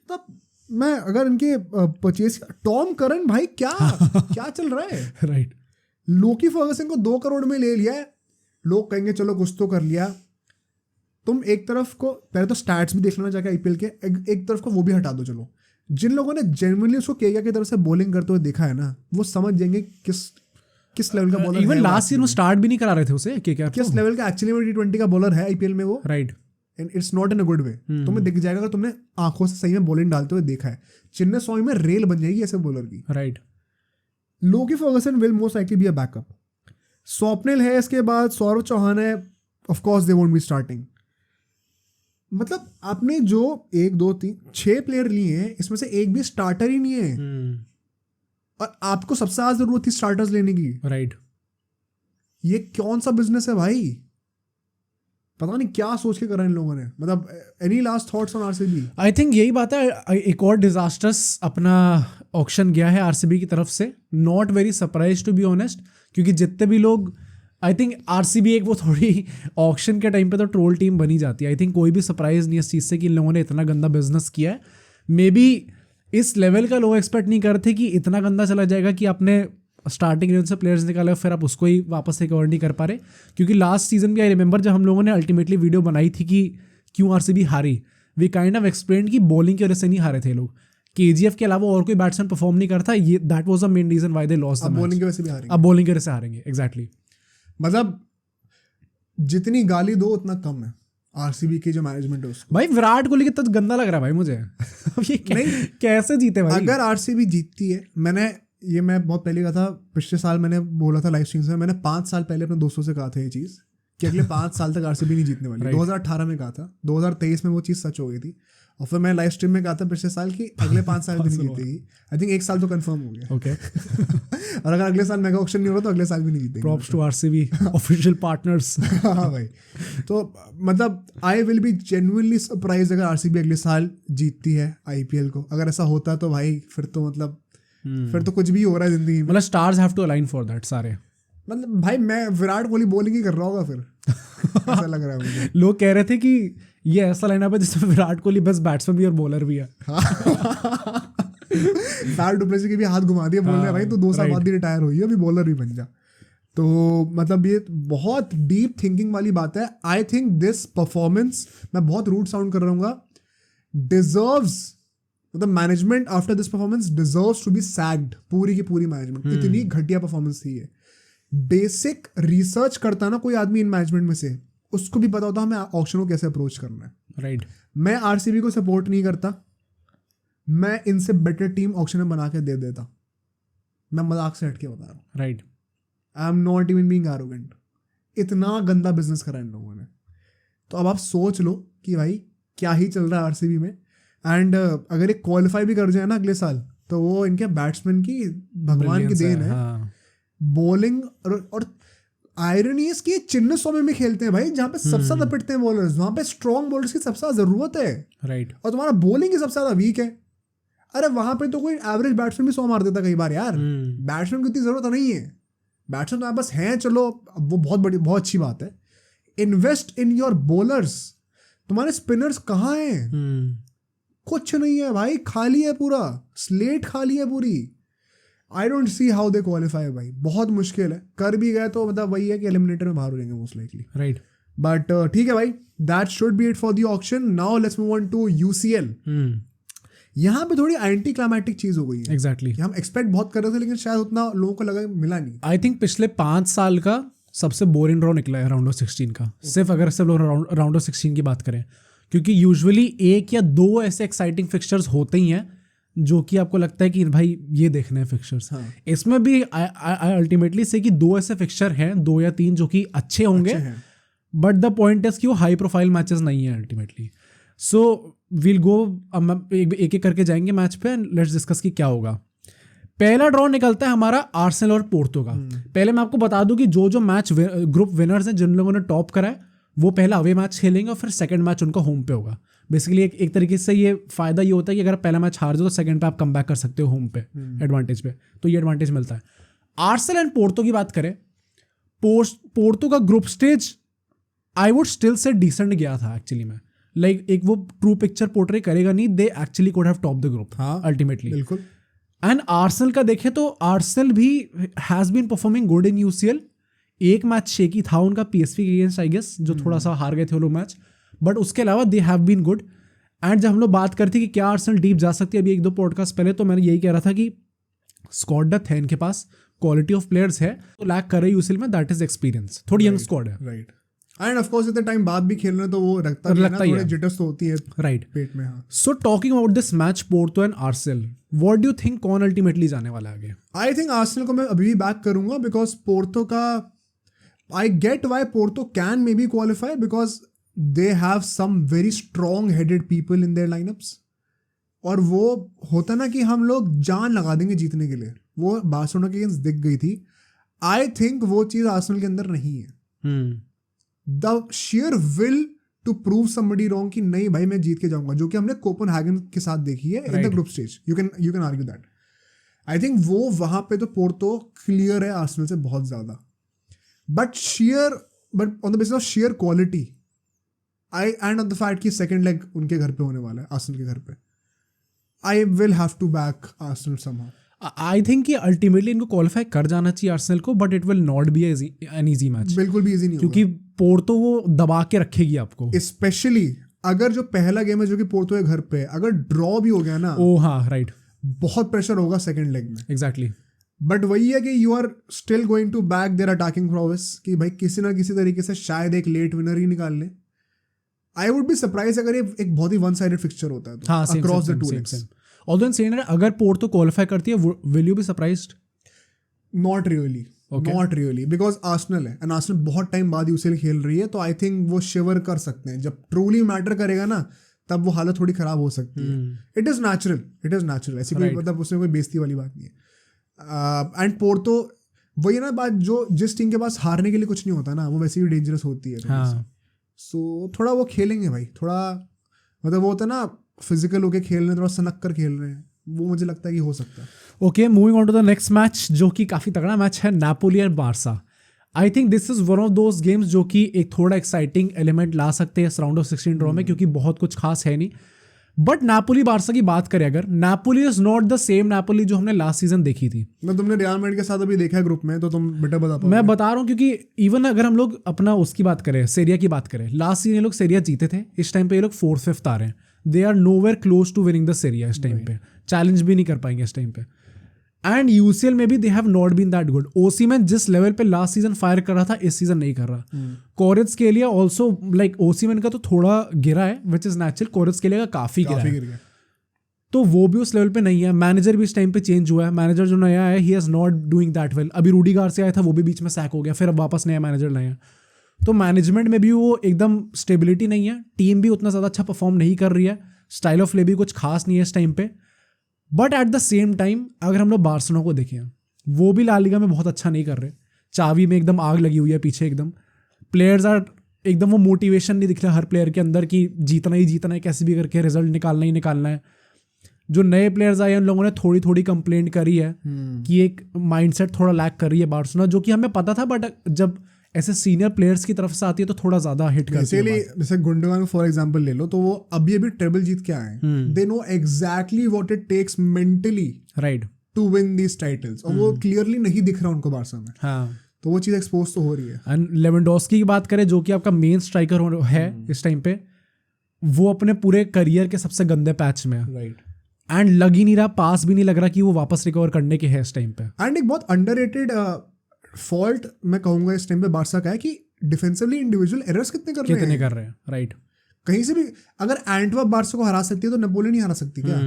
तब मैं अगर इनके परचेज, टॉम करन भाई क्या क्या चल रहा है? राइट, लोकी फर्गसन को 2 करोड़ में ले लिया है। लोग कहेंगे चलो कुछ तो कर लिया। तुम एक तरफ को पहले तो स्टैट्स भी देख लेना जाके IPL के, एक तरफ को वो भी हटा दो। चलो, जिन लोगों ने जेन्युइनली उसको KKR की तरफ से बॉलिंग करते हुए देखा है ना, वो समझ जाएंगे किस लेवल का बॉलर है। इवन लास्ट ईयर वो स्टार्ट भी नहीं करा रहे थे उसे KKR, किस लेवल का एक्चुअली में T20 का बॉलर है IPL में वो। Right, and it's not in a good वे, तुम्हें दिख जाएगा अगर तुमने आंखों से सही में बॉलिंग डालते हुए देखा है। चिन्ने स्वामी में रेल बन जाएगी ऐसे बॉलर की। Right. Lockie Ferguson will most likely B a backup. Swapnil है, इसके बाद सौरव चौहान है, of course they won't be starting. मतलब आपने जो 1 2 3 6 प्लेयर लिए हैं, इसमें से एक भी स्टार्टर ही नहीं है, और आपको सबसे ज्यादा जरूरत थी स्टार्टर्स लेने की। राइट। ये कौन सा बिजनेस है भाई, पता नहीं क्या सोच के करा इन लोगों ने। मतलब any last thoughts on RCB? I think यही बात है, एक और डिजास्टर्स अपना ऑक्शन गया है आरसीबी की तरफ से। Not very surprise to be honest, क्योंकि जितने भी लोग, आई थिंक आरसीबी एक वो थोड़ी ऑक्शन के टाइम पे तो ट्रोल टीम बनी जाती है। आई थिंक कोई भी सरप्राइज नहीं है इस चीज़ से कि इन लोगों ने इतना गंदा बिजनेस किया है। मे बी इस लेवल का लोग एक्सपेक्ट नहीं करते कि इतना गंदा चला जाएगा कि आपने स्टार्टिंग इलेवन से प्लेयर्स निकाले फिर आप उसको ही वापस से कवर नहीं कर पा रहे। क्योंकि लास्ट सीजन भी आई रिमेंबर जब हम लोगों ने अल्टीमेटली वीडियो बनाई थी कि क्यों आरसीबी हारी, वी काइंड ऑफ एक्सप्लेन कि बॉलिंग की वजह से नहीं हारे थे लोग। केजीएफ के अलावा और कोई बैट्समैन परफॉर्म नहीं करता, ये that was the main reason why they lost the match. Bowling की वजह से भी हारेंगे, अब बॉलिंग की वजह से हारेंगे। एग्जैक्टली। मतलब जितनी गाली दो उतना कम है आरसीबी की जो मैनेजमेंट है उसको। भाई विराट कोहली कितना गंदा लग रहा है भाई मुझे। अब ये नहीं, कैसे जीते भाई? अगर आरसीबी जीतती है, मैं बहुत पहले कहा था, पिछले साल मैंने बोला था लाइव स्ट्रीम में, मैंने 5 साल पहले अपने दोस्तों से कहा था ये चीज़ कि अगले 5 साल तक आरसीबी नहीं जीतने वाली। 2018 में कहा था, 2023 में वो चीज़ सच हो गई थी, और फिर मैं लाइव स्ट्रीम में कहा था पिछले साल कि अगले 5 साल भी नहीं जीतेगी। आई थिंक 1 साल तो कंफर्म हो गया। ओके। और अगर अगले साल मेगा ऑक्शन नहीं हो रहा तो अगले साल भी नहीं जीतेगी। Props to RCB official partners. हाँ भाई, तो मतलब I will be genuinely surprise अगर आरसीबी अगले साल जीतती है आईपीएल को। अगर ऐसा होता तो भाई फिर तो मतलब फिर तो कुछ भी हो रहा है जिंदगी में। मतलब stars have to align for that सारे। मतलब भाई मैं विराट कोहली बॉलिंग ही कर रहा होगा फिर। ऐसा लग रहा है मुझे। लोग कह रहे थे कि ये ऐसा लाइनअप है जिसमें विराट कोहली बस बैट्समैन भी और बॉलर भी है। पैट डुप्लेसी के भी हाथ घुमा दिए, बोल रहे हैं भाई तू 2 साल बाद ही रिटायर हुई है, अभी बॉलर भी बन जा। तो मतलब ये बहुत डीप थिंकिंग वाली बात है। आई थिंक दिस परफॉर्मेंस, मैं बहुत रूड साउंड कर रहा हूँ, डिजर्व्स, मतलब management after this performance deserves to be sacked. पूरी की पूरी मैनेजमेंट, इतनी घटिया परफॉर्मेंस थी ये। बेसिक रिसर्च करता ना कोई आदमी इन मैनेजमेंट में से, उसको भी पता होता हमें ऑक्शन को कैसे अप्रोच करना है। राइट। मैं आरसीबी को सपोर्ट नहीं करता, मैं इनसे बेटर टीम ऑक्शन में बना के दे देता। मैं मजाक से हट के बता रहा हूँ। Right. I am not even being arrogant. इतना गंदा बिजनेस करा इन लोगों ने। तो अब आप सोच लो कि भाई क्या ही चल रहा है आरसीबी में। एंड अगर ये क्वालिफाई भी कर जाए ना अगले साल, तो वो इनके बैट्समैन की भगवान की देन है। हाँ। बॉलिंग और आयरनी है कि चिन्ह स्वामी में खेलते हैं भाई, जहाँ पे सबसे ज्यादा पिटते हैं बॉलर्स, वहाँ पे स्ट्रॉन्ग बॉलर्स की सबसे ज्यादा जरूरत है। राइट। और तुम्हारा बॉलिंग ही सबसे ज्यादा वीक है। अरे वहां पे तो कोई एवरेज बैट्समैन भी 100 मार देता कई बार यार। बैट्समैन की इतनी जरूरत नहीं है, बैट्समैन तुम्हारे पास हैं, चलो वो बहुत अच्छी बात है। Invest in your bowlers. तुम्हारे स्पिनर्स कहाँ हैं? कुछ नहीं है भाई, खाली है पूरा स्लेट, खाली है पूरी। I don't see how they qualify भाई, बहुत मुश्किल है। कर भी गए तो मतलब वही है कि एलिमिनेटर में बाहर हो जाएंगे मोस्ट लाइकली। राइट। बट ठीक है भाई, that should be it for the auction. Now let's move on to UCL. यहाँ पे थोड़ी एंटी क्लाइमैटिक चीज हो गई है। एग्जैक्टली। हम एक्सपेक्ट बहुत कर रहे थे, लेकिन शायद उतना लोगों को लगा मिला नहीं। आई थिंक पिछले 5 साल का सबसे बोरिंग ड्रॉ निकला है राउंड ऑफ 16 का। सिर्फ अगर सब लोग राउंड ऑफ 16 की बात करें, क्योंकि यूजुअली 1 या 2 ऐसे एक्साइटिंग फिक्सचर्स होते ही हैं जो कि आपको लगता है कि भाई ये देखने हैं फिक्सचर्स। इसमें भी अल्टीमेटली से कि 2 ऐसे फिक्सचर हैं, 2 या 3 जो कि अच्छे होंगे, बट द पॉइंट इज कि वो हाई प्रोफाइल मैचेस नहीं है अल्टीमेटली। सो वील गो, एक एक करके जाएंगे मैच पे एंड लेट्स डिस्कस कि क्या होगा। पहला ड्रॉ निकलता है हमारा आर्सेनल और पोर्तो का। पहले मैं आपको बता दूं कि जो मैच ग्रुप विनर्स हैं, जिन लोगों ने टॉप करा है, वो पहला अवे मैच खेलेंगे और फिर सेकंड मैच उनका होम पे होगा। बेसिकली एक तरीके से ये फायदा ये होता है कि अगर पहला मैच हार जाओ तो सेकंड पे आप कम बैक कर सकते हो होम पे एडवांटेज पे, तो ये एडवांटेज मिलता है। आर्सेनल एंड पोर्तो की बात करें, पोर्तो का group stage I would still say decent गया था एक्चुअली में। लाइक एक वो ट्रू पिक्चर पोर्ट्रे करेगा नहीं, they actually could have top the group ultimately. बिल्कुल। एंड आर्सेनल का देखें तो आर्सेनल भी has been performing good in UCL. एक मैच शेकी था उनका पीएसवी के अगेंस्ट आई गेस, जो थोड़ा सा हार गए थे वो लोग मैच, बट उसके अलावा they have been good. And जब हम लोग बात करते कि क्या आर्सेनल डीप जा सकती है अभी 1-2 पॉडकास्ट पहले, तो मैंने यही कह रहा था कि स्क्वाड डेप्थ है इनके पास, क्वालिटी ऑफ प्लेयर्स है, तो लैक कर रही यूसीएल में, दैट इज एक्सपीरियंस। थोड़ी यंग स्क्वाड है। राइट। एंड ऑफ कोर्स इतने टाइम बाद भी खेलना तो वो लगता ही थोड़े है। जिटर्स तो होती है राइट। पेट में। हाँ, so talking about this match Porto and Arsenal, what do you think कौन अल्टीमेटली जाने वाला है आगे? आई थिंक आर्सेनल को मैं अभी भी बैक करूंगा बिकॉज पोर्टो का I get why Porto can maybe qualify because they have some very strong headed people in their lineups. और वो होता ना कि हम लोग जान लगा देंगे जीतने के लिए, वो बार्सिलोना के अगेंस्ट दिख गई थी। आई थिंक वो चीज़ आर्सेनल के अंदर नहीं है। The sheer will to prove somebody wrong कि नहीं भाई मैं जीत के जाऊंगा, जो कि हमने कोपेनहेगन के साथ देखी है इन the group stage. You can argue that. I think वो वहां पे तो पोर्टो क्लियर है आर्सेनल से बहुत ज्यादा, but on the basis of share quality I and on the fact कि सेकंड लेग उनके घर पे होने वाला है, आर्सेनल के घर पे, I will have to back Arsenal somehow. I think कि अल्टीमेटली इनको क्वालिफाई कर जाना चाहिए आर्सेनल को, but it will not be an easy match. बिल्कुल भी इजी नहीं क्योंकि पोर्टो वो दबा के रखेगी आपको, स्पेशली अगर जो पहला गेम है जो कि पोर्टो के घर पे अगर ड्रॉ भी हो गया ना, ओ हाँ राइट, बहुत प्रेशर होगा सेकंड लेग में। एग्जैक्टली। बट वही है कि you are still going to back their attacking progress कि भाई किसी ना किसी तरीके से शायद एक लेट विनर ही निकाल ले। आई वुड बी सरप्राइज अगर ये एक बहुत ही वन साइडेड फिक्चर होता है तो across the two legs. Although in saying अगर पोर्टो क्वालिफाई करती है, will you be surprised? Not really because Arsenal है एंड आर्सेनल बहुत टाइम बाद यूसीएल खेल रही है, तो आई थिंक वो शिवर कर सकते हैं। जब ट्रूली मैटर करेगा ना तब वो हालत थोड़ी खराब हो सकती है। इट इज़ नेचुरल ऐसी कोई मतलब उसमें कोई बेइज्जती वाली बात नहीं है। एंड पोर्टो वही ना बात, जो जिस टीम के पास हारने के लिए कुछ नहीं होता ना वो वैसे भी डेंजरस होती है। सो थोड़ा वो खेलेंगे भाई, थोड़ा मतलब वो होता है ना फिजिकल होके खेल रहे हैं, थोड़ा सनक कर खेल रहे हैं, वो मुझे लगता है कि हो सकता है। Okay, moving on to the next match जो कि काफ़ी तगड़ा मैच है, Napoli and Barca. I think this is one of those games जो कि एक थोड़ा एक्साइटिंग एलिमेंट ला सकते हैं इस राउंड ऑफ 16 ड्रॉ में, क्योंकि बहुत कुछ खास है नहीं। बट नापोली बार्सा की बात करें अगर, Napoli is not the same Napoli जो हमने लास्ट सीजन देखी थी। ना तुमने रियल मैड्रिड के साथ अभी देखा है ग्रुप में, तो तुम बेटर बता पाओगे। मैं बता रहा हूँ क्योंकि इवन अगर हम लोग अपना उसकी बात करें, सेरिया की बात करें, लास्ट सीजन ये लोग सेरिया जीते थे, इस टाइम पे ये लोग 4th 5th आ रहे हैं। They are nowhere close to winning the Serie A इस टाइम पे, चैलेंज भी नहीं कर पाएंगे इस टाइम पे। एंड यूसीएल में भी they have not been that good. Osimhen जिस लेवल पे लास्ट सीजन फायर कर रहा था इस सीजन नहीं कर रहा। कोरेट्स के लिए ऑल्सो लाइक ओसीमैन का तो थोड़ा गिरा है विच इज नेचुरल, कोरेट्स के लिए का काफी गिरा है, तो वो भी उस लेवल पे नहीं है। मैनेजर भी इस टाइम पे चेंज हुआ है, मैनेजर जो नया है ही has not doing that well. अभी रूडी गार्सिया से आया था, वो भी बीच में सैक हो गया, फिर अब वापस नया मैनेजर लाए हैं, तो मैनेजमेंट में भी वो एकदम स्टेबिलिटी नहीं है। टीम भी उतना ज़्यादा अच्छा परफॉर्म नहीं कर रही है, स्टाइल ऑफ प्ले भी कुछ खास नहीं है इस टाइम पे। But at the same time अगर हम लोग बार्सिलोना को देखें, वो भी ला लीगा में बहुत अच्छा नहीं कर रहे। चावी में एकदम आग लगी हुई है पीछे, एकदम प्लेयर्स आर एकदम वो मोटिवेशन नहीं दिख रहा हर प्लेयर के अंदर कि जीतना ही जीतना है, कैसे भी करके रिजल्ट निकालना ही निकालना है। जो नए प्लेयर्स आए हैं उन लोगों ने थोड़ी थोड़ी कंप्लेंट करी है कि एक माइंडसेट थोड़ा लैक कर रही है बार्सिलोना, जो कि हमें पता था, बट जब ऐसे सीनियर प्लेयर्स की तरफ से आती है तो थोड़ा ज्यादा हिट करती है। जैसे गुंडोगान फॉर एग्जांपल ले लो, तो वो अभी ट्रेबल जीत के आए हैं। They know exactly what it takes mentally right to win these titles, और वो क्लियरली नहीं दिख रहा उनको बार्सा में। हाँ, तो वो चीज एक्सपोज तो हो रही है। एंड लेवेंडोस्की की बात करें जो कि आपका मेन स्ट्राइकर है इस टाइम पे, वो अपने पूरे करियर के सबसे गंदे पैच में है। राइट। एंड लग ही नहीं रहा, पास भी नहीं लग रहा कि वो वापस रिकवर करने के है इस टाइम पे। एंड एक बहुत अंडररेटेड फॉल्ट मैं कहूंगा इस टाइम पे बार्सा का है कि डिफेंसिवली इंडिविजुअल एरर्स कितने कर रहे हैं। राइट। कहीं से भी अगर एंटवर्प बार्सा को हरा सकती है तो नेपोली नहीं हरा सकती क्या?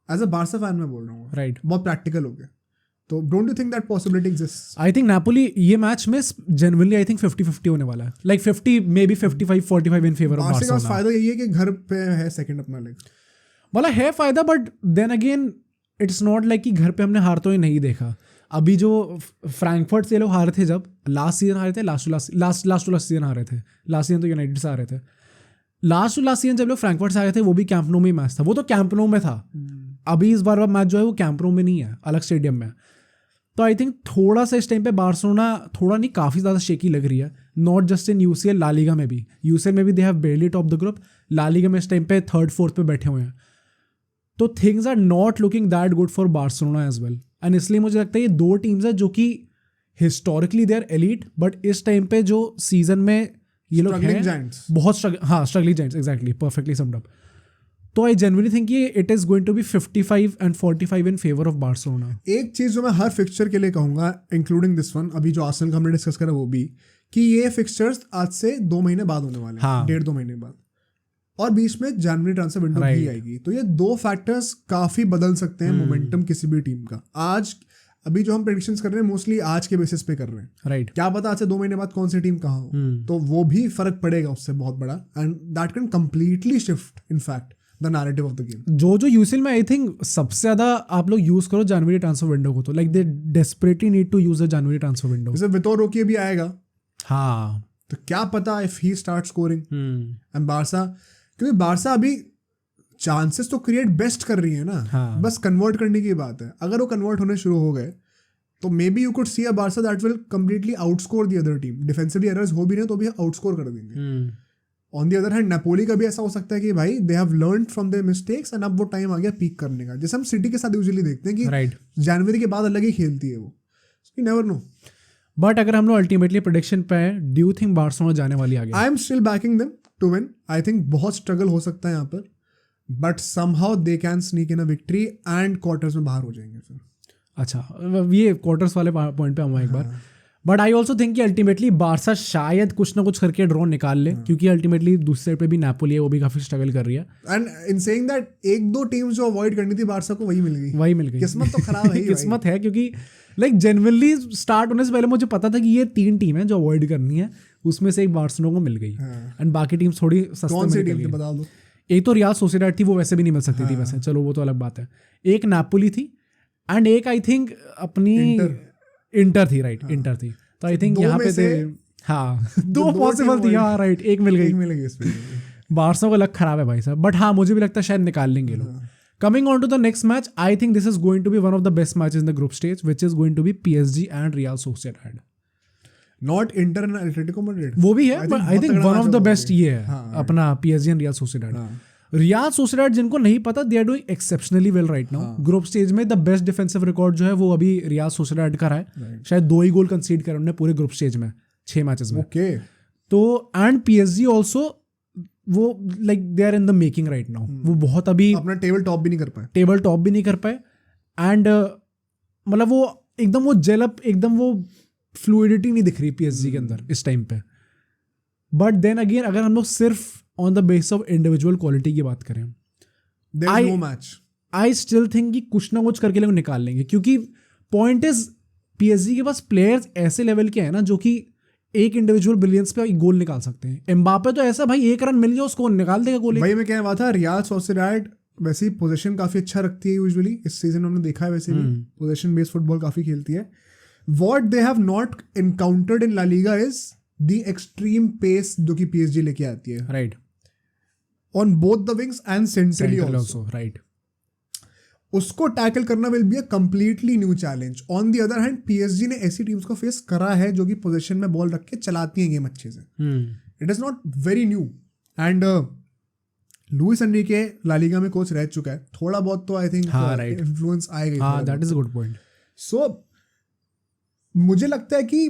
एज अ बार्सा फैन मैं बोल रहा हूँ। राइट। बहुत प्रैक्टिकल हो गया। तो don't you think that possibility exists? I think Napoli ये मैच में जेन्युइनली आई थिंक 50-50 होने वाला है, like 50 may be 55-45 in favour of Barcelona. Barca का फायदा यही है कि घर पे है सेकंड अपना लेग, मतलब है फायदा, but then again it's not like कि घर पे हमने हार तो ही नहीं देखा। अभी जो फ्रैंकफर्ट से लोग हारे थे, जब लास्ट सीजन हारे थे, लास्ट टू लास्ट सीजन हारे थे, लास्ट सीजन तो यूनाइटेड से हारे थे। लास्ट टू लास्ट सीजन जब लोग फ्रैंकफर्ट से आए थे वो भी कैंप नो में मैच था, वो तो कैंप नो में था। अभी इस बार मैच जो है वो कैंप नो में नहीं है, अलग स्टेडियम में। तो आई थिंक थोड़ा सा इस टाइम पे बार्सिलोना थोड़ा नहीं काफ़ी ज़्यादा शेकी लग रही है, not just in UCL, La Liga में भी। यूसीएल में भी they have barely top the group, La Liga में इस टाइम पे 3rd 4th पे बैठे हुए हैं। तो things are not looking that good for Barcelona as well. And इसलिए मुझे लगता है ये दो टीम्स है जो कि historically they are elite, but इस टाइम पे जो सीजन में ये लोग हैं बहुत struggling giants, exactly, perfectly summed up. तो आई जेन्युइनली थिंक ये it is going to be 55 and 45 in favour of Barcelona. एक चीज जो मैं हर फिक्सचर के लिए कहूंगा, इंक्लूडिंग दिस वन, अभी जो आर्सेनल का हमने डिस्कस करा वो भी, कि ये फिक्सचर्स आज से 2 महीने बाद होने वाले हैं, हाँ। 1.5-2 महीने बाद, और बीच में जनवरी ट्रांसफर विंडो भी आएगी। तो ये 2 फैक्टर्स काफी बदल सकते हैं मोमेंटम किसी भी टीम का। आज अभी जो हम प्रेडिक्शंस कर रहे हैं मोस्टली आज के बेसिस पे कर रहे हैं, राइट। क्या पता आज से 2 महीने बाद कौन सी टीम कहाँ हो, तो वो भी फर्क पड़ेगा उससे बहुत बड़ा, and that can completely shift in fact the narrative of the game. जो यूसीएल में आई थिंक सबसे ज्यादा आप लोग यूज करो जनवरी ट्रांसफर विंडो को, तो like they desperately need to use the January transfer window. जैसे वितोर रोकी भी आएगा, हाँ, तो क्या पता if he start scoring and Barca, क्योंकि बारसा अभी चांसेस तो क्रिएट बेस्ट कर रही है ना, हाँ। बस कन्वर्ट करने की बात है। अगर वो कन्वर्ट होने शुरू हो गए तो maybe you could see a Barça that will completely outscore the other team. Defensively errors हो भी नहीं तो भी आउटस्कोर कर देंगे। On the other hand Napoli का भी ऐसा हो सकता है कि भाई they have learned from their mistakes and अब वो टाइम आ गया पीक करने का, जैसे हम सिटी के साथ यूजुअली देखते हैं कि जनवरी के बाद अलग ही खेलती है वो, यू नेवर नो। बट अगर हम लोग अल्टीमेटली प्रेडिक्शन पे हैं, डू यू थिंक बार्सिलोना जाने वाली आगे? I am still backing them to win. I think बहुत स्ट्रगल हो सकता है यहाँ पर, but somehow they can sneak in a victory and quarters में बाहर हो जाएंगे फिर। अच्छा, ये क्वार्टर्स वाले पॉइंट पे आऊँगा एक बार। बट आई ऑल्सो थिंक कि अल्टीमेटली बारसा शायद कुछ ना कुछ करके ड्रॉ निकाल ले, क्योंकि अल्टीमेटली दूसरे साइड पे भी नापोली है, वो भी काफी स्ट्रगल कर रही है। And in saying that 1-2 teams जो अवॉइड करनी थी बारसा को वही मिल गई। किस्मत तो खराब है किस्मत है, क्योंकि लाइक जेन्युइनली स्टार्ट होने से पहले मुझे पता था कि ये 3 टीम है जो अवॉइड करनी है, उसमें से एक बार्सिलोना को मिल गई एंड बाकी टीम्स थोड़ी सस्ते कौन सी टीम थी बता दो? एक तो रियाल सोसिएडाड थी, वो वैसे भी नहीं मिल सकती थी वैसे, चलो वो तो अलग बात है। एक नापोली थी एंड एक आई थिंक अपनी इंटर थी, राइट, इंटर थी। तो आई थिंक यहाँ पे थे, हाँ, 2 पॉसिबल थी, हाँ राइट, एक मिल गई इसमें। बारसा का लक खराब है भाई साहब, बट हाँ मुझे भी लगता है शायद निकाल लेंगे लोग। Coming on to the next match, I think this is going to be one of the best matches in the group stage, which is going to be PSG and Real Sociedad. Not Inter and Atletico Madrid, वो भी है, but I think one of the best ये है अपना PSG and Real Sociedad. Real Sociedad जिनको नहीं पता, they are doing exceptionally well right now. Group stage में द बेस्ट डिफेंसिव रिकॉर्ड जो है वो अभी रियाल सोसिएडाड का रहा है, शायद 2 ही गोल कंसीड करे उन्होंने पूरे ग्रुप स्टेज में 6 मैचेस में। ओके, तो एंड PSG ऑल्सो, वो like they are in the making right now. वो बहुत अभी अपना टेबल टॉप भी नहीं कर पाए एंड मतलब वो एकदम वो जेल अप, एकदम वो फ्लूइडिटी नहीं दिख रही PSG के अंदर इस टाइम पे। बट देन अगेन अगर हम लोग सिर्फ on the base of individual quality की बात करें, no match, I still think कि कुछ ना कुछ करके लोग निकाल लेंगे, क्योंकि पॉइंट इज PSG के पास प्लेयर्स ऐसे लेवल के हैं ना जो कि एक इंडिविजुअल ब्रिलियंस पे गोल निकाल सकते हैं। एम्बापे तो ऐसा भाई, 1 रन मिल जाए उसको निकाल देगा गोल। भाई मैं कह रहा था रियाल सोसिएडाड वैसे ही पोजीशन काफी अच्छा रखती है यूजुअली, इस सीजन हमने देखा है वैसे भी पोजीशन बेस्ड फुटबॉल काफी खेलती है। What they have not encountered in La Liga is the extreme pace जो कि PSG लेके आती है, right, on both the wings and centrally also, right. उसको टैकल करना will be a completely new challenge. On the other hand PSG ने ऐसी teams को फेस करा है जो कि पोजीशन में बॉल रख के चलाती हैं गेम अच्छे से। It is not very new and Luis Enrique La Liga में कोच रह चुका है, थोड़ा बहुत तो आई थिंक इन्फ्लुएंस आएगा। हाँ, that is a good point. So मुझे लगता है कि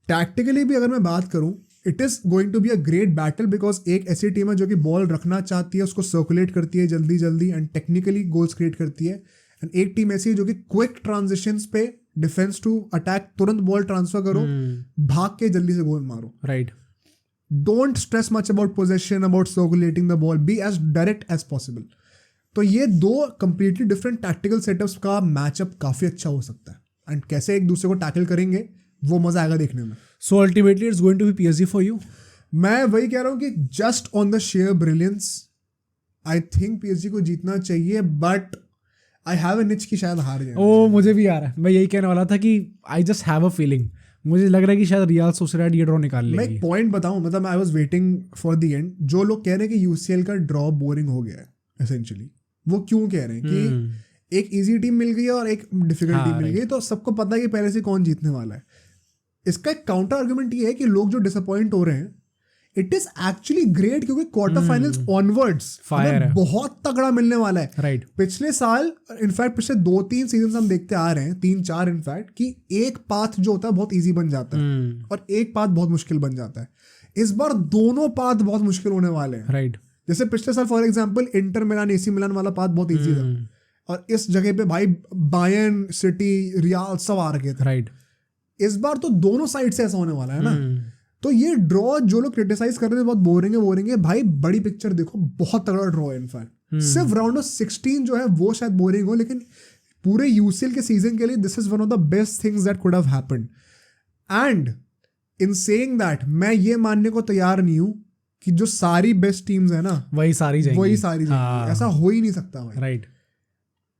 टैक्टिकली भी अगर मैं बात करूं, it is going to be a great battle, because एक ऐसी टीम है जो कि बॉल रखना चाहती है, उसको सर्कुलेट करती है जल्दी जल्दी एंड टेक्निकली गोल्स क्रिएट करती है, एंड एक टीम ऐसी है जो कि क्विक ट्रांजिशंस पे डिफेंस टू अटैक, तुरंत बॉल ट्रांसफर करो, भाग के जल्दी से गोल मारो, right. Don't stress much about possession, about circulating the ball, be as direct as possible. तो ये 2 कंप्लीटली डिफरेंट टैक्टिकल सेटअप्स का मैचअप काफी अच्छा हो सकता है, एंड कैसे एक दूसरे को टैकल करेंगे वो मजा आएगा देखने में। So ultimately it's going to be PSG for you. मैं वही कह रहा हूँ कि just on the sheer brilliance I think PSG को जीतना चाहिए, but I have an itch कि शायद हार जाए। ओ, मुझे भी आ रहा है, मैं यही कहने वाला था कि I just have a feeling, मुझे लग रहा है कि शायद रियल सोसिएडाड ये ड्रॉ निकाल लेगी। मैं एक पॉइंट बताऊं, मतलब I was waiting for the end. जो लोग कह रहे हैं कि UCL का ड्रॉ बोरिंग हो गया है एसेंशियली, वो क्यों कह रहे हैं कि एक इजी टीम मिल गई है और एक डिफिकल्ट टीम मिल गई, तो सबको पता है कि पहले से कौन जीतने वाला है। इसका एक काउंटर आर्गुमेंट ये है कि लोग जो डिसअपॉइंट हो रहे हैं, इट इज एक्चुअली ग्रेट, क्योंकि क्वार्टर फाइनल्स ऑनवर्ड्स बहुत तगड़ा मिलने वाला है। राइट। पिछले साल इनफैक्ट पिछले 2-3 सीजन हम देखते आ रहे हैं, 3-4 इनफैक्ट, कि एक पाथ जो होता है बहुत इजी बन जाता है और एक पाथ बहुत मुश्किल बन जाता है। इस बार दोनों पाथ बहुत मुश्किल होने वाले हैं। राइट। जैसे पिछले साल for example Inter Milan AC मिलान वाला पाथ बहुत ईजी था, और इस जगह पे भाई बायर्न, सिटी, रियल सब आ रखे थे। राइट। इस बार तो दोनों साइड से ऐसा होने वाला है ना। तो ये ड्रॉ जो लोग क्रिटिसाइज कर रहे थे बहुत बोरिंग है, भाई बड़ी पिक्चर देखो, बहुत तगड़ा ड्रॉ है इनफैक्ट। सिर्फ राउंड ऑफ 16 जो है वो शायद बोरिंग हो, लेकिन पूरे यूसीएल के सीजन के लिए this is one of the best things that could have happened. And in saying that मैं ये मानने को तैयार नहीं हूं कि जो सारी बेस्ट टीम्स है ना वही सारी जाएंगी। ऐसा हो ही नहीं सकता भाई, right.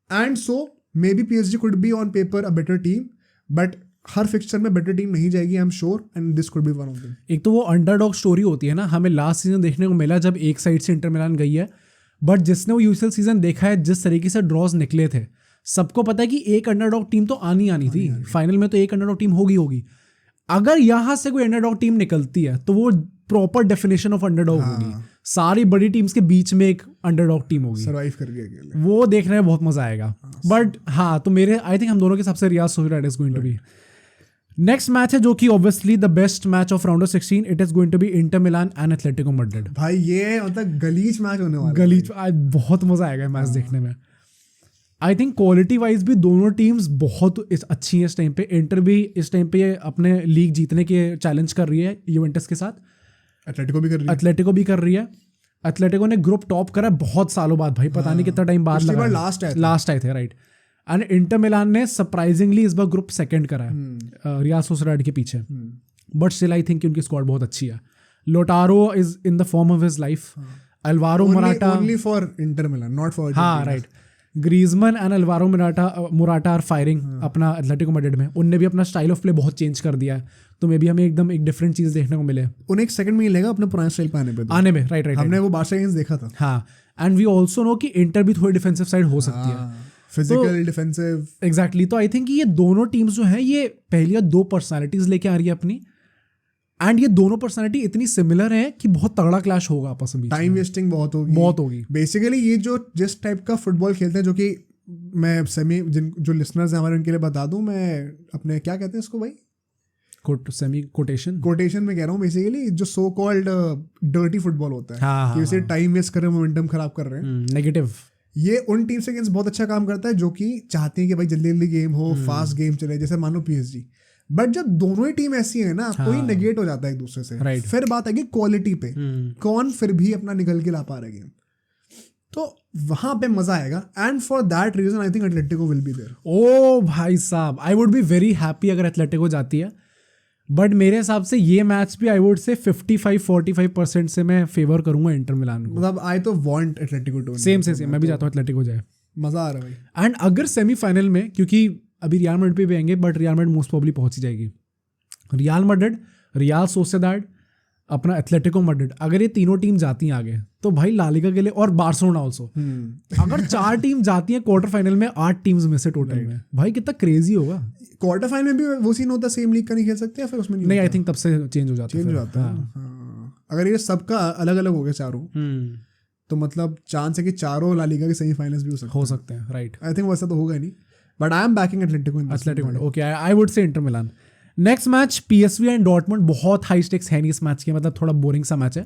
And so may be PSG could be on paper a better team, but her fixture में बेटर टीम नहीं जाएगी, आई am sure, and this could be one of them. एक तो वो अंडरडॉग स्टोरी होती है ना, हमें लास्ट सीजन देखने को मिला जब एक साइड से इंटर मिलान गई है, बट जिसने वो यूसीएल सीजन देखा है, जिस तरीके से ड्रॉज निकले थे, सबको पता है कि एक अंडरडॉग टीम तो आनी थी फाइनल में, तो एक अंडरडॉग टीम होगी। अगर यहाँ से कोई अंडरडॉग टीम निकलती है तो वो प्रॉपर डेफिनेशन ऑफ अंडरडॉग होगी, सारी बड़ी टीम्स के बीच में एक अंडरडॉग टीम होगी, सर्वाइव कर गया अकेले, वो देखने में बहुत मजा आएगा। बट हाँ, तो मेरे आई थिंक हम दोनों के सबसे Real Sociedad is going to be. Next match है जो कि obviously the best match of round of 16, it is going to be Inter Milan and Atletico Madrid. भाई ये मतलब गलीच मैच होने वाला है, गलीच, बहुत मजा आएगा मैच देखने में। आई थिंक क्वालिटी वाइज भी दोनों टीम्स बहुत अच्छी है इस टाइम पे। इंटर भी इस टाइम पे अपने लीग जीतने के चैलेंज कर रही है यूवेंटस के साथ, एथलेटिको भी कर रही है। एथलेटिको ने ग्रुप टॉप करा बहुत सालों बाद, भाई पता नहीं कितना टाइम बाद लगा, लास्ट आए थे राइट। एंड इंटर मिलान ने सरप्राइजिंगली इस बार ग्रुप सेकंड करा है रियल सोसिएडाड के पीछे, बट स्टिल आई थिंक उनकी स्क्वाड बहुत अच्छी है। Lautaro is in the form of his life, Alvaro Morata only for Inter Milan, not for, हाँ right. Griezmann and Alvaro Morata are firing अपना एथलेटिको मैड्रिड में। उनने भी अपना स्टाइल ऑफ प्ले बहुत चेंज कर दिया है, तो मे बी हमें एकदम एक डिफरेंट चीज देखने को मिले। उन्हें एक सेकंड में लेगा अपने पुराने स्टाइल पे आने में, राइट। हमने वो बारसा अगेंस्ट देखा था। हाँ, एंड वी ऑल्सो नो कि इंटर भी थोड़ी डिफेंसिव साइड हो सकती है, फिजिकल डिफेंसिव, एग्जैक्टली। तो आई थिंक ये दोनों टीम्स जो है ये पहली 2 पर्सनालिटीज लेके आ रही है अपनी, एंड ये दोनों पर्सनालिटी इतनी सिमिलर है कि बहुत तगड़ा क्लैश होगा आपस में, टाइम वेस्टिंग बहुत होगी। बेसिकली ये जो जिस टाइप का फुटबॉल खेलते हैं, जो कि मैं जो लिसनर्स हैं हमारे उनके लिए बता दूं, मैं अपने क्या कहते हैं इसको भाई, सेमी कोटेशन में कह रहा हूँ, बेसिकली जो सो कॉल्ड डर्टी फुटबॉल होता है, कि उसे टाइम वेस्ट कर रहे हैं, मोमेंटम खराब कर रहे हैं, नेगेटिव। ये उन टीम से अगेंस्ट बहुत अच्छा काम करता है जो कि चाहती है कि भाई जल्दी जल्दी गेम हो, फास्ट गेम चले, जैसे मान लो PSG। बट जब दोनों ही टीम ऐसी है ना, कोई नेगेट हो जाता है एक दूसरे से, फिर बात आएगी क्वालिटी पे, कौन फिर भी अपना निकल के ला पा रहा है गेम, तो वहां पे मजा आएगा। And for that reason I think Atletico will be there. ओ भाई साहब, I would be very happy अगर एथलेटिको जाती है, बट मेरे हिसाब से ये मैच भी आई वुड से 55-45% से मैं फेवर करूंगा इंटर मिलान को। मतलब आई तो वांट एथलेटिको टू, सेम मैं भी चाहता हूँ एथलेटिको जाए, मजा आ रहा है भाई। एंड अगर सेमीफाइनल में, क्योंकि अभी रियल मैड्रिड पे भी आएंगे, but real Madrid most probably पहुंच ही जाएगी, रियल मैड्रिड, रियल सोसिएडाड, अपना एथलेटिको मैड्रिड, अगर ये तीनों टीम जाती हैं आगे, तो भाई ला लीगा के लिए, और बार्सिलोना ऑल्सो, अगर 4 टीम जाती हैं क्वार्टर फाइनल में, 8 टीम्स में से टोटल में, भाई कितना क्रेजी होगा। क्वार्टर फाइनल में भी वो सीन होता है, सेम लीग का नहीं खेल सकते, या फिर उसमें नहीं, आई थिंक तब से चेंज हो जाता है। अगर ये सबका अलग अलग हो गया चारों, तो मतलब चांस है कि चारों ला लीगा के सेमीफाइनल्स भी हो सकते हैं, राइट। आई थिंक वैसा तो होगा नहीं, but I am banking Atletico. Okay, I would say Inter Milan. Next match PSV and Dortmund, बहुत हाई स्टेक्स है नहीं इस मैच के, मतलब थोड़ा बोरिंग सा मैच है।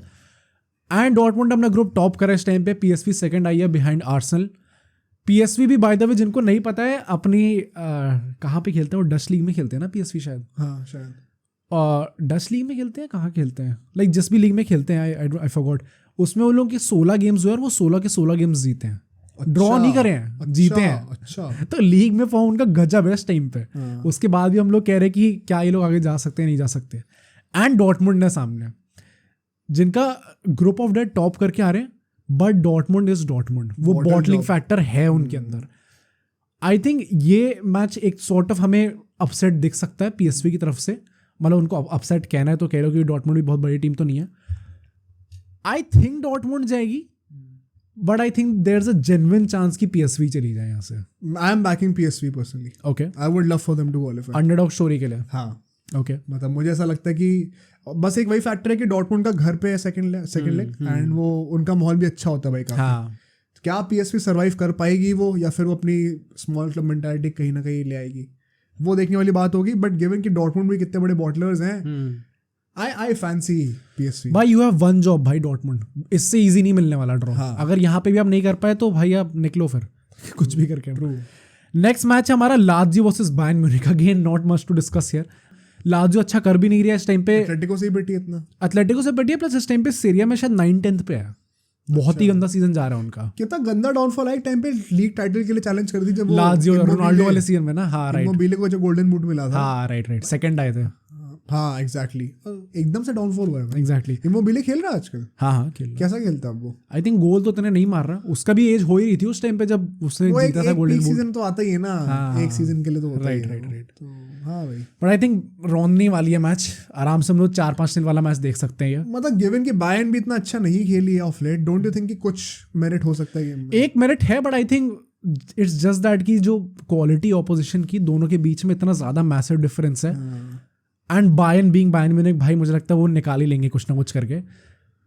एंड डॉर्टमुंड अपना ग्रुप टॉप करा इस टाइम पे, PSV सेकंड आई है बिहाइंड आर्सेनल। PSV भी बाय द वे, जिनको नहीं पता है, अपनी कहाँ पे खेलते हैं वो, डच लीग में खेलते हैं ना PSV शायद, हाँ शायद, और डच लीग में खेलते हैं, कहाँ खेलते हैं, लाइक जिस भी लीग में खेलते हैं, आई फॉरगॉट, उसमें उन लोगों के 16 गेम्स हुए और वो 16 के 16 गेम्स जीते हैं, ड्रॉ नहीं करे हैं, जीते हैं। अच्छा, तो लीग में फॉर्म उनका गजब है इस टाइम पे। उसके बाद भी हम लोग कह रहे हैं कि क्या ये लोग आगे जा सकते हैं, नहीं जा सकते। एंड डॉर्टमुंड ने सामने, जिनका ग्रुप ऑफ डेथ टॉप करके आ रहे हैं, बट डॉर्टमुंड इज डॉर्टमुंड, वो बॉटलिंग फैक्टर है उनके अंदर। आई थिंक ये मैच एक सॉर्ट ऑफ हमें अपसेट दिख सकता है PSV की तरफ से, मतलब उनको अपसेट कहना है तो कह लो कि डॉर्टमुंड भी बहुत बड़ी टीम तो नहीं है। आई थिंक डॉर्टमुंड जाएगी, but I think there is a genuine chance कि PSV चली जाए यहाँ से। I am backing PSV personally. Okay, I would love for them to qualify underdog story के लिए। हाँ, ओके, मतलब मुझे ऐसा लगता है कि बस एक वही फैक्टर है कि डॉर्टमुंड का घर पे है सेकंड लेग, एंड वो उनका माहौल भी अच्छा होता है भाई काफी। हाँ, क्या PSV सर्वाइव कर पाएगी वो, या फिर वो अपनी स्मॉल क्लब मेंटालिटी कहीं ना कहीं ले आएगी, वो देखने वाली बात होगी। बट गिवन कि डॉर्टमुंड भी कितने बड़े बॉटलर्स हैं, I fancy PSV। भाई यू हैव वन जॉब भाई डॉर्टमुंड, इससे इजी नहीं मिलने वाला ड्रॉ। हाँ। अगर यहाँ पे भी आप नहीं कर पाए तो भाई आप निकलो फिर कुछ भी करके। नेक्स्ट मैच है हमारा Lazio versus Bayern Munich, again not much to discuss here. Lazio अच्छा कर भी नहीं रहा इस टाइम पे, एटलेटिको से ही बेटी इतना, एथलेटिको से बढ़िया, प्लस इस टाइम पे सीरिया में शायद 9-10th पे है, बहुत ही गंदा सीजन जा रहा है उनका। कितना गंदा डाउनफॉल है, एक टाइम पे लीग टाइटल के लिए चैलेंज कर दी जब लाजियो रोनाल्डो वाले सीजन में ना, हाँ राइट, इमोबिले को जो गोल्डन बूट मिला था, हाँ राइट, सेकंड आए थे, हाँ एग्जैक्टली, एकदम से डाउनफॉल हुआ है। एग्जैक्टली, इमोबिले खेल रहा है आजकल, हाँ खेल, कैसा खेलता है अब वो? आई थिंक गोल तो उतने नहीं मार रहा, उसका भी एज हो ही रही थी उस टाइम पे जब उसने जीता था गोल्डन बूट। सीजन तो आता ही है ना, एक सीजन के लिए तो होता ही है। राइट, तो हाँ भाई, बट आई थिंक रोनने वाली है मैच, आराम से हम लोग 4-5 वाला मैच देख सकते हैं ये। मतलब गिवन कि बायर्न भी इतना अच्छा नहीं खेली है of late, don't you think कि कुछ मेरिट हो सकता है गेम में? एक मेरिट है, but I think it's just that कि जो क्वालिटी ऑपोजिशन की दोनों के बीच में इतना ज्यादा मैसिव डिफरेंस है, and Bayern being Bayern Munich, भाई मुझे लगता है वो निकाल ही लेंगे कुछ ना कुछ करके।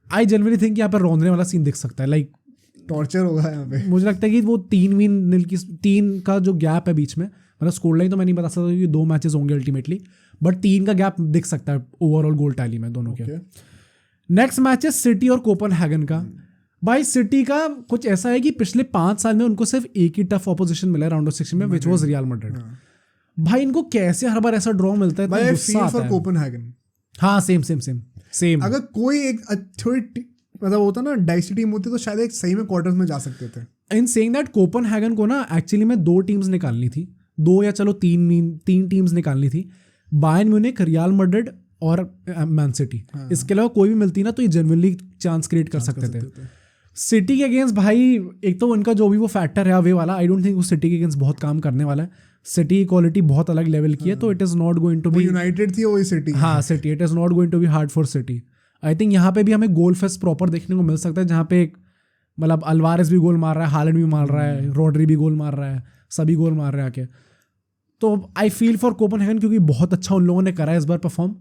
आई जनरली थिंक यहाँ पर रोंदने वाला सीन दिख सकता है, लाइक टॉर्चर होगा यहाँ पे। मुझे लगता है कि वो 3-0 की 3 का जो गैप है बीच में, मतलब स्कोर लाइन तो मैं नहीं बता सकता कि 2 मैचेस होंगे अल्टीमेटली, बट 3 का गैप दिख सकता है ओवरऑल गोल टैली में दोनों के। नेक्स्ट मैच है सिटी और कोपेनहेगन का। भाई सिटी का कुछ ऐसा है कि पिछले 5 साल में उनको सिर्फ एक ही टफ ऑपोजिशन मिला है राउंड ऑफ 16 में, विच वाज रियल मैड्रिड। भाई इनको कैसे हर बार ऐसा ड्रॉ मिलता है, भाई गुस्सा आता है। कोपेनहेगन, हाँ सेम। अगर कोई एक थोड़ी मतलब होता ना डाइसी टीम होती तो शायद एक सही में क्वार्टर्स में जा सकते थे। इन सेइंग दैट कोपेनहेगन को ना एक्चुअली में 2 टीम्स निकालनी थी, 2 या चलो 3 टीम्स निकालनी थी, बायर्न म्यूनिख, रियल मैड्रिड और मैन सिटी। इसके अलावा कोई भी मिलती ना तो ये जेन्युइनली चांस क्रिएट कर सकते थे। सिटी के अगेंस्ट भाई एक तो उनका जो भी वो फैक्टर है अवे वाला, आई डोंट थिंक वो सिटी के अगेंस्ट बहुत काम करने वाला है। सिटी की क्वालिटी बहुत अलग लेवल की है, तो it is not going to be, United थी वही सिटी, हाँ City, it is not going to be hard for City. I think यहाँ पे भी हमें गोल फेस्ट प्रॉपर देखने को मिल सकता है, जहाँ पे मतलब अल्वारेस भी गोल मार रहा है, हालैंड भी मार रहा है, रोड्री भी गोल मार रहा है, सभी गोल मार रहे हैं आके। तो आई फील फॉर कोपेनहेगन क्योंकि बहुत अच्छा उन लोगों ने करा है इस बार परफॉर्म,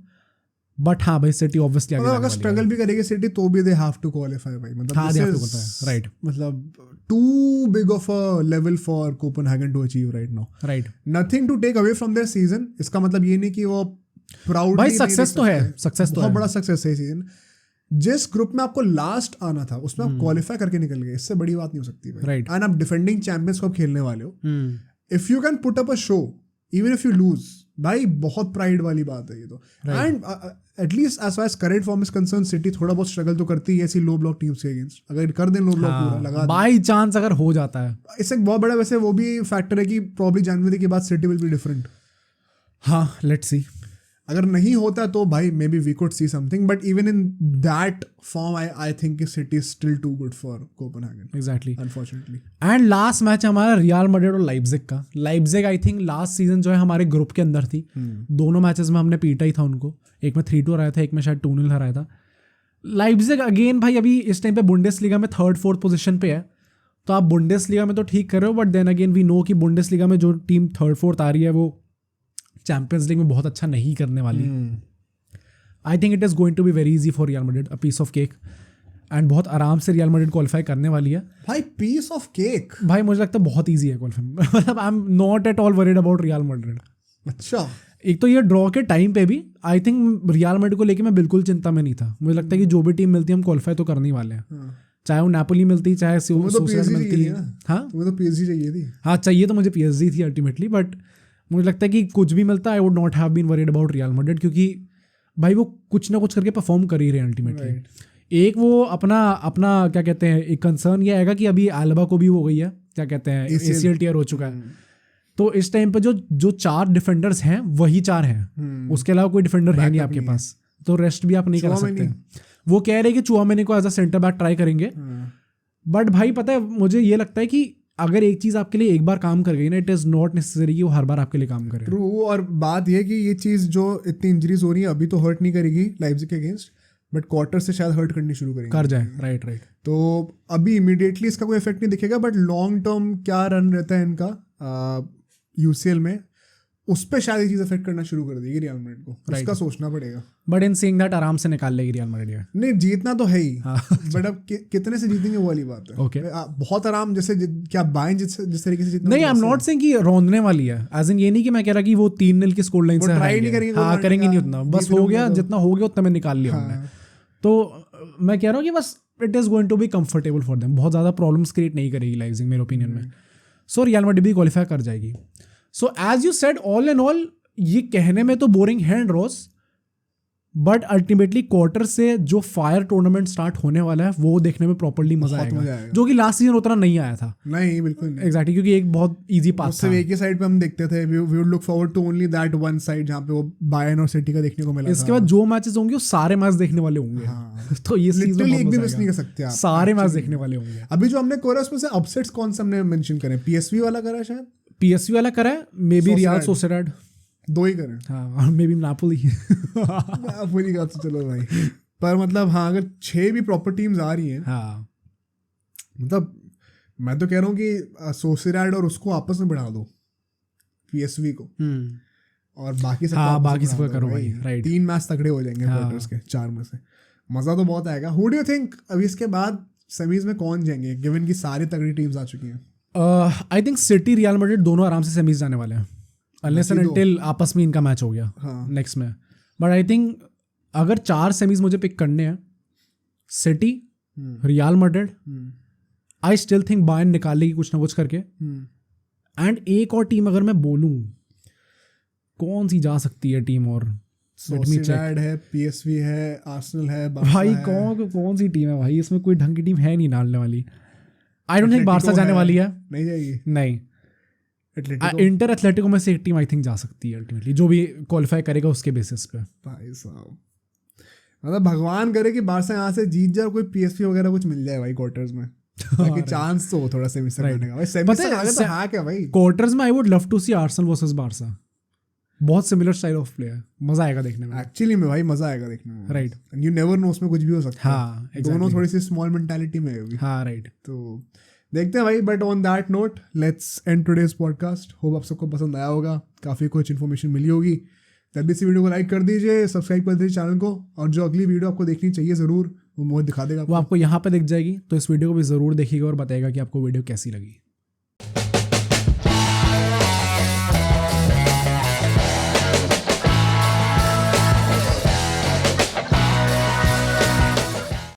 बट हाँ भाई सिटी ऑब्वियसली अगर स्ट्रगल भी करेगी सिटी तो भी दे हैव टू क्वालिफाई भाई, मतलब हाँ, राइट, मतलब too big of a level for Copenhagen to achieve right now. Right, nothing to take away from their season, इसका मतलब ये नहीं कि वो प्राउडली, भाई सक्सेस तो है, सक्सेस तो बहुत बड़ा सक्सेस है सीजन। जिस ग्रुप में आपको लास्ट आना था उसमें आप क्वालिफाई करके निकल गए, इससे बड़ी बात नहीं हो सकती भाई। राइट, एंड आप डिफेंडिंग चैंपियंस को खेलने वाले हो, if you can put up a show even if you lose, भाई बहुत प्राइड वाली बात है ये तो। And at least as far as current form is concern City थोड़ा बहुत स्ट्रगल तो करती है ऐसी लो ब्लॉक टीम्स के अगेंस्ट, अगर कर दें लो ब्लॉक पूरा लगा बाई चांस अगर हो जाता है, इससे एक बहुत बड़ा वैसे वो भी फैक्टर है कि प्रॉब्ली जनवरी के बाद सिटी विल बी डिफरेंट। हाँ लेट्स सी, अगर नहीं होता तो भाई maybe we could see something, but even in that form I think City is still too good for Copenhagen, exactly, unfortunately. And last match हमारा Real Madrid और Leipzig का। Leipzig I think last season जो है हमारे group के अंदर थी, दोनों मैचेस में हमने पीटा ही था उनको, एक में 3-2 हराया था, एक में शायद 2-0 हराया था। लाइप्जिग अगेन भाई अभी इस टाइम पे बुंडेसलीगा में 3rd-4th पोजीशन पे है, तो आप बुंडेसलीगा में तो ठीक कर रहे हो, but then again we know कि बुंडेसलीगा में जो टीम 3rd-4th आ रही है वो चैंपियंस लीग में बहुत अच्छा नहीं करने वाली। I think it is going to be very easy for Real Madrid, a piece of cake, and बहुत आराम से रियल मैड्रिड क्वालिफाई करने वाली है। भाई पीस ऑफ केक, भाई मुझे लगता है बहुत इजी है क्वालिफाई, मतलब I am not at all worried about Real Madrid. अच्छा, एक तो ये ड्रॉ के टाइम पे भी आई थिंक रियल मैड्रिड को लेके मैं बिल्कुल चिंता में नहीं था, मुझे लगता है कि जो भी टीम मिलती है हम क्वालिफाई तो करने वाले हैं, चाहे वो नेपोली मिलती, चाहे सोसाइटी मिलती है। हाँ तुम्हें तो पीएसजी चाहिए थी। हाँ चाहिए तो मुझे पीएसजी थी अल्टीमेटली, बट मुझे लगता है कि कुछ भी मिलता है I would not have been worried about Real Madrid, क्योंकि भाई वो कुछ ना कुछ करके परफॉर्म कर ही रहे हैं अल्टीमेटली। एक वो अपना क्या कहते हैं, एक कंसर्न ये आएगा कि अभी एल्बा को भी हो गई है, क्या कहते हैं, ACL टीयर हो चुका है, तो इस टाइम पे जो 4 डिफेंडर्स हैं वही 4 हैं, उसके अलावा कोई डिफेंडर है नहीं आपके पास, तो रेस्ट भी आप नहीं कर सकते। वो कह रहे हैं कि चुआमेनी को as a centre back try करेंगे, बट भाई पता है मुझे ये लगता है कि अगर एक चीज आपके लिए एक बार काम कर गई ना, इट इज नॉट नेसेसरी कि वो हर बार आपके लिए काम करे। ट्रू, और बात ये कि ये चीज जो इतनी इंजरीज हो रही है अभी तो हर्ट नहीं करेगी लाइप्जिग के अगेंस्ट, बट क्वार्टर से शायद हर्ट करनी शुरू करेंगे, कर जाए। राइट, तो अभी इमीडिएटली इसका कोई इफेक्ट नहीं दिखेगा, बट लॉन्ग टर्म क्या रन रहता है इनका यूसीएल में, उस पर शायद ये चीज इफेक्ट करना शुरू कर देगी रियल मैड्रिड को, इसका सोचना पड़ेगा। बट इन सीइंग दैट आराम से निकाल लेगी रियल मैड्रिड। नहीं जीतना तो है ही, बट अब कितने से जीतेंगे वो वाली बात है। ओके, बहुत आराम, जैसे क्या बायर्न जिस तरीके से जीतना, नहीं आई एम नॉट सेइंग कि रोंदने वाली है, एज इन ये नहीं कि मैं कह रहा कि वो 3-0 की स्कोर लाइन से ट्राई नहीं करेंगे, हाँ करेंगे नहीं उतना, बस हो गया जितना हो गया उतना में निकाल लिया हमने। तो मैं कह रहा हूँ कि बस it is going to be comfortable for them, बहुत ज़्यादा प्रॉब्लम्स क्रिएट नहीं करेगी लाइप्जिग मेरे ओपिनियन में। सो रियल मैड्रिड भी क्वालिफाई कर जाएगी। So as you said, all in all ये कहने में तो बोरिंग है ड्रॉस, बट अल्टीमेटली क्वार्टर से जो फायर टूर्नामेंट स्टार्ट होने वाला है वो देखने में प्रॉपर्ली मजा आएगा, जो कि लास्ट सीजन उतना नहीं आया था। नहीं बिल्कुल नहीं। एग्जैक्टली, क्योंकि एक बहुत इजी पाथ था। एक ही साइड पे हम देखते थे, we would look forward to only that one side जहाँ पे वो बायर्न और सिटी का देखने को मिला। इसके बाद जो मैचेस होंगे वो सारे मैच देखने वाले होंगे। हाँ। तो ये लिटरली एक भी मिस नहीं कर सकते आप, सारे मैच देखने वाले होंगे। अभी जो हमने कोरा उसमें से अपसेट्स कौन सा हमने मेंशन करे? पीएसवी वाला करा शायद, पीएसवी वाला करा है, मे बी रियल सोसिएडाड, 2 ही करें। हाँ, मे बी नापोली। नापोली का तो चलो भाई, पर मतलब हाँ अगर 6 भी प्रॉपर टीम्स आ रही हैं, हाँ मतलब मैं तो कह रहा हूँ कि सोसिएडाड और उसको आपस में बढ़ा दो, पीएसवी को, और बाकी सब बाकी सबका करो भाई। राइट, 3 मैच तकड़े हो जाएंगे क्वार्टर्स के 4 में से, मजा तो बहुत आएगा। हु डू यू थिंक अभी इसके बाद सेमीज में कौन जाएंगे, गिवन की सारी तगड़ी टीम्स आ चुकी हैं? आई थिंक सिटी रियल मैड्रिड दोनों आराम से सेमीज जाने वाले हैं, अनलेस एंड अनटिल आपस में इनका मैच हो गया नेक्स्ट में। बट आई थिंक अगर 4 सेमीज मुझे पिक करने हैं, सिटी, रियल मैड्रिड, आई स्टिल थिंक बायर्न निकाल लेगी कुछ ना कुछ करके, एंड एक और टीम अगर मैं बोलूं कौन सी जा सकती है टीम, और सोसिएडाड है, पीएसवी है, आर्सेनल है, भाई कौन सी टीम है भाई, इसमें कोई ढंग की टीम है नहीं डालने वाली। आई डोंट थिंक बार्सा जाने वाली है, नहीं जाएगी, नहीं। इंटर एथलेटिको में से एक टीम आई थिंक जा सकती है अल्टीमेटली, जो भी क्वालिफाई करेगा उसके बेसिस पे। भाई साहब मतलब भगवान करे कि बार्सा यहाँ से जीत जाए और कोई पीएसवी वगैरह कुछ मिल जाए भाई क्वार्टर्स में, ताकि चांस तो हो थोड़ा सेमीज तक आने का। भाई सेमीज तक आगे तो हाँ क्या भाई, क्वार्टर्स में I would love to see Arsenal versus Barca, बहुत सिमिलर स्टाइल ऑफ प्ले है, मजा आएगा देखने में। एक्चुअली में भाई मजा आएगा देखने में, राइट, यू नेवर नो, उसमें कुछ भी हो सकता है। हाँ, दोनों थोड़ी सी स्मॉल मेंटालिटी में होगी। हाँ राइट, तो देखते हैं भाई। But on that note let's end today's podcast. Hope आप सबको पसंद आया होगा, काफ़ी कुछ इन्फॉर्मेशन मिली होगी। जल्दी से वीडियो को लाइक कर दीजिए, सब्सक्राइब कर दीजिए चैनल को, और जो अगली वीडियो आपको देखनी चाहिए ज़रूर वो मोहित दिखा देगा, वो आपको यहाँ पे दिख जाएगी, तो इस वीडियो को भी ज़रूर देखिएगा और बताएगा कि आपको वीडियो कैसी लगी।